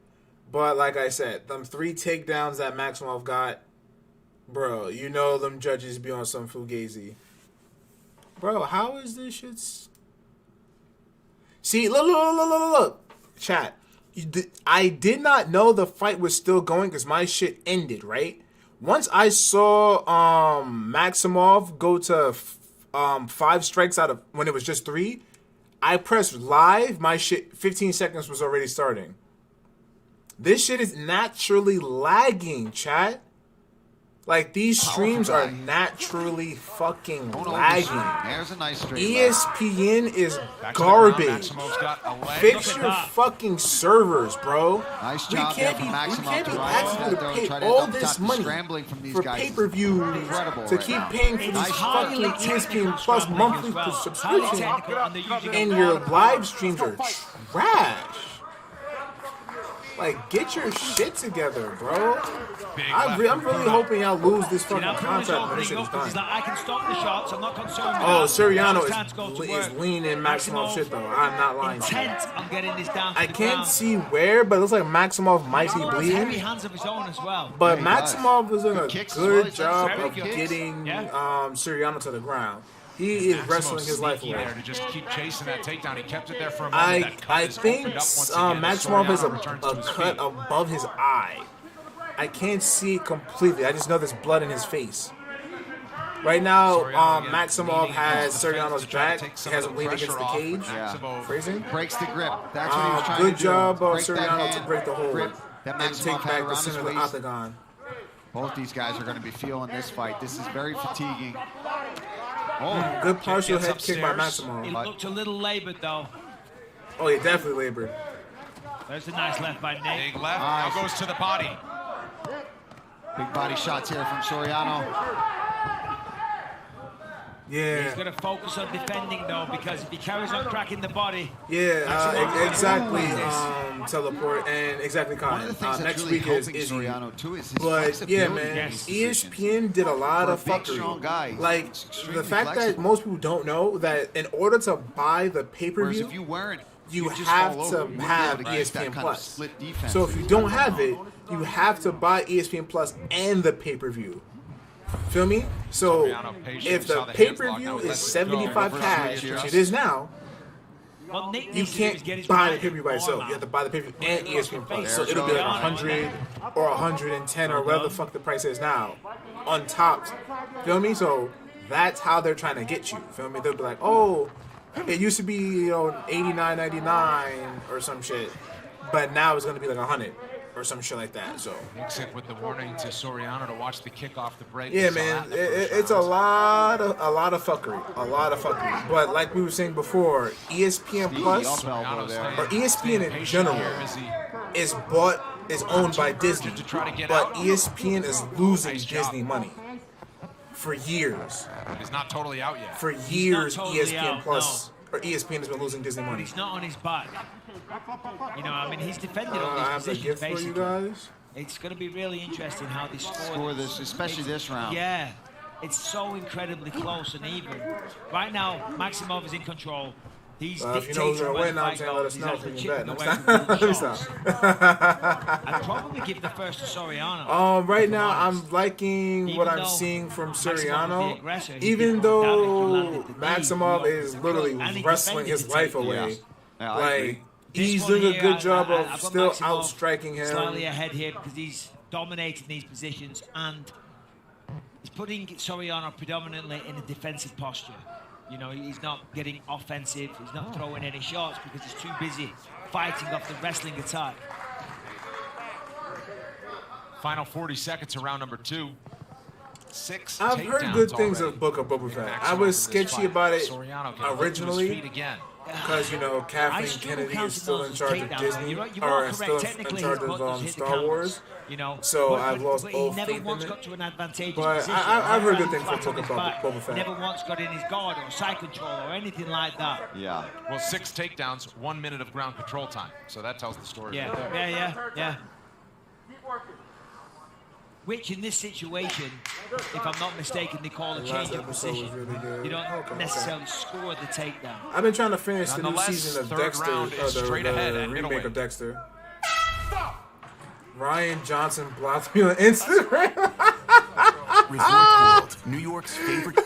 But like I said, them 3 takedowns that Maximov got, bro, you know them judges be on some fugazi. Bro, how is this shit? See, look. Chat. I did not know the fight was still going because my shit ended, right? Once I saw Maximov go to 5 strikes out of when it was just 3, I pressed live. My shit, 15 seconds was already starting. This shit is naturally lagging, chat. Like, these streams are naturally fucking lagging. There's a nice straight ESPN is garbage. Fix your fucking servers, bro. Nice We job can't there be from Maximov asking to you to pay try to all stop this the money scrambling from these for guys. pay-per-views Incredible to right keep now. paying for Nice these job. fucking ESPN Plus monthly subscription, and your live streams are trash. Like, get your shit together, bro. I'm really hoping y'all lose this fucking contract when this shit is done. I can stop the shots. I'm not concerned with Oh, that. Soriano is leaning Maximov shit, though. I'm not lying to you. Intent on getting this down to I the can't ground. see where, but it looks like Maximov might be He's heavy bleeding. hands of his own as well. But Maximov is doing a kicks as good well. He's job very of good. getting Soriano to the ground. He is wrestling his life away. There to just keep chasing that takedown. He kept it there for a moment. That cut I is think opened up once again. Maximov has Soriano returns to a his cut feet. above his eye. I can't see it completely. I just know there's blood in his face. Right now, Maximov has Soriano's back. He has him leaning against the cage. Phrasing. Breaks the grip. That's what he was trying to do. Good job of Break that Soriano to hand, break the hold grip that and Maximov take had back the around center his of the waist. octagon. Both these guys are going to be feeling this fight. This is very fatiguing. Oh, good partial head kick by Maximov. It looked a little labored though. Oh, he definitely labored. There's a nice left by Nick. Big left. Now goes to the body. Big body shots here from Soriano. Yeah. He's going to focus on defending though, because if he carries on cracking the body. Yeah, exactly. Teleport and exactly. Kyle. Next week is Soriano too. Is his but yeah, flexibility man, in his positions. ESPN did a lot of For a big, strong guy, fuckery. Like he's extremely the fact flexible. that most people don't know that in order to buy the Whereas pay-per-view, if you weren't, you you'd just have fall to over. You wouldn't be have able to get that ESPN kind of Plus. split defense. So if you don't have it, you have to buy ESPN Plus and the pay-per-view. Feel me? So if the pay-per-view is 75 cash, which it is now, Well, Nick you needs to do is can't get his buy the right pay-per-view by arm itself. out. You have to buy the pay-per-view and ESPN Plus. So it'll be like 100 or 110 or whatever the fuck the price is now on top. Feel me? So that's how they're trying to get you. Feel me? They'll be like, oh, it used to be $89.99 or some shit, but now it's gonna be like 100 or some shit like that. So Mix it with the warning to Soriano to watch the kick off the break. yeah, We saw man, that in the first it's a round. lot of fuckery. But like we were saying before, ESPN Plus or ESPN in general is owned by Disney, but ESPN is losing Disney money for years. He's not totally out yet. For He's years, not totally ESPN out, Plus or ESPN has been losing Disney But money. he's not on his back. You know, I mean, he's defended all I these have a positions gift for you basically. guys. It's going to be really interesting how they Score this, especially this round. Yeah, it's so incredibly close and even. Right now, Maximov is in control. He's If you know who's dictating gonna where win, the I'm fight saying let goes. us He's know actually if we can chipping bet away next from the time. shots. I'd probably give the first to Soriano. Right now, I'm liking what Even I'm though seeing from Maximov is the Soriano. aggressor, he Even did more damage though than landed the knee. Maximov is literally And he wrestling defended his the life takedown. away, Yeah, I like agree. he's This one doing a here, good job I've of got still Maximov outstriking him. Slightly ahead here because he's dominating these positions and he's putting Soriano predominantly in a defensive posture. You know, he's not getting offensive. He's not throwing any shots because he's too busy fighting off the wrestling attack. Final 40 seconds of round number 2. 6 I've heard takedowns good things already. of Book of Boba Fett. I Maximov was in this sketchy fight. about it Soriano can lift to his originally feet again. because Kathleen Kennedy is still in charge of Disney, or still in charge of Star Wars. You know, So I've lost but all he never faith in once it. got to an advantageous But position. I've heard good Right things flat from on his Book back. Boba Fett. He never once got in his guard or side control or anything like that. Yeah. Well, 6 takedowns, 1 minute of ground control time. So that tells the story. Yeah, right there. yeah. Which in this situation, if I'm not mistaken, they call a The change last of episode was position. really good. You don't Okay. necessarily score the takedown. I've been trying to finish the new Nonetheless, season of third Dexter, round is straight ahead the at remake middleweight. of Dexter. Ryan Johnson blocked me on Instagram. Resort World, New York's favorite.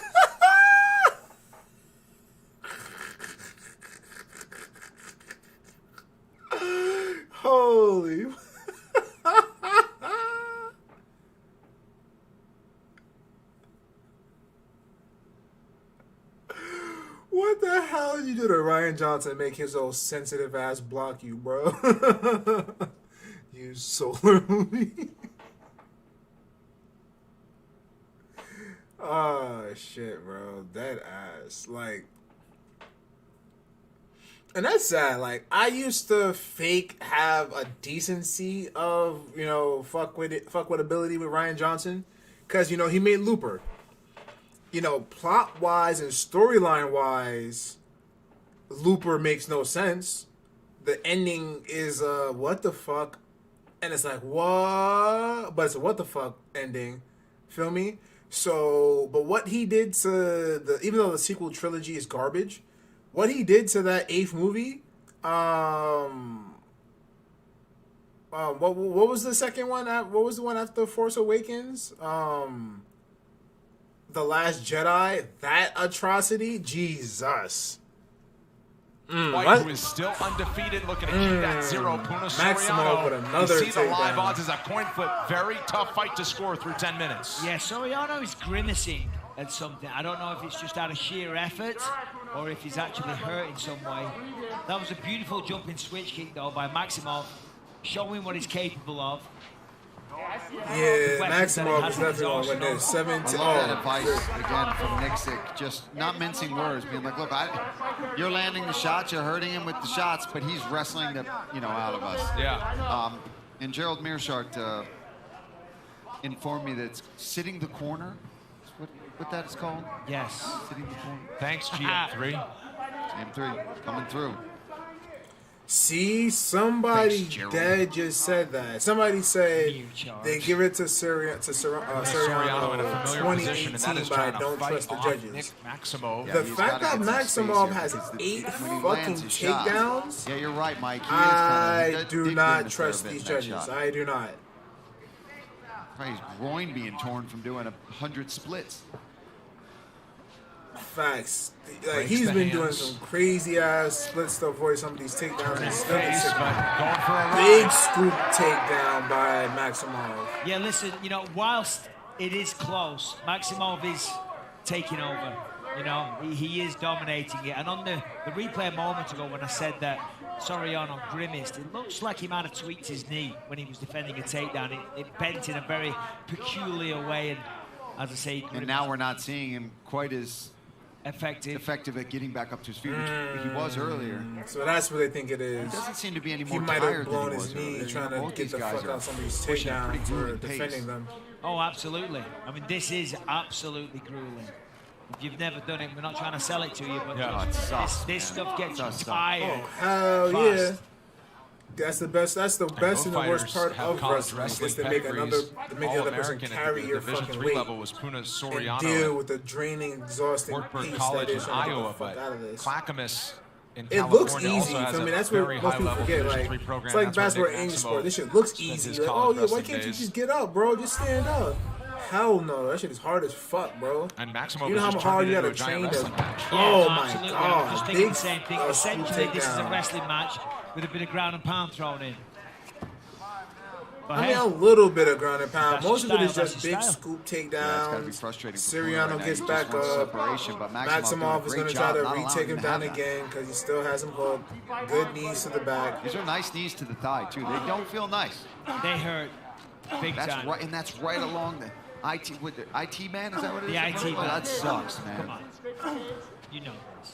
Holy. What the hell did you do to Ryan Johnson make his old sensitive ass block you, bro? You solar movie. Oh shit, bro, that ass, like, and that's sad. Like, I used to fake have a decency of, you know, fuck with ability with Rian Johnson, because, you know, he made Looper. You know, plot wise and storyline wise, Looper makes no sense. The ending is what the fuck, and it's like what, but it's a what the fuck ending. Feel me? So, but what he did to the, even though the sequel trilogy is garbage, what he did to that 8th movie, what was the second one? What was the one after Force Awakens? The Last Jedi. That atrocity, Jesus. White, who is still undefeated, looking to keep that 0. Puna Soriano. With another you see the live takedown. odds as a coin flip. Very tough fight to score through 10 minutes. Yeah, Soriano is grimacing at something. I don't know if it's just out of sheer effort or if he's actually hurt in some way. That was a beautiful jumping switch kick, though, by Maximov, showing what he's capable of. Yeah, Maximov is definitely going to win this. 17. I love that advice again from Nixick. Just not mincing words, being like, look, you're landing the shots, you're hurting him with the shots, but he's wrestling the, you know, out of us. Yeah. And Gerald Mearshart informed me that it's sitting the corner. Is what that is called? Yes. Sitting the corner. Thanks, GM3. GM3 coming through. See, somebody dead just said that. Somebody said they give it to Soriano in a familiar position, and that is but I trying to don't fight trust the off judges. Nick Maximov. The fact that Maximov has 8 fucking takedowns, yeah, you're right, Mike. I do not trust these judges. I do not. Probably his groin being torn from doing 100 splits. Facts. Like, he's been doing some crazy ass splits to avoid some of these takedowns. And still going for a big scoop takedown by Maximov. Yeah, listen, you know, whilst it is close, Maximov is taking over. You know, he is dominating it. And on the replay a moment ago when I said that Soriano grimaced, it looks like he might have tweaked his knee when he was defending a takedown. It bent in a very peculiar way, and as I say, and now we're not seeing him quite as effective at getting back up to his feet, which he was earlier. So that's what they think it is. He doesn't seem to be any more He might tired have blown than he his was knee earlier. trying Both to get these the guys fuck are out some of these pushing a takedowns pretty for grueling pace. defending them. Oh, absolutely. I mean, this is absolutely grueling. If you've never done it, we're not trying to sell it to you, but this stuff gets you tired. Oh, hell fast. yeah. That's the best. That's the best and the worst part of wrestling is to make the other person carry your fucking weight level was Puna Soriano and deal with the draining, exhausting Wartburg pace College that in is trying to get Iowa, the fuck but out of this. Clackamas in It California looks easy. also has I mean, a that's what very most people high-level forget. Division Like, III program. it's like That's where basketball Nick and Maximov sport. This shit looks spends easy. his Like, college oh yeah, why wrestling can't you days. just get up, bro? Just stand up. Hell no, that shit is hard as fuck, bro. And Maximov You know is how just hard turned you into gotta a giant train to. wrestling match. Oh my Absolutely. I'm just god, thinking big the same thing. scoop Essentially, this is a takedown. wrestling match with a bit of ground and pound thrown in. But I mean, hey, a little bit of ground and pound. That's Most of it your is style, just that's big your style. scoop Yeah, it's gotta be takedowns. frustrating for Soriano Puna right gets now. He back just wants up. separation, but Maximov is going to try to not allowing retake him him to down have that. again because he still has him hooked. Good knees to the back. These are nice knees to the thigh too. They don't feel nice. they hurt big That's time. right, and that's right along the IT. With the IT man, is that what it is? The IT Oh, man. that sucks, man. Come on. You know this.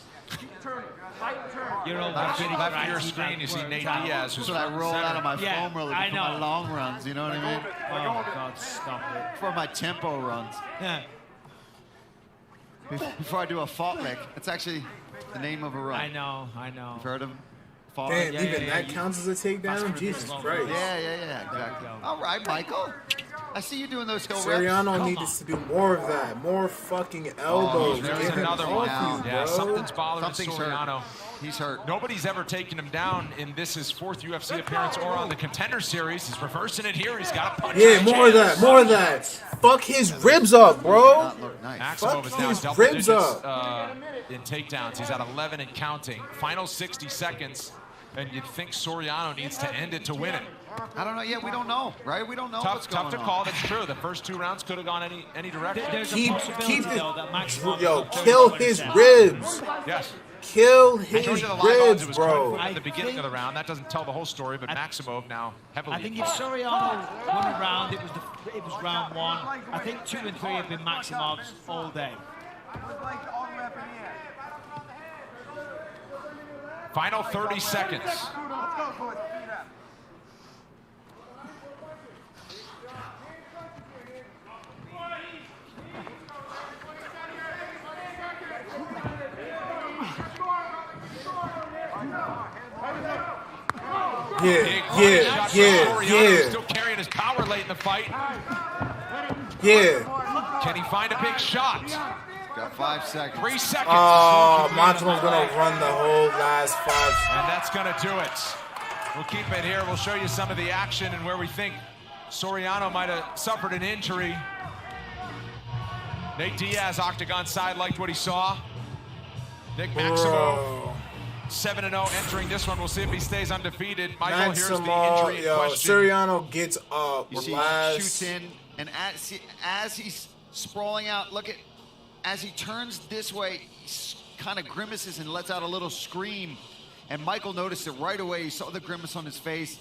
You're over Left bidding left for of your IT screen, man you see work. Nate Diaz, who's That's what I roll out of my Yeah, foam roller I for my know. long runs. You know what I mean? Oh, God, stop it. For my tempo runs. Yeah. Before I do a fault lick, it's actually the name of a run. I know. You've heard of them? Fault Damn, lick? even that counts as a takedown? Jesus Christ. Yeah, exactly. All right, Michael. I see you doing those hill reps. Soriano Come needs to do more of that. More fucking elbows. There's Get him another off one. you, Yeah, bro. something's bothering Something's Soriano. hurt. He's hurt. Nobody's ever taken him down in this, his 4th UFC appearance or on the Contender Series. He's reversing it here. He's got a punch. Yeah, in the more of chest. that. More of that. Fuck his ribs up, bro. Not look nice. Maximov is Fuck now his double ribs digits up. in takedowns. He's at 11 and counting. Final 60 seconds, and you'd think Soriano needs to end it to win it. I don't know. Yeah, we don't know, right? We don't know what's Tough going to on. call. That's true. The first 2 rounds could have gone any direction. There's a Keep possibility, the though, that Maximov yo is up kill 30-20 his cents. ribs. Yes. kill I his told you the live odds, it ribs, was bro. at the beginning of the round. That doesn't tell the whole story, but Maximov now heavily. I think if Soriano won a round, it was round 1. I think 2 and 3 have been Maximov's all day. Final 30 seconds. Yeah. Still carrying his power late in the fight. Yeah. Can he find a big shot? Got 5 seconds. 3 seconds. Oh, Maximov's gonna run the whole last 5. And that's gonna do it. We'll keep it here. We'll show you some of the action and where we think Soriano might have suffered an injury. Nate Diaz, Octagon side, liked what he saw. Nick Maximov, 7-0 entering this one. We'll see if he stays undefeated. Michael, here's the injury in question. Soriano gets up. You see, he shoots in, and as he's sprawling out, look at, as he turns this way, he kind of grimaces and lets out a little scream. And Michael noticed it right away. He saw the grimace on his face.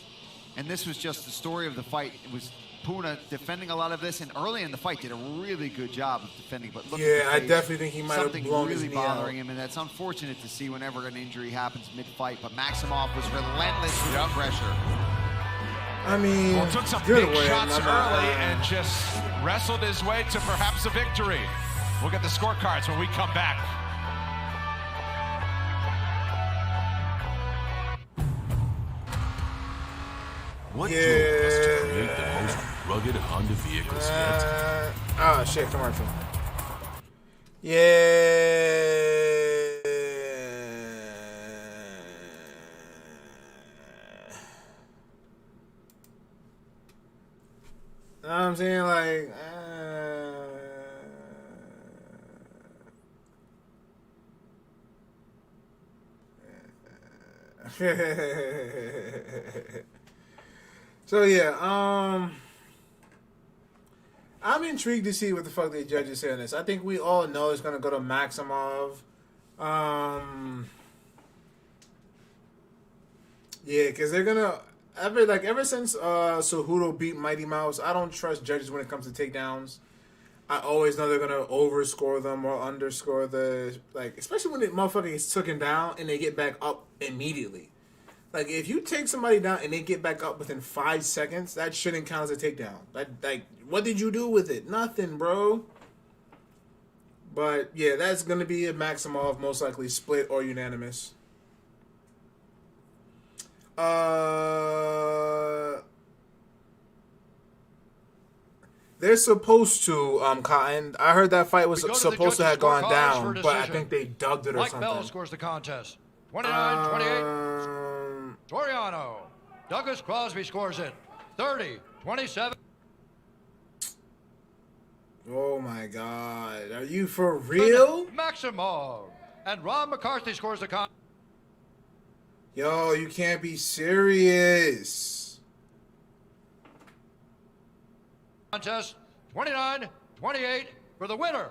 And this was just the story of the fight. It was Puna defending a lot of this, and early in the fight did a really good job of defending. But look at the I face. definitely think he might have blown his knee Something really bothering him, and that's unfortunate to see whenever an injury happens mid-fight. But Maximov was relentless with the pressure. I mean, Well, took some good big win. shots early and just wrestled his way to perhaps a victory. We'll get the scorecards when we come back. What drove us to create the most rugged Honda vehicles yet? Oh shit, commercial. Yeah. Know what I'm saying? Like, so yeah, I'm intrigued to see what the fuck the judges say on this. I think we all know it's gonna go to Maximov. Yeah, because they're gonna ever since Cejudo beat Mighty Mouse, I don't trust judges when it comes to takedowns. I always know they're gonna overscore them or underscore the especially when the motherfucker gets taken down and they get back up immediately. Like if you take somebody down and they get back up within 5 seconds, that shouldn't count as a takedown. What did you do with it? Nothing, bro. But yeah, that's gonna be a Maximov, most likely split or unanimous. They're supposed to, Cotton. I heard that fight was supposed to have gone down, but I think they dubbed it or something. Mike Bell scores the contest. 29-28. Soriano. Douglas Crosby scores it. 30-27. Oh my God. Are you for real? Maximov. And Rob McCarthy scores the contest. Yo, you can't be serious. Contest 29-28 for the winner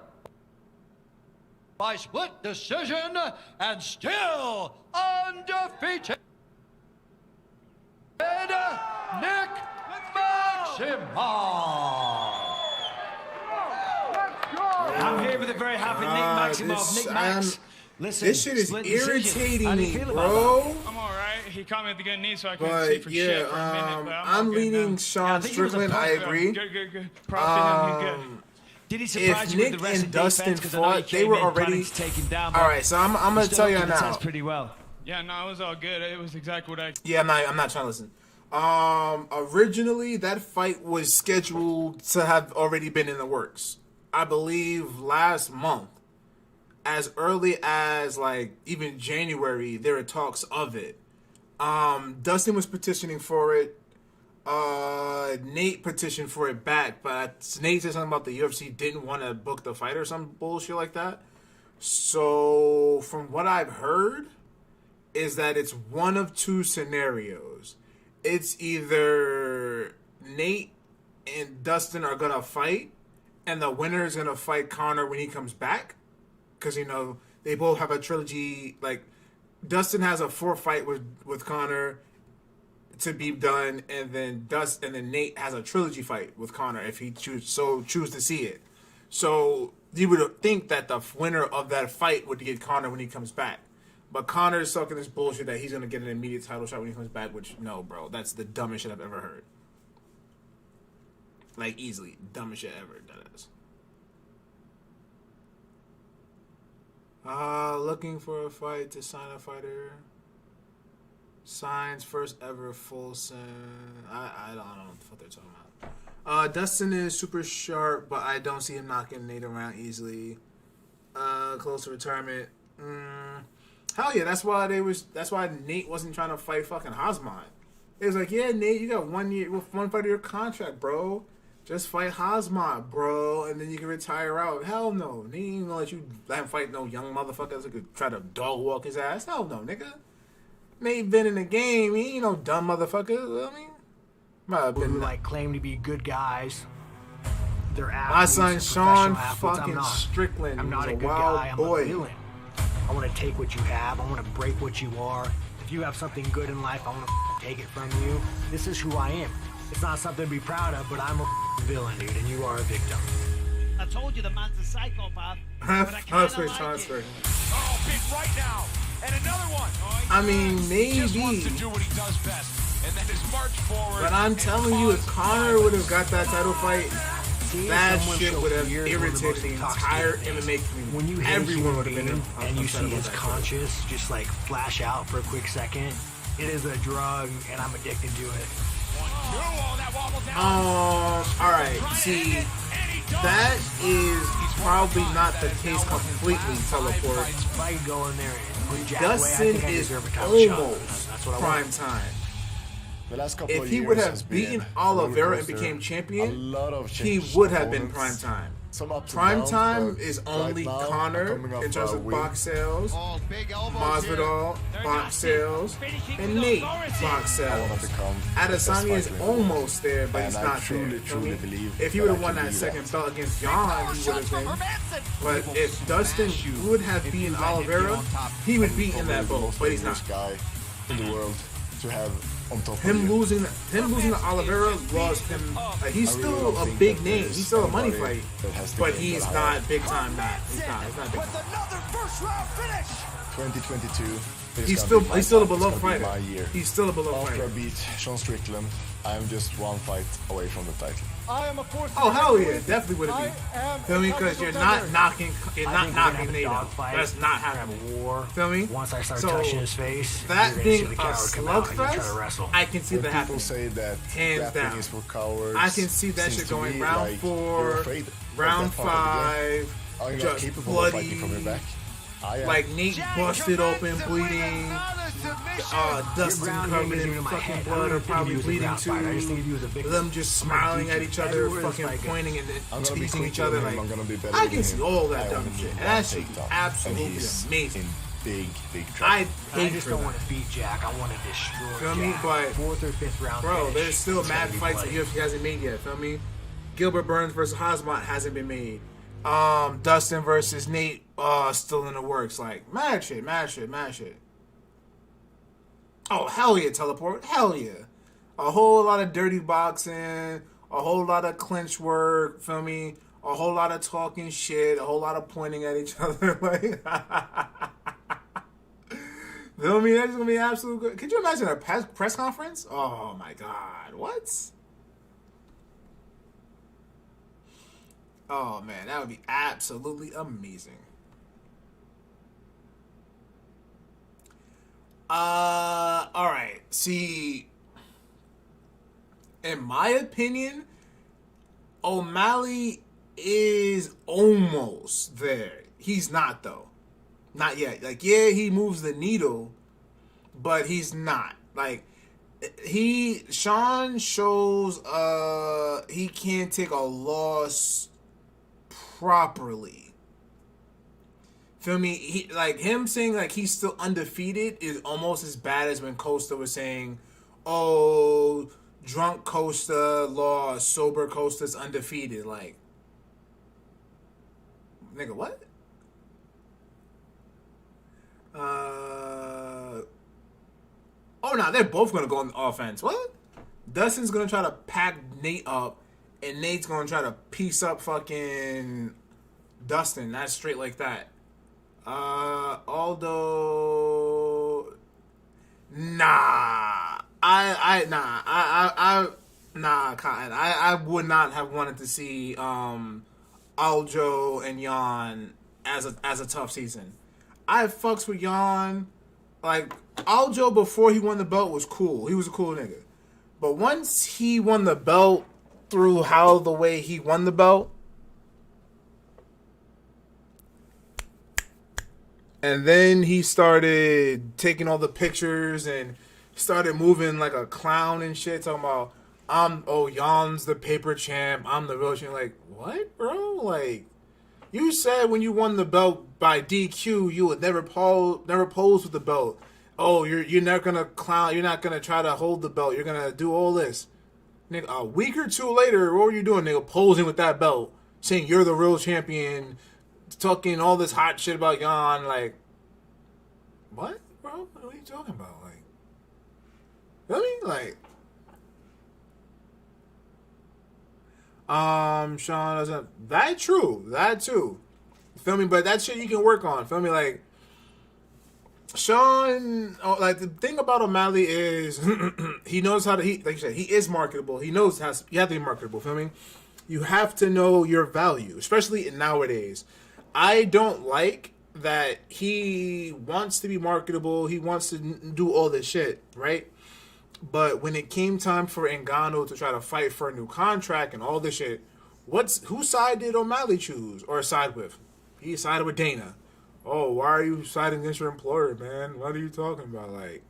by split decision and still undefeated Nick Maximov. I'm here with a very happy Nick Maximov. Nick Max. Listen, this shit is split irritating me, bro. I'm all right. He caught me at the good knee, so I couldn't see for shit for a minute. But I'm leaning Sean Strickland. I agree. Good. Props to him. He's good. Did he surprise you with the rest and of Dustin defense? fought, they were already. Down, all right, so I'm gonna tell you now. Pretty well. Yeah, no, it was all good. It was exactly what I. Yeah, I'm not trying to listen. Originally, that fight was scheduled to have already been in the works. I believe last month, as early as even January, there were talks of it. Dustin was petitioning for it. Nate petitioned for it back, but Nate said something about the UFC didn't want to book the fight or some bullshit like that. So, from what I've heard, is that it's one of two scenarios. It's either Nate and Dustin are gonna fight, and the winner is gonna fight Conor when he comes back, because They both have a trilogy. Like, Dustin has a 4th fight with Conor to be done, and then Nate has a trilogy fight with Conor if he choose to see it. So you would think that the winner of that fight would get Conor when he comes back. But Conor is sucking this bullshit that he's going to get an immediate title shot when he comes back, which, no, bro. That's the dumbest shit I've ever heard. Like, easily. Dumbest shit ever. That is. Looking for a fight to sign a fighter. Signs first ever full send. I don't know what they're talking about. Dustin is super sharp, but I don't see him knocking Nate around easily. Close to retirement. Hell yeah, that's why Nate wasn't trying to fight fucking Hasmon. It was like, yeah, Nate, you got 1 year with 1 fight of your contract, bro. Just fight Hasmon, bro, and then you can retire out. Hell no. Nate ain't gonna let him fight no young motherfuckers who could try to dog walk his ass. Hell no, nigga. Nate been in the game. He ain't no dumb motherfucker. You know what I mean? Who like claim to be good guys. They're my son Sean fucking Strickland. I'm not is a good wild guy. I'm boy. a villain. I want to take what you have. I want to break what you are. If you have something good in life, I want to take it from you. This is who I am. It's not something to be proud of, but I'm a villain, dude, and you are a victim. I told you the man's a psychopath. But I I'll kinda like it. Oh, big right now. And another one. I mean, maybe. Just wants to do what he does best. And that is march forward. But I'm telling you, if Conor would have got that title fight, that shit would have irritated the entire MMA community. When you hate everyone would have been and you see his that conscience just like flash out for a quick second, it is a drug, and I'm addicted to it. Alright, see, that is probably not the case completely, Teleport. If I could go in there and put Jack Dustin away, I think I is deserve a title shot. almost That's what I prime want. time. The last couple If of he years would has have been beaten a roller Oliveira and coaster. became A champion, lot of he changed would have been prime opponents. time. Some ups and Prime downs, time but is right only now, Conor coming off in terms a of win. box sales, Big elbows here. Masvidal box sales, and Nate box I want sales. to become Adesanya is almost there, but and he's I not truly, there. truly believe If he that would have I won can that do second that. belt against Jan, he would have been. But if Dustin would have beaten Oliveira, he would be in that boat, but he's not. Guy in the world to have on top of Him you. losing to Oliveira lost him. He's still a big name. He's still a money fight, but he's not big time. He's not big time. 2022. He's still a beloved fighter. My year. He's still a beloved After fighter. I beat Sean Strickland, I'm just 1 fight away from the title. I am a force. Oh hell yeah, definitely would have been. Feel me? Because you're not knocking Nate out. That's not happening. War. Feel me? Once I start So, touching his face, that you're gonna being see the a coward come out and you try to slugfest, wrestle. I can see When that people happening. say that Hands grappling down. is for cowards, I can see that seems shit to going me round like 4, you're afraid of round that part of the game. 5, Are you not just capable of fighting from your bloody. back? I am. Like Nate busted open, bleeding. Dustin covered in fucking blood or probably bleeding too. Them just smiling at each other, fucking pointing and I'm gonna be teasing each quicker other. than him. Like, I'm gonna be better I than can see him. all I that dumb wanna shit. give And him that one shit is takedown. absolutely And he's amazing. in big trouble. I I hate just for don't that. want to beat Jack. I want to destroy Feel me? Jack. But 4th or 5th round bro, finish. there's still It's mad gonna be fights that bloody. UFC hasn't made yet. Feel me? Gilbert Burns versus Hasmont hasn't been made. Dustin versus Nate still in the works. Like mad shit. Oh hell yeah, Teleport. Hell yeah. A whole lot of dirty boxing, a whole lot of clinch work, feel me? A whole lot of talking shit, a whole lot of pointing at each other. Like, feel me? That's gonna be absolute good. Could you imagine a press conference? Oh my god, what? Oh man, that would be absolutely amazing. All right. See, in my opinion, O'Malley is almost there. He's not though. Not yet. Like, yeah, he moves the needle, but he's not. Like, Sean shows he can't take a loss properly. Feel me? Him saying like he's still undefeated is almost as bad as when Costa was saying, "Oh, drunk Costa lost, sober Costa's undefeated." Like, nigga, what? Oh, no, they're both going to go on the offense. What? Dustin's going to try to pack Nate up, and Nate's going to try to piece up fucking Dustin. That's straight like that. Although... Nah, Cotton. I would not have wanted to see Aljo and Jan as a tough season. I fucks with Jan. Like, Aljo before he won the belt was cool. He was a cool nigga. But once he won the belt through how the way he won the belt, and then he started taking all the pictures and started moving like a clown and shit, talking about, Jan's the paper champ, I'm the real champ. Like, what, bro? Like, you said when you won the belt by DQ, you would never pose with the belt. Oh, you're not gonna clown, you're not gonna try to hold the belt, you're gonna do all this. Nigga, a week or two later, what were you doing, nigga? Posing with that belt, saying you're the real champion, talking all this hot shit about Jan, like, what, bro? What are you talking about? Like, you know what I mean? Like, Sean doesn't. That true. That too. Feel me? But that shit you can work on. Feel me? Like, Sean. Like, the thing about O'Malley is he knows how to. Like you said, he is marketable. He knows how. You have to be marketable. Feel me? You have to know your value, especially nowadays. I don't like that he wants to be marketable. He wants to do all this shit, right? But when it came time for Ngannou to try to fight for a new contract and all this shit, whose side did O'Malley choose or side with? He sided with Dana. Oh, why are you siding against your employer, man? What are you talking about? Like,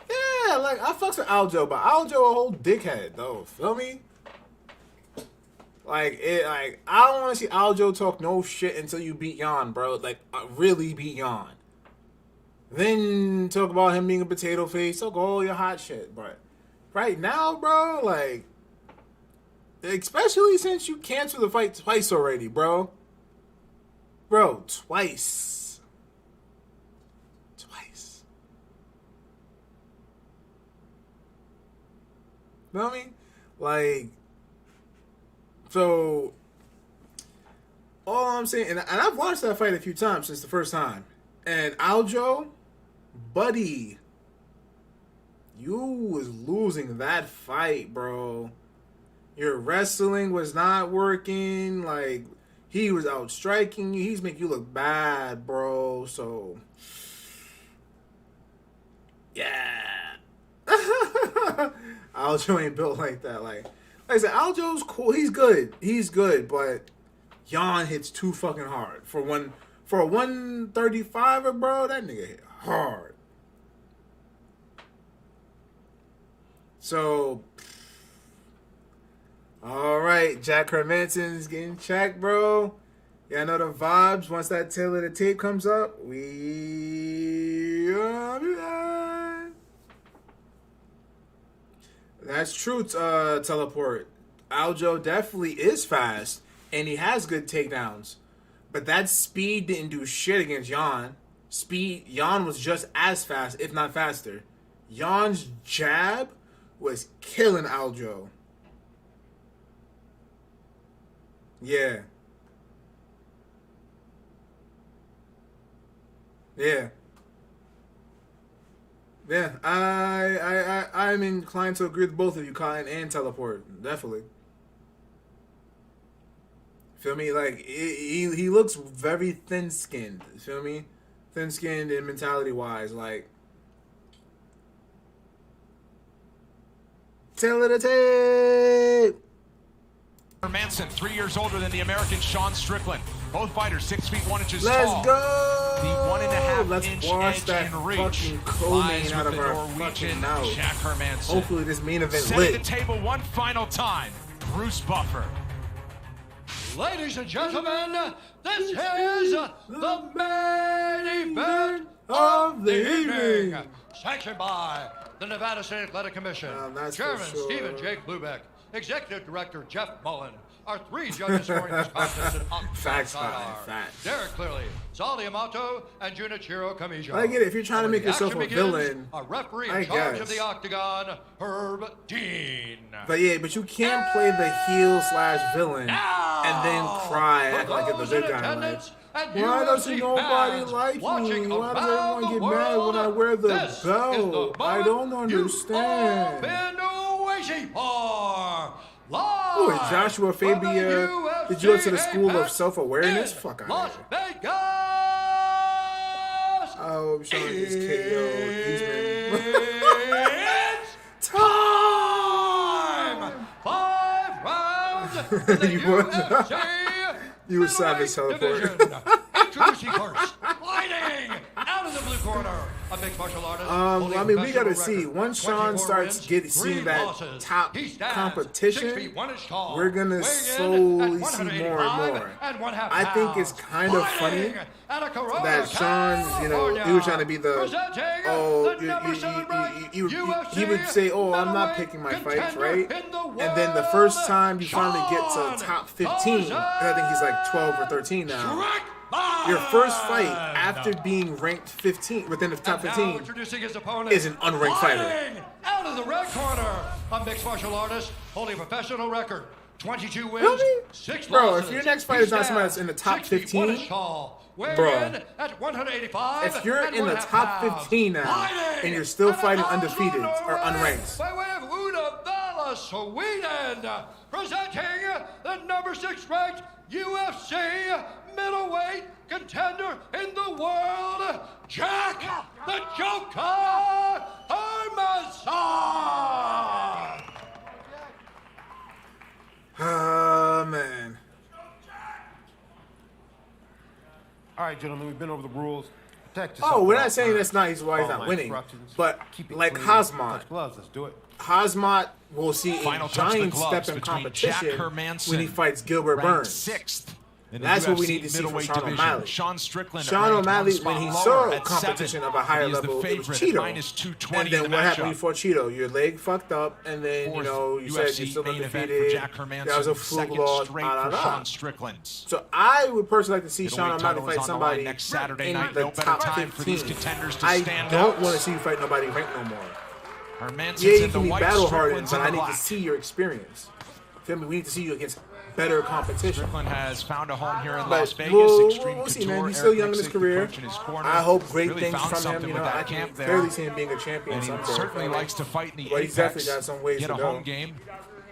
yeah, like, I fucks with Aljo, but Aljo a whole dickhead, though. Feel me? Like, I don't want to see Aljo talk no shit until you beat Jan, bro. Like, really beat Jan. Then talk about him being a potato face. Talk all your hot shit. But right now, bro, like, especially since you canceled the fight twice already, bro. Bro, twice. Twice. You know what I mean? Like, so, all I'm saying, and I've watched that fight a few times since the first time. And Aljo, buddy, you was losing that fight, bro. Your wrestling was not working. Like, he was outstriking you. He's making you look bad, bro. So, yeah. Aljo ain't built like that. Like I said, Aljo's cool. He's good. He's good, but Jan hits too fucking hard. For a 135er, bro, that nigga hit hard. So, all right, Jack Hermansson's getting checked, bro. Y'all know the vibes. Once that tail of the tape comes up, we are back. That's true, Teleport. Aljo definitely is fast, and he has good takedowns. But that speed didn't do shit against Jan. Jan was just as fast, if not faster. Jan's jab was killing Aljo. Yeah. Yeah. Yeah, I'm inclined to agree with both of you, Cotton and Teleport. Definitely. Feel me? Like, he looks very thin-skinned. Feel me? Thin-skinned and mentality-wise. Like, tail of the tape! Hermansson, 3 years older than the American Sean Strickland. Both fighters 6 feet 1 inches Let's tall. go! The 1.5 Let's inch wash edge that in reach fucking co-main out with of the our Norwegian fucking mouth. Jack Hermansson. Hopefully this main event Setting lit. the table one final time, Bruce Buffer. Ladies and gentlemen, this is the main event of the evening. Sanctioned by the Nevada State Athletic Commission. Chairman sure. Stephen Jake Lubeck, Executive Director Jeff Mullen, our 3 judges scoring this contest at Facts, are facts. Derek Cleary, Sal D'Amato, and Junichiro Kamijo. I get it. If you're trying to make yourself a villain, a referee I in charge of guess. the Octagon, Herb Dean. But yeah, but you can't play the heel/villain and then cry act like it's the good guy. Like, why doesn't nobody like me? Why does everyone get mad when I wear the belt? I don't understand. Who is Joshua Fabia? Did you go to the school of self-awareness? Fuck out of here. Oh, Sean is KO. Time! 5 rounds in the UFC You were savage teleport. Introducing first, fighting out of the blue corner, a mixed martial artist. I mean, we gotta see once Sean starts seeing that top competition, we're gonna slowly see more and more. I think it's kind of funny that Sean, you know, he was trying to be the he would say, "Oh, I'm not picking my fights, right?" And then the first time you finally get to top 15, and I think he's like 12 or 13 now. Your first fight after being ranked 15 within the top 15 is an unranked fighter. Out of the red corner, a mixed martial artist holding a professional record, 22 wins, 6 losses. Bro, if your next fight is not somebody that's in the top 15, bro, at 185, if you're in the top 15 now and you're still fighting undefeated or unranked, by way of Uddevalla, Sweden, presenting the number 6 ranked UFC middleweight contender in the world, Jack the Joker Hermansson. Oh, man. All right, gentlemen, we've been over the rules. Protect Oh, we're not saying that's not why he's not winning, but like Hazmat, let's do it. Hazmat will see Final a touch the giant gloves step in between Jack competition Hermansson, when he fights Gilbert ranked Burns. 6th. in the That's what we UFC need to see from middleweight Sean division. O'Malley. Sean Strickland, Sean O'Malley, ranked when he one saw spot a lower at competition 7th, of a higher he is level, the it was favorite Cheeto. at -220 And then in the what happened matchup. before Cheeto? Your leg fucked up, and then, you know, you said you're still main event for undefeated. Jack Hermansson, That was a fluke second loss. straight for Sean Strickland. So I would personally like to see Sean Middleweight O'Malley title is fight on the somebody line next Saturday in night. the No better top time for these 15. contenders to I stand don't out. want to see you fight nobody ranked no more. Hermansson's Yeah, you in the can be white, battle hardened, Strickland's but in I the need to black. see your experience. Feel me? We need to see you against better competition. Strickland has found a home here in But Las Vegas. we'll Extreme see, Couture, man. He's still Eric young in his Nixick, career. coach in his corner. I hope great Really things found from him. something You with know, that I can camp there. clearly see him being a champion And he someday. certainly likes to fight in the But he's apex, definitely got some ways get to a go. home game,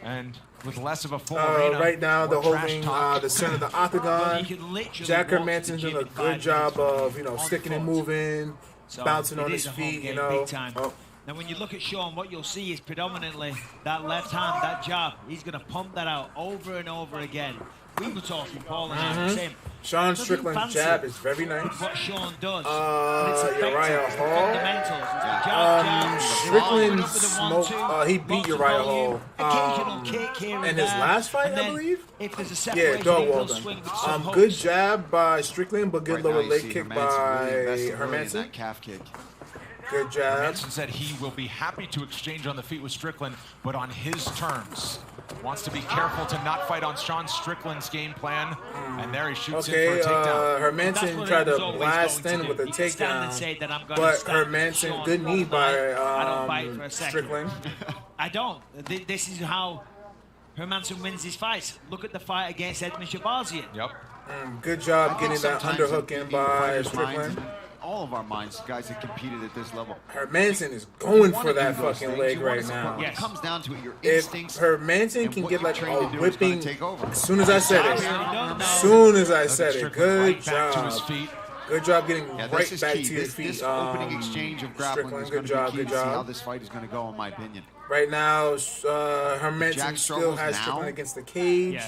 and with less of a full arena. Right now, they're more trash holding talk. the center of the octagon. Jack Hermansson's doing a good job of, you know, sticking and moving, bouncing on his feet, you know. Big time. Now, when you look at Sean, what you'll see is predominantly that left hand, that jab. He's going to pump that out over and over again. We were talking, Paul and I, the same. Sean Strickland's jab is very nice. What Sean does. Uriah Hall. Strickland smoked. He beat Uriah Hall. In his last fight, I believe. If there's a Dog wall done. Good jab by Strickland, but good lower leg kick by Hermansson. Calf kick. Good job. Hermansson said he will be happy to exchange on the feet with Strickland, but on his terms. Wants to be careful to not fight on Sean Strickland's game plan. And there he shoots in for a takedown. Hermansson tried to blast in with a takedown. But Hermansson, good knee by Strickland. I don't. This is how Hermansson wins his fights. Look at the fight against Edmund Shabazian. Yep. Good job getting that underhook in by Strickland. All of our minds, guys that competed at this level. Hermansson is going for that fucking leg right now. It comes down to it, your If instincts. Hermansson can get like a whipping, take over. as soon as I said it, good job. Good job getting right back to your feet. This opening exchange of grappling is going to be key to see how this fight is going to go, in my opinion. Right now, Hermansson still has Strickland against the cage.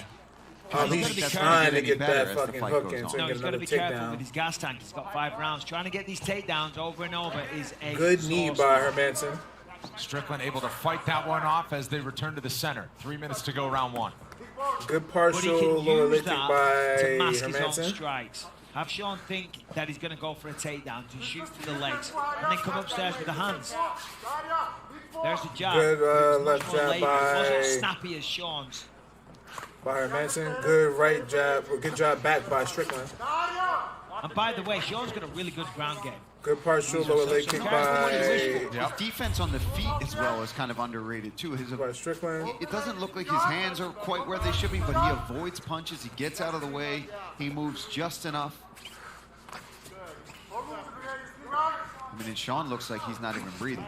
He's trying to get that fucking hook in so he can get another be careful takedown. with his gas tank. He's got 5 rounds. Trying to get these takedowns over and over is a Good knee by Hermansson. Strickland able to fight that one off as they return to the center. 3 minutes to go, round 1. Good partial lower leg kick by to mask his own Hermansson. strikes. Have Sean think that he's going to go for a takedown, to shoot for the legs, and then come upstairs with the hands. There's the jab. Good It was much left more jab laboured. It by wasn't snappy as Sean's. by Hermansson. Good right jab. Good job back by Strickland. And by the way, Sean's got a really good ground game. Good partial lower leg kick by... His defense on the feet as well is kind of underrated too. Strickland. It doesn't look like his hands are quite where they should be, but he avoids punches. He gets out of the way. He moves just enough. I mean, and Sean looks like he's not even breathing.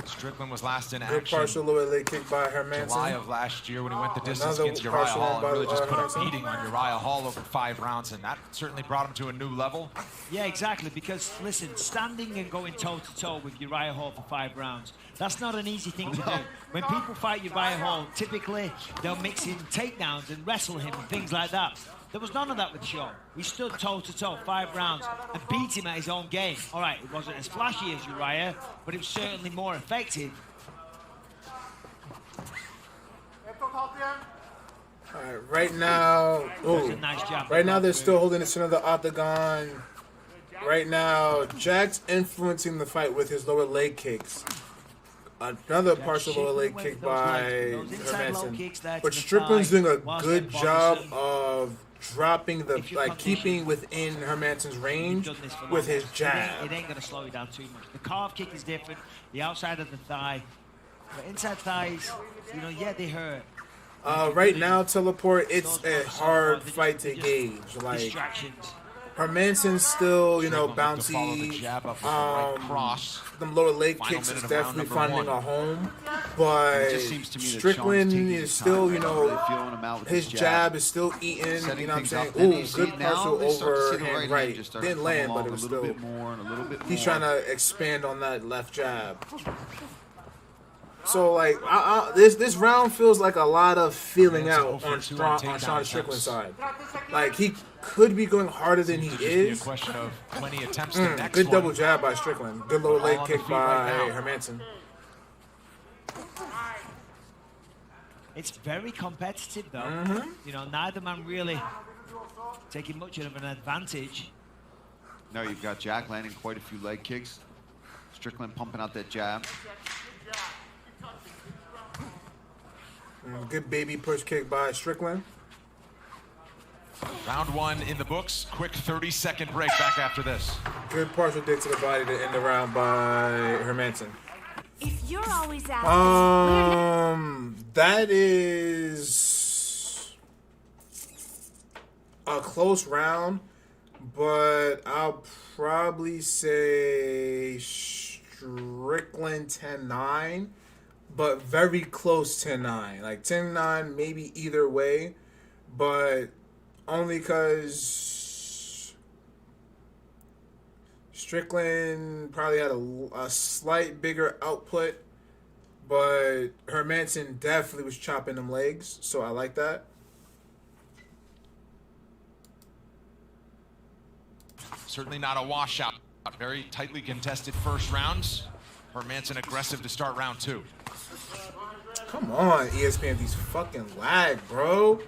Strickland was last in Good action partial lower leg kick by Hermansson. July of last year when he went the distance Another against Uriah partial Hall by and really just put a Hermansson. beating on Uriah Hall over 5 rounds, and that certainly brought him to a new level. Yeah, exactly, because, listen, standing and going toe-to-toe with Uriah Hall for 5 rounds, that's not an easy thing to do. When people fight Uriah Hall, typically they'll mix in takedowns and wrestle him and things like that. There was none of that with Sean. He stood toe-to-toe 5 rounds and beat him at his own game. All right, it wasn't as flashy as Uriah, but it was certainly more effective. All right, right now, right now they're still holding the center of the octagon. Right now, Jack's influencing the fight with his lower leg kicks. Another partial lower leg kick by Hermansson. But Strickland's doing a good job of dropping the, like, keeping within Hermansson's range with his jab. It ain't going to slow you down too much. The calf kick is different, the outside of the thigh. The inside thighs, you know, yeah, they hurt. Right now, Teleport, it's a hard fight to gauge. Like, Hermansson's still, you know, bouncy. Them lower leg kicks is definitely finding a home. But Strickland is still, you know, his jab is still eating. You know what I'm saying? Ooh, good partial overhand right. Didn't land, but it was still. He's trying to expand on that left jab. So, like, this round feels like a lot of feeling out on Sean Strickland's side. Like, he could be going harder than he is. A question of plenty attempts the next good double jab by Strickland. Good lower leg kick by Hermansson. It's very competitive, though. You know, neither man really taking much of an advantage. No, you've got Jack landing quite a few leg kicks. Strickland pumping out that jab. Good baby push kick by Strickland. Round 1 in the books. Quick 30-second break back after this. Good partial dick to the body to end the round by Hermansson. If you're always at that is a close round, but I'll probably say Strickland 10-9. But very close 10-9. Like 10-9, maybe either way. But only because Strickland probably had a slight bigger output. But Hermansson definitely was chopping them legs. So I like that. Certainly not a washout. Very tightly contested first rounds. Hermansson aggressive to start round 2. Come on, ESPN, these fucking lag, bro.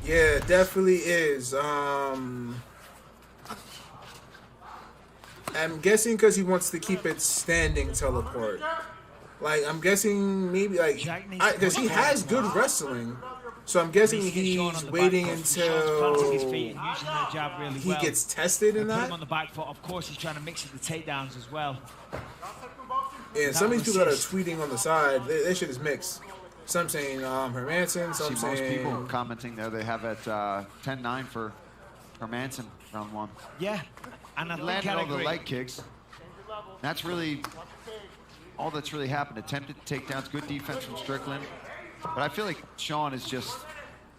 Yeah, definitely is. I'm guessing because he wants to keep it standing Teleport. Like, I'm guessing maybe, like, because he has good wrestling. So I'm guessing he's waiting until he gets tested in that. On the back foot. Of course, he's trying to mix in the takedowns as well. Yeah, some of these people that are tweeting on the side, they shit is mixed. Some saying Hermansson, some saying... most people commenting there, they have it 10-9 for Hermansson round 1. Yeah, and I landed all the leg kicks. That's really all that's really happened. Attempted takedowns, good defense from Strickland. But I feel like Sean is just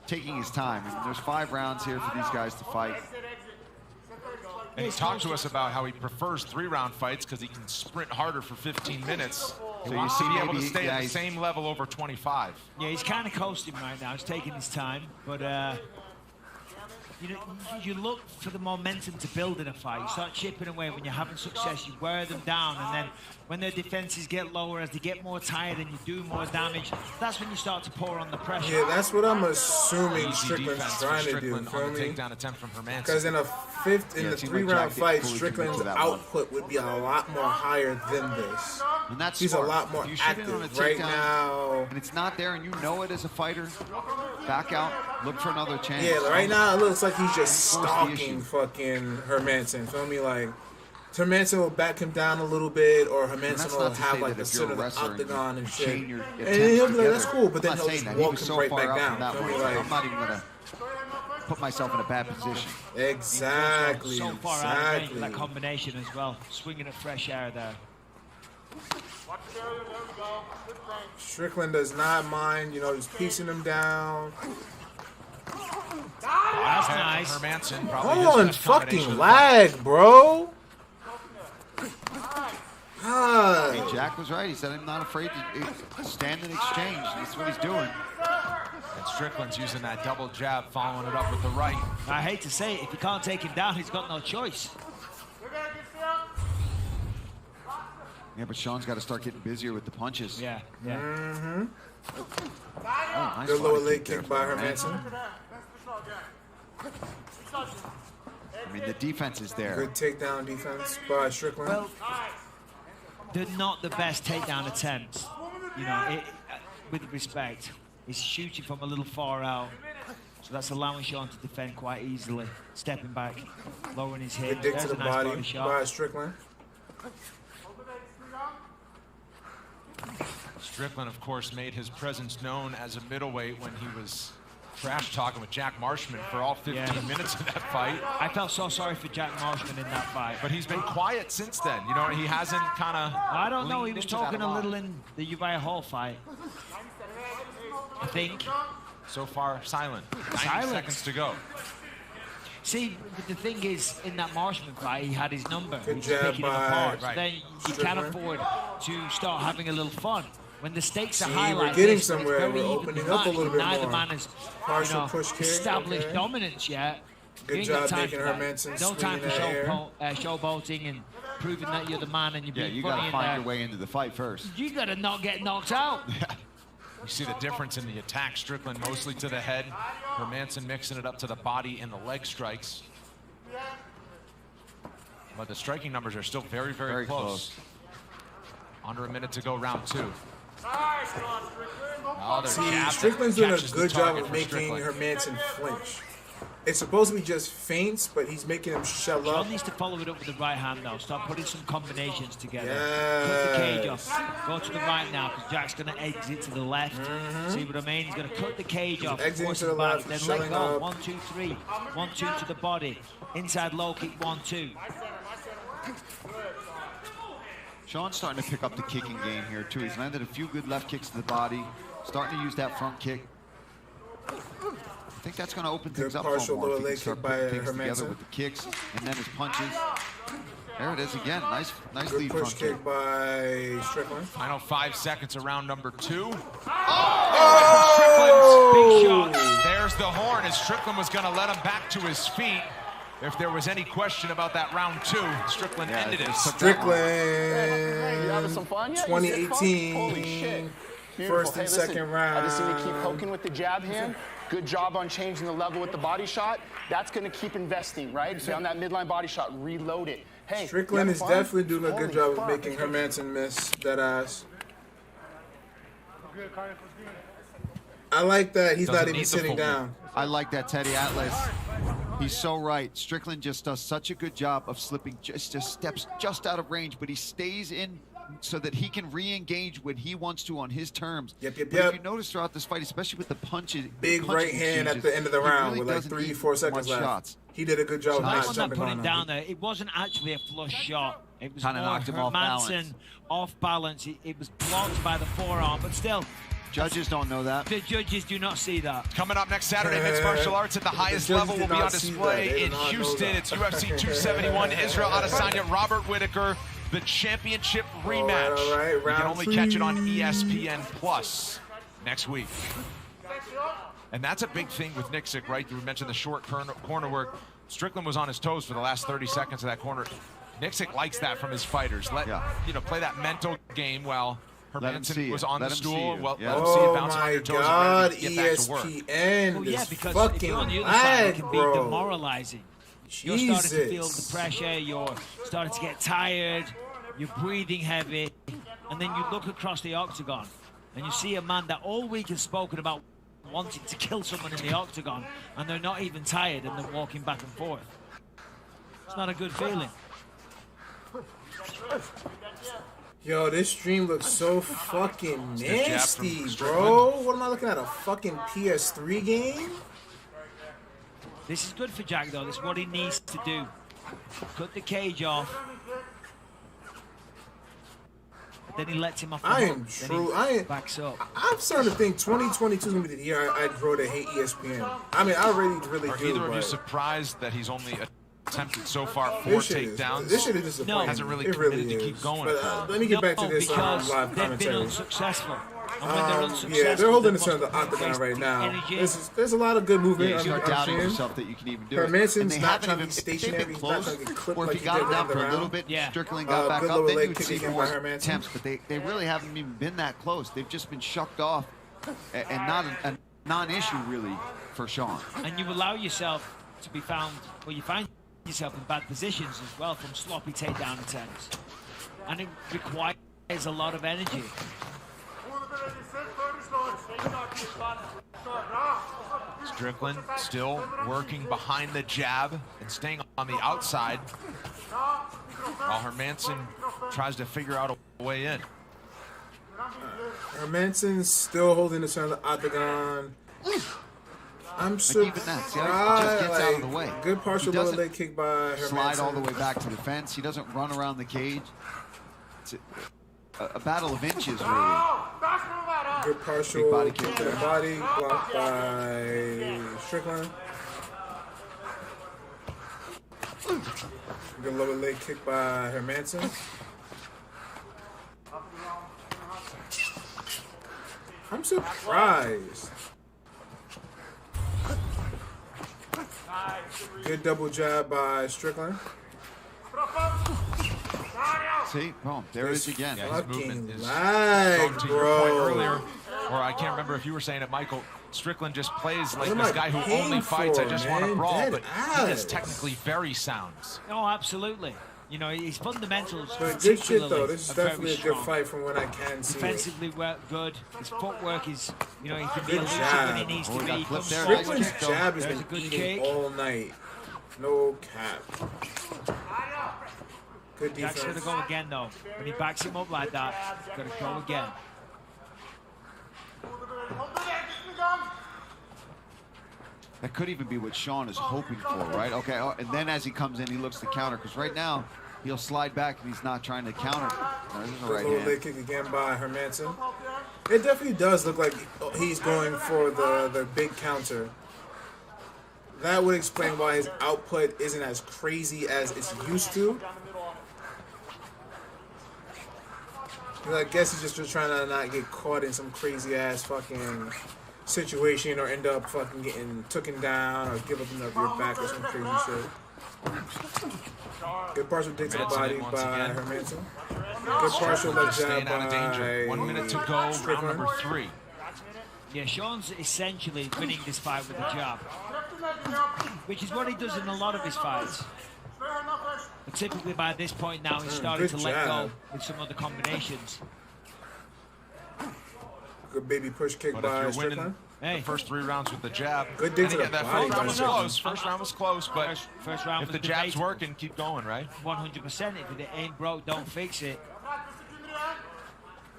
taking his time. I mean, there's 5 rounds here for these guys to fight. And he talked to us about how he prefers 3-round fights because he can sprint harder for 15 minutes. So you see, be able to stay at the same level over 25. Yeah, he's kind of coasting right now. He's taking his time, but you look for the momentum to build in a fight. You start chipping away. When you're having success, you wear them down, and then when their defenses get lower, as they get more tired and you do more damage, that's when you start to pour on the pressure. Yeah, that's what I'm assuming Strickland's trying to do. Feel me? Because in a the 3-round fight, Strickland's output would be a lot more higher than this. And that's he's smart. a lot more active right now. And it's not there, and you know it as a fighter. Back out, look for another chance. Yeah, right now it looks like he's just stalking fucking Hermansson. Feel me? Like Hermansson will back him down a little bit, or Hermansson will have like the center of the octagon and shit. And he'll be like, that's cool, but then he'll just walk him right back down. Feel me? Like, I'm not even gonna put myself in a bad position. Exactly. So far out of range with that combination as well. Swinging at fresh air there. Strickland does not mind, just piecing him down. That's nice. Hermansson, Hold on, fucking lag, bro. I mean, Jack was right. He said I'm not afraid to stand and exchange. That's what he's doing. And Strickland's using that double jab, following it up with the right. I hate to say it, if you can't take him down, he's got no choice. Yeah, but Sean's got to start getting busier with the punches. Yeah. Mm-hmm. Oh, nice good lower leg kick by Hermansson. I mean, the defense is there. Good takedown defense by Strickland. Well, they're not the best takedown attempts. With respect, he's shooting from a little far out. So that's allowing Sean to defend quite easily. Stepping back, lowering his hip. Good dick There's to the a nice body shot. by Strickland. Strickland, of course, made his presence known as a middleweight when he was trash talking with Jack Marshman for all 15 minutes of that fight. I felt so sorry for Jack Marshman in that fight. But he's been quiet since then. He hasn't kind of. I don't know. He was talking a little in the Uriah Hall fight. I think. So far, silent. 90 seconds to go. See, the thing is, in that Marshman fight, he had his number. Good He was jab picking him by apart. So then you can't afford to start having a little fun. When the stakes are high like we're getting this, somewhere. it's very We're even opening up a little bit neither more. man has Partial push kick. established dominance yet. Good You ain't job got time making for that. Hermansson No time for swinging that showboating and proving that you're the man and you're being you funny got to in find there. your way into the fight first. You got to not get knocked out. You see the difference in the attack. Strickland mostly to the head. Hermansson mixing it up to the body and the leg strikes. But the striking numbers are still very, very close. Under a minute to go, round 2. Strickland's doing a good job of making Hermansson flinch. It's supposed to be just feints, but he's making him shell up. Sean needs to follow it up with the right hand now. Start putting some combinations together. Cut the cage off. Go to the right now, because Jack's going to exit to the left. See what I mean? He's going to cut the cage off. Exiting to the left, then shelling let go. up. 1, 2, 3. 1, 2 to the body. Inside low kick, 1, 2. Sean's starting to pick up the kicking game here, too. He's landed a few good left kicks to the body, starting to use that front kick. I think that's going to open things up for him more. If he can start putting things together with the kicks and then his punches. There it is again. Nice Good lead push front kick. kick by Strickland. Final 5 seconds of round number 2. Oh! Strickland's big shot. There's the horn as Strickland was going to let him back to his feet. If there was any question about that round 2, Strickland ended it. Strickland, you having some fun yet? 2018, Holy shit. first Hey, and listen, second round. I just need to keep poking with the jab hand. Good job on changing the level with the body shot. That's going to keep investing, right? So on that midline body shot, reload it. Hey, Strickland is definitely doing a good job of making Hermansson miss that ass. I like that he's not even sitting down. I like that, Teddy Atlas. He's so right. Strickland just does such a good job of slipping, just steps just out of range, but he stays in so that he can re-engage when he wants to on his terms. But if you notice throughout this fight, especially with the punches, Big right hand at the end of the round really with like 3-4 seconds left. Shots. He did a good job of Nice not one that jumping put on him him. down there. It wasn't actually a flush shot. It was Kinda more knocked him off balance. Hermansson off balance. It was blocked by the forearm, but still. Judges don't know that. The judges do not see that. Coming up next Saturday, mixed martial arts at the highest level will be on display in Houston. It's UFC 271. Israel Adesanya, Robert Whittaker, the championship rematch. All right, you can only catch it on ESPN Plus next week. And that's a big thing with Nixick, right? We mentioned the short corner work. Strickland was on his toes for the last 30 seconds of that corner. Nixick likes that from his fighters. Play that mental game while Hermansson was on the stool. Let him see it bouncing on your toes and ready to get back to work. Well, yeah, because if you're on the other side, it can be demoralizing. You're starting to feel the pressure, you're starting to get tired, you're breathing heavy, and then you look across the octagon and you see a man that all week has spoken about wanting to kill someone in the octagon, and they're not even tired and they're walking back and forth. It's not a good feeling. Yo, this stream looks so fucking nasty, bro. What am I looking at? A fucking PS3 game? This is good for Jack, though. This is what he needs to do. Cut the cage off. Then he lets him off the hook. Backs up. I'm starting to think 2022 is going to be the year I grow to hate ESPN. I mean, I really do. Are either of you surprised that he's only attempted so far 4 takedowns? This shit is disappointing. No, hasn't really committed to keep going. But let me get back to this live commentary. They've been unsuccessful. And when they're unsuccessful, yeah, they're holding the center of the octagon right now. There's a lot of good movement. Yeah, you're doubting yourself that you can even do it. Hermansson's not trying to be stationary. He's not trying to get clipped or if like he got him down for a little bit, Strickland got back up, then you would see more attempts. But they really haven't even been that close. They've just been shucked off, and not a non-issue really for Sean. And you allow yourself to be found, well, you find yourself in bad positions as well from sloppy takedown attempts, and it requires a lot of energy. Strickland still working behind the jab and staying on the outside while Hermansson tries to figure out a way in. Hermansson's still holding the center of the octagon. I'm surprised. Even that, see how he just gets out of the way. Good partial lower leg kick by Hermansson. Slide all the way back to the fence. He doesn't run around the cage. It's a battle of inches, really. Good partial body kick to the body, blocked by Strickland. Good lower leg kick by Hermansson. I'm surprised. Good double jab by Strickland. See, boom, there it is again. Yeah, his movement is lag, to your point earlier, or I can't remember if you were saying it, Michael. Strickland just plays like this guy who only fights, I just want to brawl, but he is technically very sound. Oh, absolutely. You know, his fundamentals. But good shit, though. This is definitely a good fight from what I can see. Defensively good. His footwork is, you know, he can be elusive when he needs to be. Strickland's jab has been eating all night. No cap. Good defense. Jack's gonna go again, though. When he backs him up like that, he's gonna go again. That could even be what Sean is hoping for, right? Okay, and then as he comes in, he looks to counter, because right now, he'll slide back and he's not trying to counter. No, there's no right hand. Leg kick again by Hermansson. It definitely does look like he's going for the big counter. That would explain why his output isn't as crazy as it's used to. I guess he's just trying to not get caught in some crazy ass fucking situation or end up fucking getting taken down or give up enough your back or some crazy shit. Good partial dick to the body by Hermansson. Good partial leg jab by 1 minute to go, round number 3. Yeah, Sean's essentially winning this fight with a jab, which is what he does in a lot of his fights. But typically by this point now, he's starting to let go with some other combinations. Good baby push kick by Strickland. The first 3 rounds with the jab. Good dig to the that body. First round was close. First round was close, but first round if the jab's working, keep going, right? 100%. If it ain't broke, don't fix it.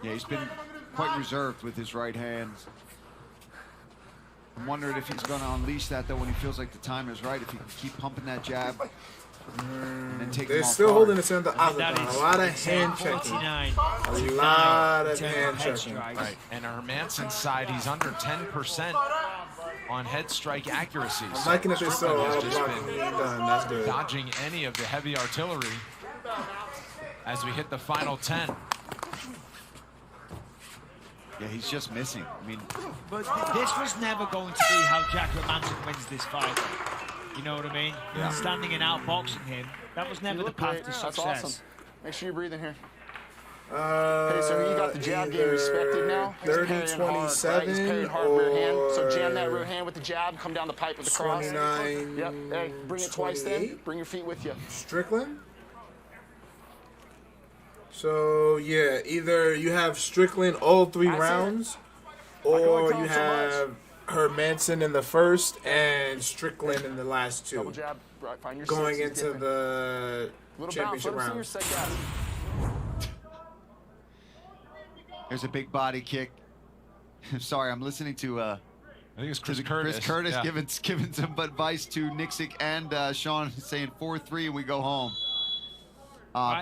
Yeah, he's been quite reserved with his right hand. I'm wondering if he's going to unleash that, though, when he feels like the time is right. If he can keep pumping that jab. And then take They're still holding the center of the octagon. A lot of hand checking. A lot of hand checking. Right. And Hermansson's side, he's under 10% on head strike accuracy. I'm liking it this so. Has just been That's good. dodging any of the heavy artillery as we hit the final 10. Yeah, he's just missing. I mean, but this was never going to be how Jack Hermansson wins this fight. You know what I mean? Yeah. Standing and outboxing him, that was never the path to success. That's awesome. Make sure you breathe in here. Okay, so you got the jab game respected now. 30-27 He's parrying hard rear hand. So jam that rear hand with the jab, come down the pipe with the cross. 29. Yep. Hey, bring it twice then. Bring your feet with you. Strickland. So yeah, either you have Strickland all 3 rounds, or you have Hermansson in the first and Strickland in the last 2. Double jab, find your going into the championship round. There's a big body kick. Sorry, I'm listening to I think it's Chris Curtis yeah. giving some advice to Nixick and Sean, saying 4-3 and we go home.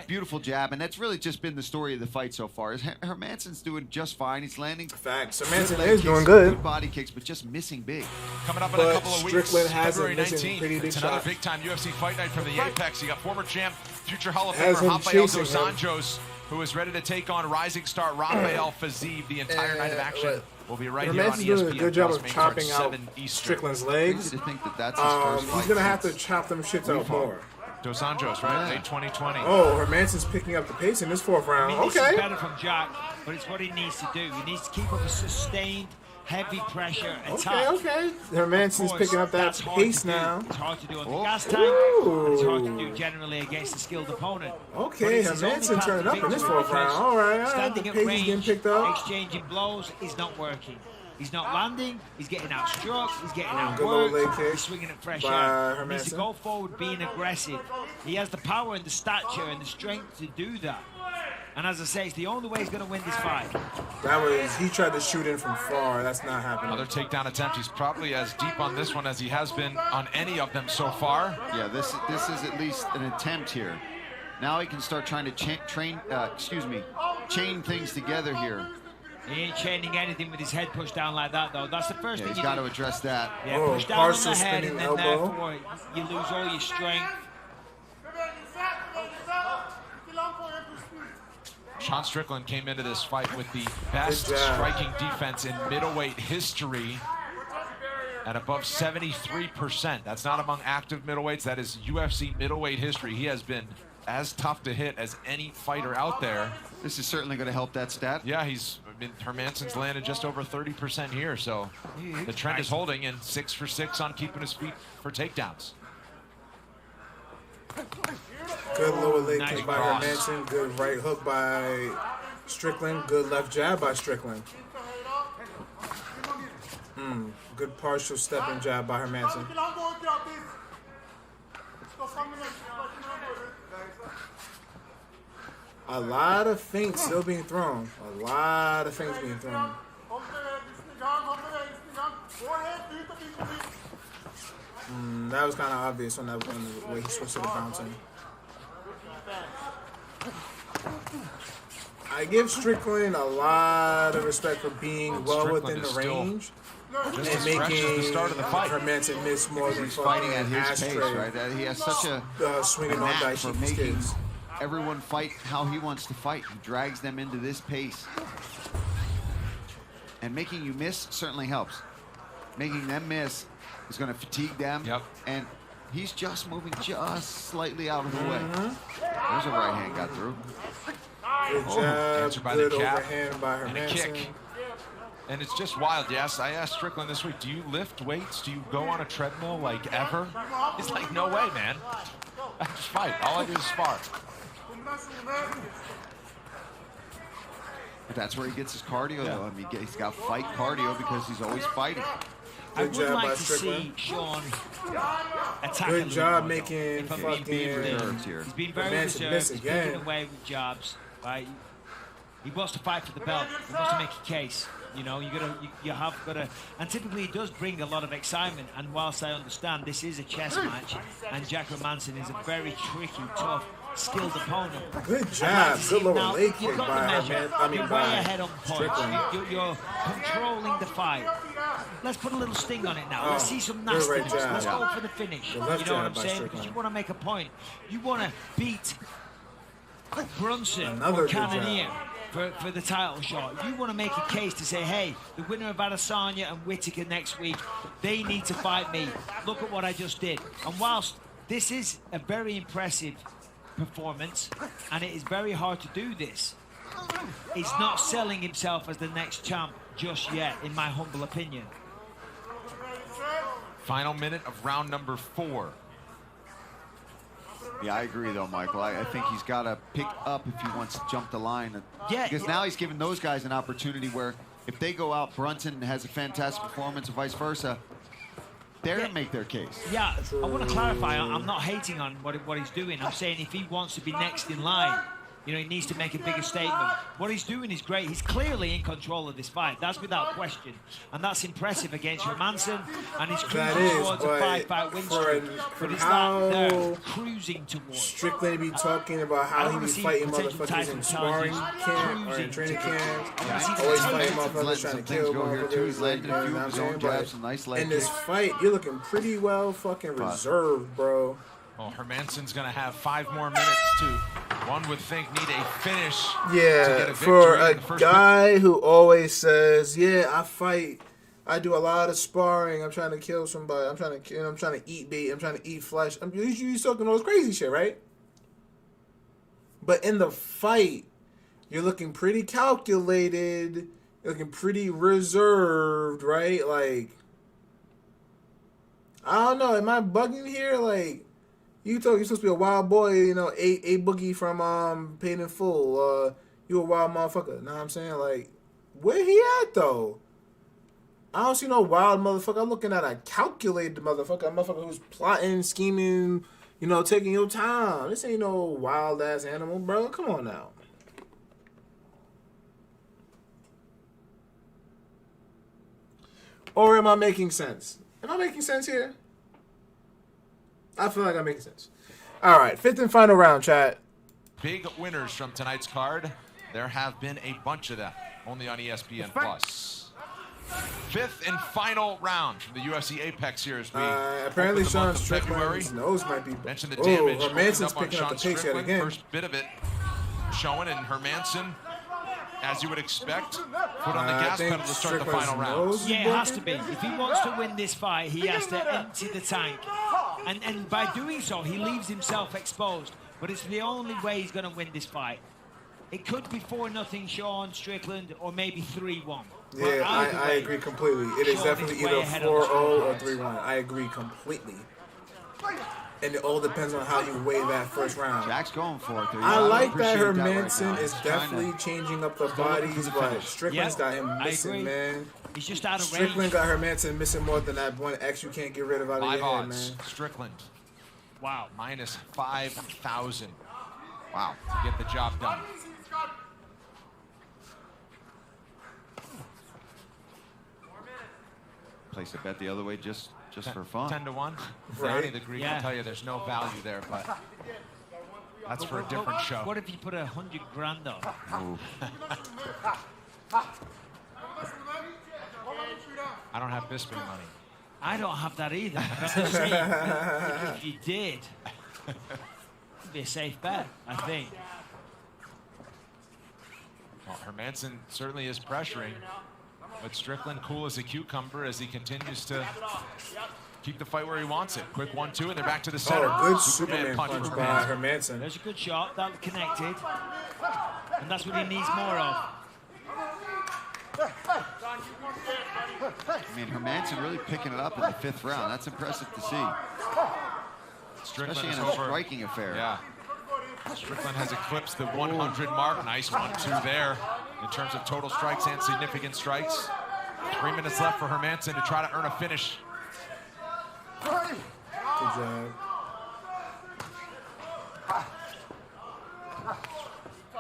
Beautiful jab, and that's really just been the story of the fight so far. Hermansson's doing just fine. He's landing. Facts. Hermansson is doing good. Body kicks, but just missing big. Coming up in a couple of weeks, Strickland has February him missing 19th. pretty big It's another shot. big-time UFC Fight Night from the Apex. You got former champ, future Hall of Has Famer him Rafael chasing dos him. Anjos, who is ready to take on rising star Rafael Fiziev. The entire night of action will be right here on Hermansson's ESPN. doing a good job Plus of main card chopping out 7 Eastern. Strickland's legs. To think that that's his first He's fight gonna have to since chop them shits out more. Dos Anjos, right? Late 2020. Oh, Hermansson's picking up the pace in this 4th round. I mean, this Okay. is better from Jack, but it's what he needs to do. He needs to keep up a sustained, heavy pressure attack. Okay. Hermansson's picking up that That's hard pace to do. now. It's hard to do on the gas tank, and it's hard to do generally against a skilled opponent. Okay, But it's his only Hermansson path turning to up in this victory 4th round. because All right. Standing The at pace is range, getting picked up. exchanging blows is not working. He's not landing, he's getting outstruck, he's getting Good low outworked, leg kick he's swinging at fresh by air. He needs to Hermansson. go forward being aggressive. He has the power and the stature and the strength to do that. And as I say, it's the only way he's going to win this fight. He tried to shoot in from far. That's not happening. Another takedown attempt. He's probably as deep on this one as he has been on any of them so far. Yeah, this is at least an attempt here. Now he can start trying to chain things together here. He ain't chaining anything with his head pushed down like that, though. That's the first thing He's you got do. to address that. Yeah, push down on the head, and then therefore you lose all your strength. Sean Strickland came into this fight with the best striking defense in middleweight history at above 73%. That's not among active middleweights. That is UFC middleweight history. He has been as tough to hit as any fighter out there. This is certainly going to help that stat. Yeah, Hermansson's landed just over 30% here, so the trend is holding, and 6 for 6 on keeping his feet for takedowns. Good lower leg Nice kick by cross. Hermansson. Good right hook by Strickland. Good left jab by Strickland. Good partial stepping jab by Hermansson. A lot of feints still being thrown. A lot of feints being thrown. That was kind of obvious on that one, the way he switched to the bouncing. I give Strickland a lot of respect for being well within the range just and as fresh as the making start of the fight. Hermansson miss more than He's fighting at his ashtray. pace, right? He has such a swinging on knack dice for sheet making kids. everyone fight how he wants to fight. He drags them into this pace. And making you miss certainly helps. Making them miss is going to fatigue them. Yep. And he's just moving just slightly out of the way. There's a right hand got through. Good jab, answered by good the jab overhand by and a Hermansson. kick. And it's just wild. Yes, I asked Strickland this week, do you lift weights? Do you go on a treadmill like ever? He's like, no way, man. I just fight. All I do is spar. But that's where he gets his cardio, though. I mean, he's got fight cardio because he's always fighting. I would like to see Sean attack Good job making if I'm fucking being reserved here. He's been very Hermansson reserved. miss He's again. picking away with jabs. Right? He wants to fight for the belt. He wants to make a case. You know, you have got to, and typically it does bring a lot of excitement. And whilst I understand this is a chess match, and Jack Hermansson is a very tricky, tough, skilled opponent. Good jab, good lower leg kick You've got by the measure. Hermansson. You're way by ahead on points. Strickland. You're controlling the fight. Let's put a little sting on it now. Let's see some good right nastiness. jab. Let's go for the finish. The You know left what jab I'm by saying? Strickland. Because you want to make a point. You want to beat Brunson Another or good jab. Cannonier. for the title shot. You want to make a case to say, hey, the winner of Adesanya and Whittaker next week, they need to fight me. Look at what I just did. And whilst this is a very impressive performance, and it is very hard to do this, he's not selling himself as the next champ just yet, in my humble opinion. Final minute of round number 4. Yeah, I agree, though, Michael. I think he's got to pick up if he wants to jump the line. Because now he's giving those guys an opportunity where if they go out, Brunson has a fantastic performance, or vice versa, they're going to make their case. Yeah, I want to clarify, I'm not hating on what he's doing. I'm saying if he wants to be next in line, you know, he needs to make a bigger statement. What he's doing is great. He's clearly in control of this fight. That's without question. And that's impressive against Hermansson. And he's cruising towards a 5-fight win streak. But it's not there cruising towards. Strickland be talking about how he be fighting motherfuckers in sparring camp or in training camp. Always fighting motherfuckers trying to kill motherfuckers. He's landed a few of his own jabs, some nice leg in this fight, you're looking pretty well fucking reserved, bro. Well, Hermansson's going to have 5 more minutes to, one would think, need a finish. Yeah, to get a for a bit. guy who always says, "Yeah, I fight. I do a lot of sparring. I'm trying to kill somebody. I'm trying to eat bait. I'm trying to eat flesh." I'm usually talking all this crazy shit, right? But in the fight, you're looking pretty calculated. You're looking pretty reserved, right? Like, I don't know. Am I bugging here? Like, you're supposed to be a wild boy, you know, a boogie from Paid in Full. You a wild motherfucker. Know what I'm saying? Like, where he at, though? I don't see no wild motherfucker. I'm looking at a calculated motherfucker. A motherfucker who's plotting, scheming, you know, taking your time. This ain't no wild-ass animal, bro. Come on now. Or am I making sense? Am I making sense here? I feel like I'm making sense. All right, 5th and final round, chat. Big winners from tonight's card. There have been a bunch of them, only on ESPN Plus. 5th and final round from the UFC Apex here as we apparently Sean Strickland's nose might be. Mentioned the damage. Hermansson's picking up the pace yet again. First bit of it showing, and Hermansson, as you would expect, put on the gas pedal to start the final round. Yeah, it has to be. If he wants to win this fight, he has to empty the tank. And by doing so, he leaves himself exposed. But it's the only way he's going to win this fight. It could be 4-0 Sean Strickland, or maybe 3-1. Yeah, I agree completely. It is definitely either 4-0 or 3-1. I agree completely. And it all depends on how you weigh that first round. Jack's going for it. I like that Hermansson is definitely changing up the bodies, but Strickland's got him missing, man. He's just out of range. Strickland got Hermansson missing more than that one X you can't get rid of out of your head, man. Strickland. Wow. Minus 5,000. Wow. To get the job done. Place a bet the other way just for fun. 10-1. Right. Danny the Greek will tell you there's no value there, but that's for a different show. What if you put 100 grand on? I don't have Bisping money. I don't have that either. I'm just saying, if you did, it'd be a safe bet, I think. Well, Hermansson certainly is pressuring, but Strickland cool as a cucumber as he continues to keep the fight where he wants it. Quick 1-2, and they're back to the center. Oh, good Superman punch by Hermansson. There's a good shot. That connected. And that's what he needs more of. I mean, Hermansson really picking it up in the 5th round. That's impressive to see. Especially in a striking affair. Yeah. Strickland has eclipsed the 100 mark. Nice 1-2 there in terms of total strikes and significant strikes. 3 minutes left for Hermansson to try to earn a finish. Good job.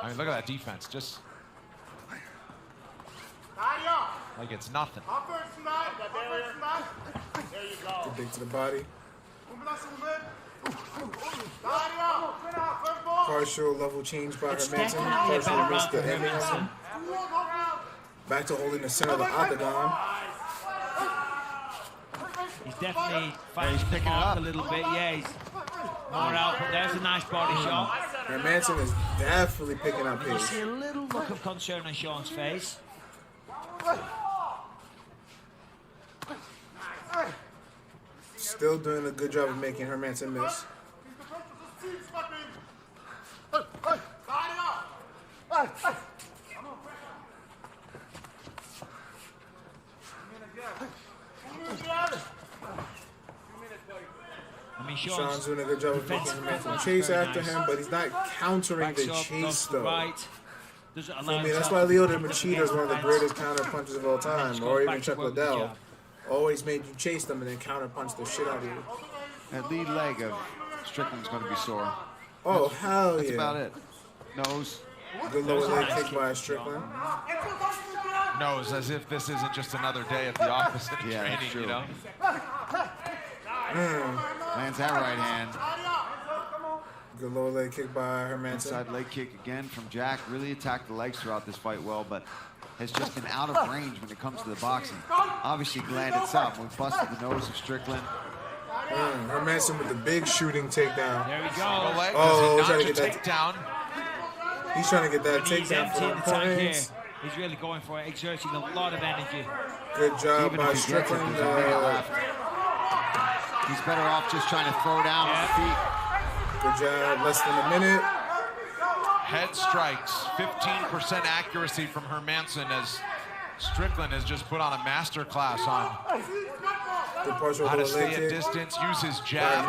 I mean, look at that defense. Just like it's nothing. Good dig to the body. Partial level change by Hermansson. Partial missed the ending. Back to holding the center of the octagon. He's definitely fighting picking it up a little bit. Yeah, he's more output. There's a nice body shot. Hermansson is definitely picking up You pace. see a little look of concern on Sean's face. Still doing a good job of making Hermansson miss. I mean, Sean's doing a good job of making Hermansson chase after him, but he's not countering the chase though. I mean, that's why Lyoto Machida is one of the greatest counter punchers of all time, or even Chuck Liddell. Always made you chase them and then counter punch the shit out of you. That lead leg of Strickland's going to be sore. Oh, hell yeah. That's about it. Nose. Good lower leg kick by Strickland. Knows as if this isn't just another day at the office of training, you know? Lands that right hand. Good lower leg kick by Hermansson. Inside leg kick again from Jack. Really attacked the legs throughout this fight well, but has just been out of range when it comes to the boxing. Obviously landed something. We busted the nose of Strickland. Hermansson with the big shooting takedown. There we go. Oh, trying to get that takedown. He's trying to get that He's takedown for emptying the the tank here. points. He's really going for it, exerting a lot of energy. Good job by Strickland. He's better off just trying to throw down on the feet. Good job. Less than a minute. Head strikes, 15% accuracy from Hermansson as Strickland has just put on a master class on how to stay at distance, use his jab.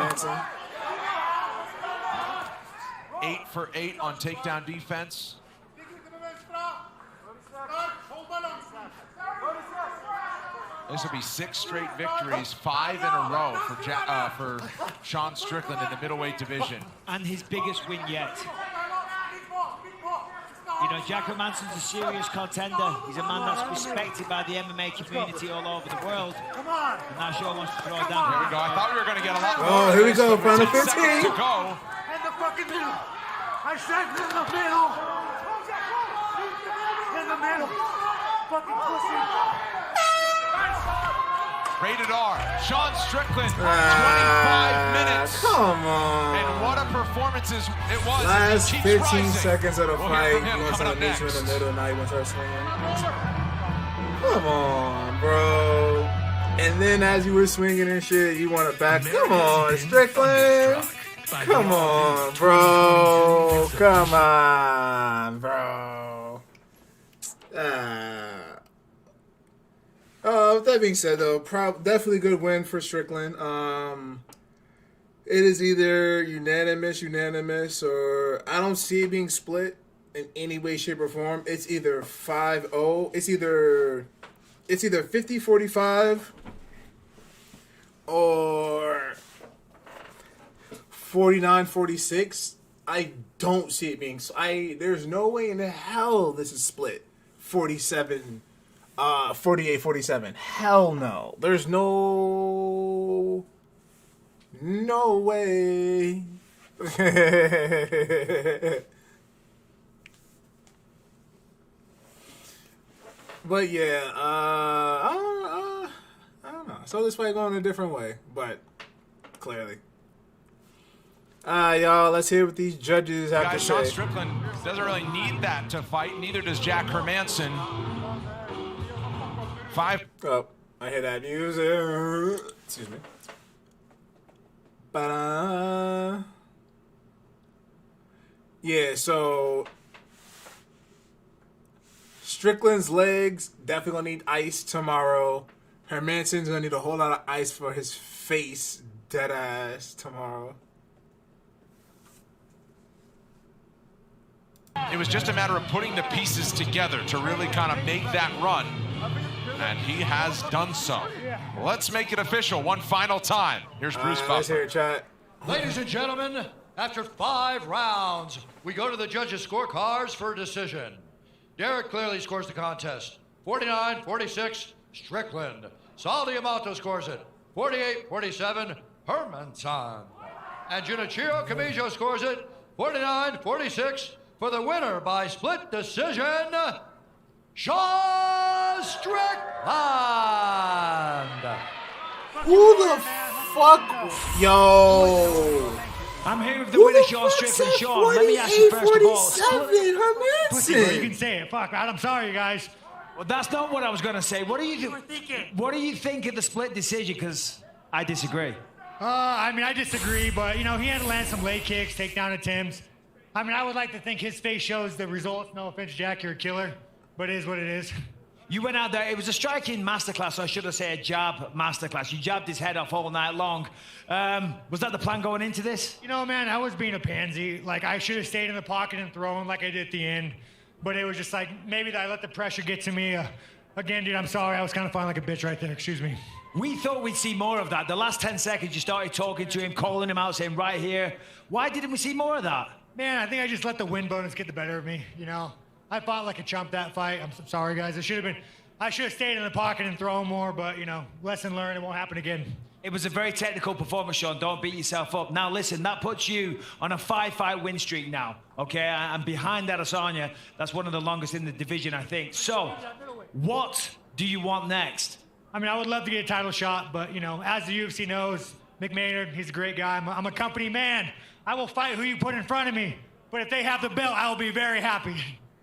8 for 8 on takedown defense. This will be 6 straight victories, 5 in a row for Sean Strickland in the middleweight division. And his biggest win yet. You know, Jack Hermansson's a serious contender. He's a man that's respected by the MMA community all over the world. And now Sean wants to throw it down. Here we go. I thought we were going to get a lot more. Oh, here we go. Final 15. Seconds to go. In the fucking middle. I said in the middle. In the middle. Fucking pussy. Rated R. Sean Strickland, 25 minutes. Come on. And what a performance it was. Last 15 rising. seconds of the We'll fight. hear from him He wants coming to up meet you in the next. middle. Now he wants to start swinging. Come on, bro. And then as you were swinging and shit, you want to back. Come on, Strickland. Come on, bro. Come on, bro. With that being said, though, definitely good win for Strickland. It is either unanimous, or I don't see it being split in any way, shape, or form. It's either 5-0. It's either 50-45 or 49-46. I don't see it being. There's no way in the hell this is split 48-47. Hell no. There's no way. But yeah, I don't know. So this fight going a different way, but clearly. Y'all, let's hear what these judges have to say. Sean Strickland doesn't really need that to fight. Neither does Jack Hermansson. 5. Oh, I hear that music. Excuse me. Ba-da. Yeah, so Strickland's legs definitely gonna need ice tomorrow. Hermansson's gonna need a whole lot of ice for his face, dead ass, tomorrow. It was just a matter of putting the pieces together to really kind of make that run. And he has done so. Let's make it official one final time. Here's Bruce Buffer. Let's hear it, chat. Ladies and gentlemen, after 5 rounds, we go to the judges' scorecards for a decision. Derek clearly scores the contest. 49-46, Strickland. Sal Diamato scores it. 48-47, Hermansson. And Junichiro Kamijo scores it. 49-46 for the winner by split decision, Sean Strickland. Who the fuck? Yo. I'm here with the winner, Sean Strickland. Sean, let me ask you first of all. Pussy, bro, you can say it. Fuck, man, I'm sorry, you guys. Well, that's not what I was going to say. What do you think of the split decision? Because I disagree. I mean, I disagree, but, you know, he had to land some leg kicks, take down attempts. I mean, I would like to think his face shows the results. No offense, Jack, you're a killer, but it is what it is. You went out there. It was a striking masterclass, or I should have said a jab masterclass. You jabbed his head off all night long. Was that the plan going into this? You know, man, I was being a pansy. Like, I should have stayed in the pocket and thrown like I did at the end. But it was just like, maybe I let the pressure get to me. Again, dude, I'm sorry. I was kind of feeling like a bitch right there. Excuse me. We thought we'd see more of that. The last 10 seconds, you started talking to him, calling him out, saying, right here. Why didn't we see more of that? Man, I think I just let the win bonus get the better of me, you know? I fought like a chump that fight. I'm sorry, guys. I should have stayed in the pocket and thrown more, but, you know, lesson learned. It won't happen again. It was a very technical performance, Sean. Don't beat yourself up. Now, listen, that puts you on a 5-fight win streak now, okay? And behind that, Asanya, that's one of the longest in the division, I think. So, what do you want next? I mean, I would love to get a title shot, but, you know, as the UFC knows, McMaynard, he's a great guy. I'm a company man. I will fight who you put in front of me. But if they have the belt, I will be very happy.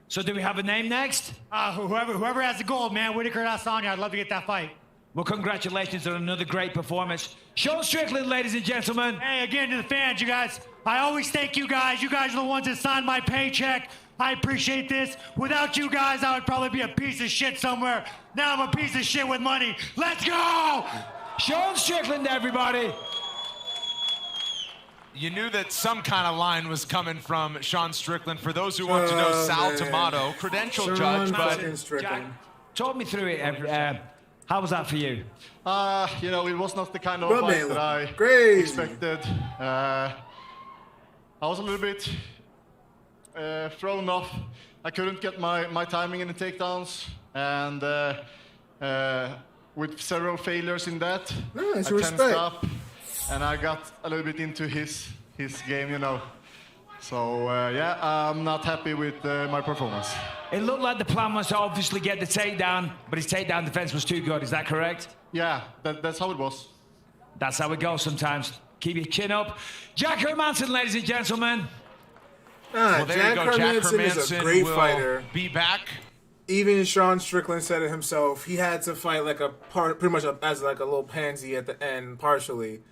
So do we have a name next? Whoever has the gold, man. Whitaker and Adesanya, I'd love to get that fight. Well, congratulations on another great performance. Sean Strickland, ladies and gentlemen. Hey, again, to the fans, you guys. I always thank you guys. You guys are the ones that signed my paycheck. I appreciate this. Without you guys, I would probably be a piece of shit somewhere. Now I'm a piece of shit with money. Let's go! Sean Strickland, everybody. You knew that some kind of line was coming from Sean Strickland. For those who want to know, Sal Tomato, credential judge, but Jack, talk me through it. How was that for you? You know, it was not the kind of fight that I expected. I was a little bit thrown off. I couldn't get my timing in the takedowns, and with several failures in that, I tensed up, and I got a little bit into his game, you know. So, yeah, I'm not happy with my performance. It looked like the plan was to obviously get the takedown, but his takedown defense was too good. Is that correct? Yeah, that's how it was. That's how it goes sometimes. Keep your chin up. Jack Hermansson, ladies and gentlemen. Well, there Jack you go. Jack Hermansson is a great will fighter. Be back. Even Sean Strickland said it himself. He had to fight like pretty much as like a little pansy at the end, partially.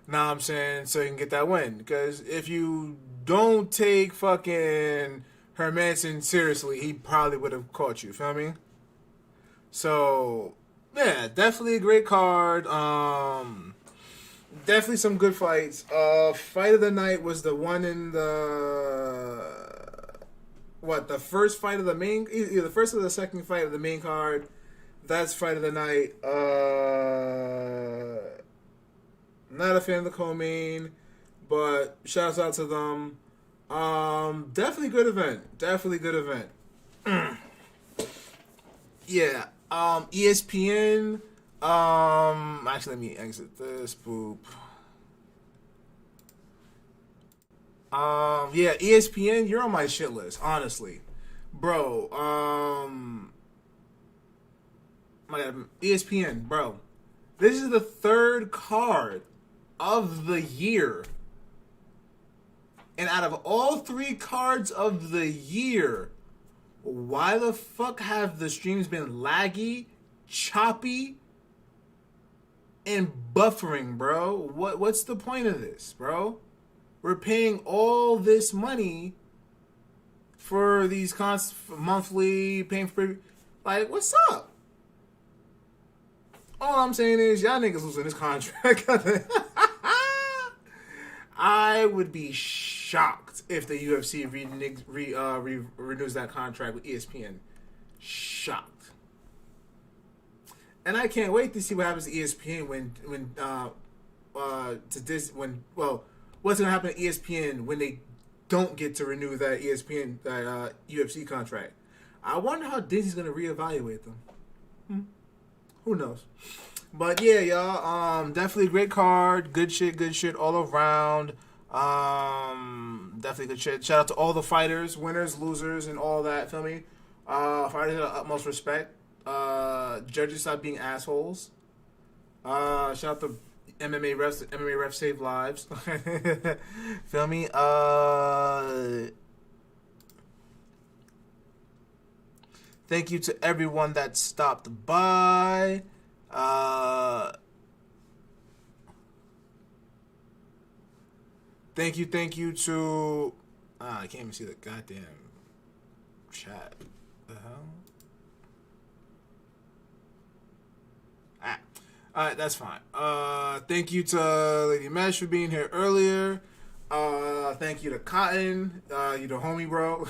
Know what I'm saying? So you can get that win. Because if you don't take fucking Hermansson seriously, he probably would have caught you. Feel me? So yeah, definitely a great card. Definitely some good fights. Fight of the night was the one in the first fight of the main, either the first or the second fight of the main card. That's fight of the night. Not a fan of the co-main, but shouts out to them. Definitely good event. Yeah. ESPN. Actually, let me exit this. Boop. Yeah, ESPN, you're on my shit list, honestly. Bro, my God, ESPN, bro. This is the third card of the year. And out of all three cards of the year, why the fuck have the streams been laggy, choppy, and buffering, bro? What's the point of this, bro? We're paying all this money for these monthly, paying for, like, what's up? All I'm saying is, y'all niggas losing this contract. I would be shocked if the UFC renews that contract with ESPN. Shocked. And I can't wait to see what happens to ESPN what's going to happen to ESPN when they don't get to renew that UFC contract. I wonder how Disney's going to reevaluate them. Who knows? But yeah, y'all, definitely a great card. Good shit all around. Definitely good shit. Shout out to all the fighters, winners, losers, and all that. Feel me? Fighters have the utmost respect. Judges stop being assholes. Shout out to MMA refs save lives. Feel me? Thank you to everyone that stopped by. Thank you to... I can't even see the goddamn chat. The hell? Alright, that's fine. Thank you to Lady Mesh for being here earlier. Thank you to Cotton. You the homie, bro.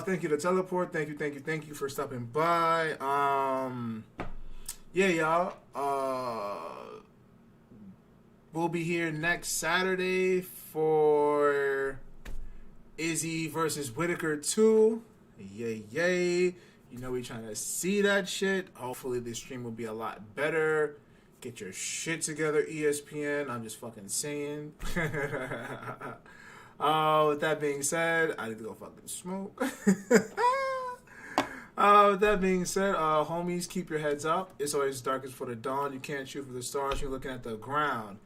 Thank you to Teleport. Thank you for stopping by. Yeah, y'all. We'll be here next Saturday for Izzy versus Whitaker 2. Yay. You know we trying to see that shit. Hopefully this stream will be a lot better. Get your shit together, ESPN. I'm just fucking saying. With that being said, I need to go fucking smoke. With that being said, homies, keep your heads up. It's always darkest for the dawn. You can't shoot for the stars. You're looking at the ground.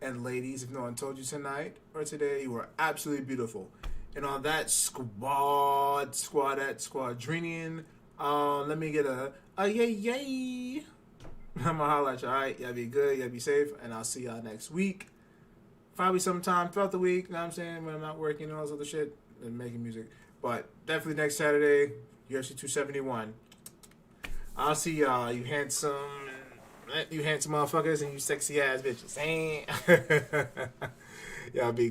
And ladies, if no one told you tonight or today, you were absolutely beautiful. And on that squadrinian, let me get a yay. I'm gonna holla at you. Alright, y'all be good, y'all be safe, and I'll see y'all next week. Probably sometime throughout the week, you know what I'm saying, when I'm not working and all this other shit and making music. But definitely next Saturday, UFC 271. I'll see y'all, you handsome motherfuckers and you sexy ass bitches. Y'all be good.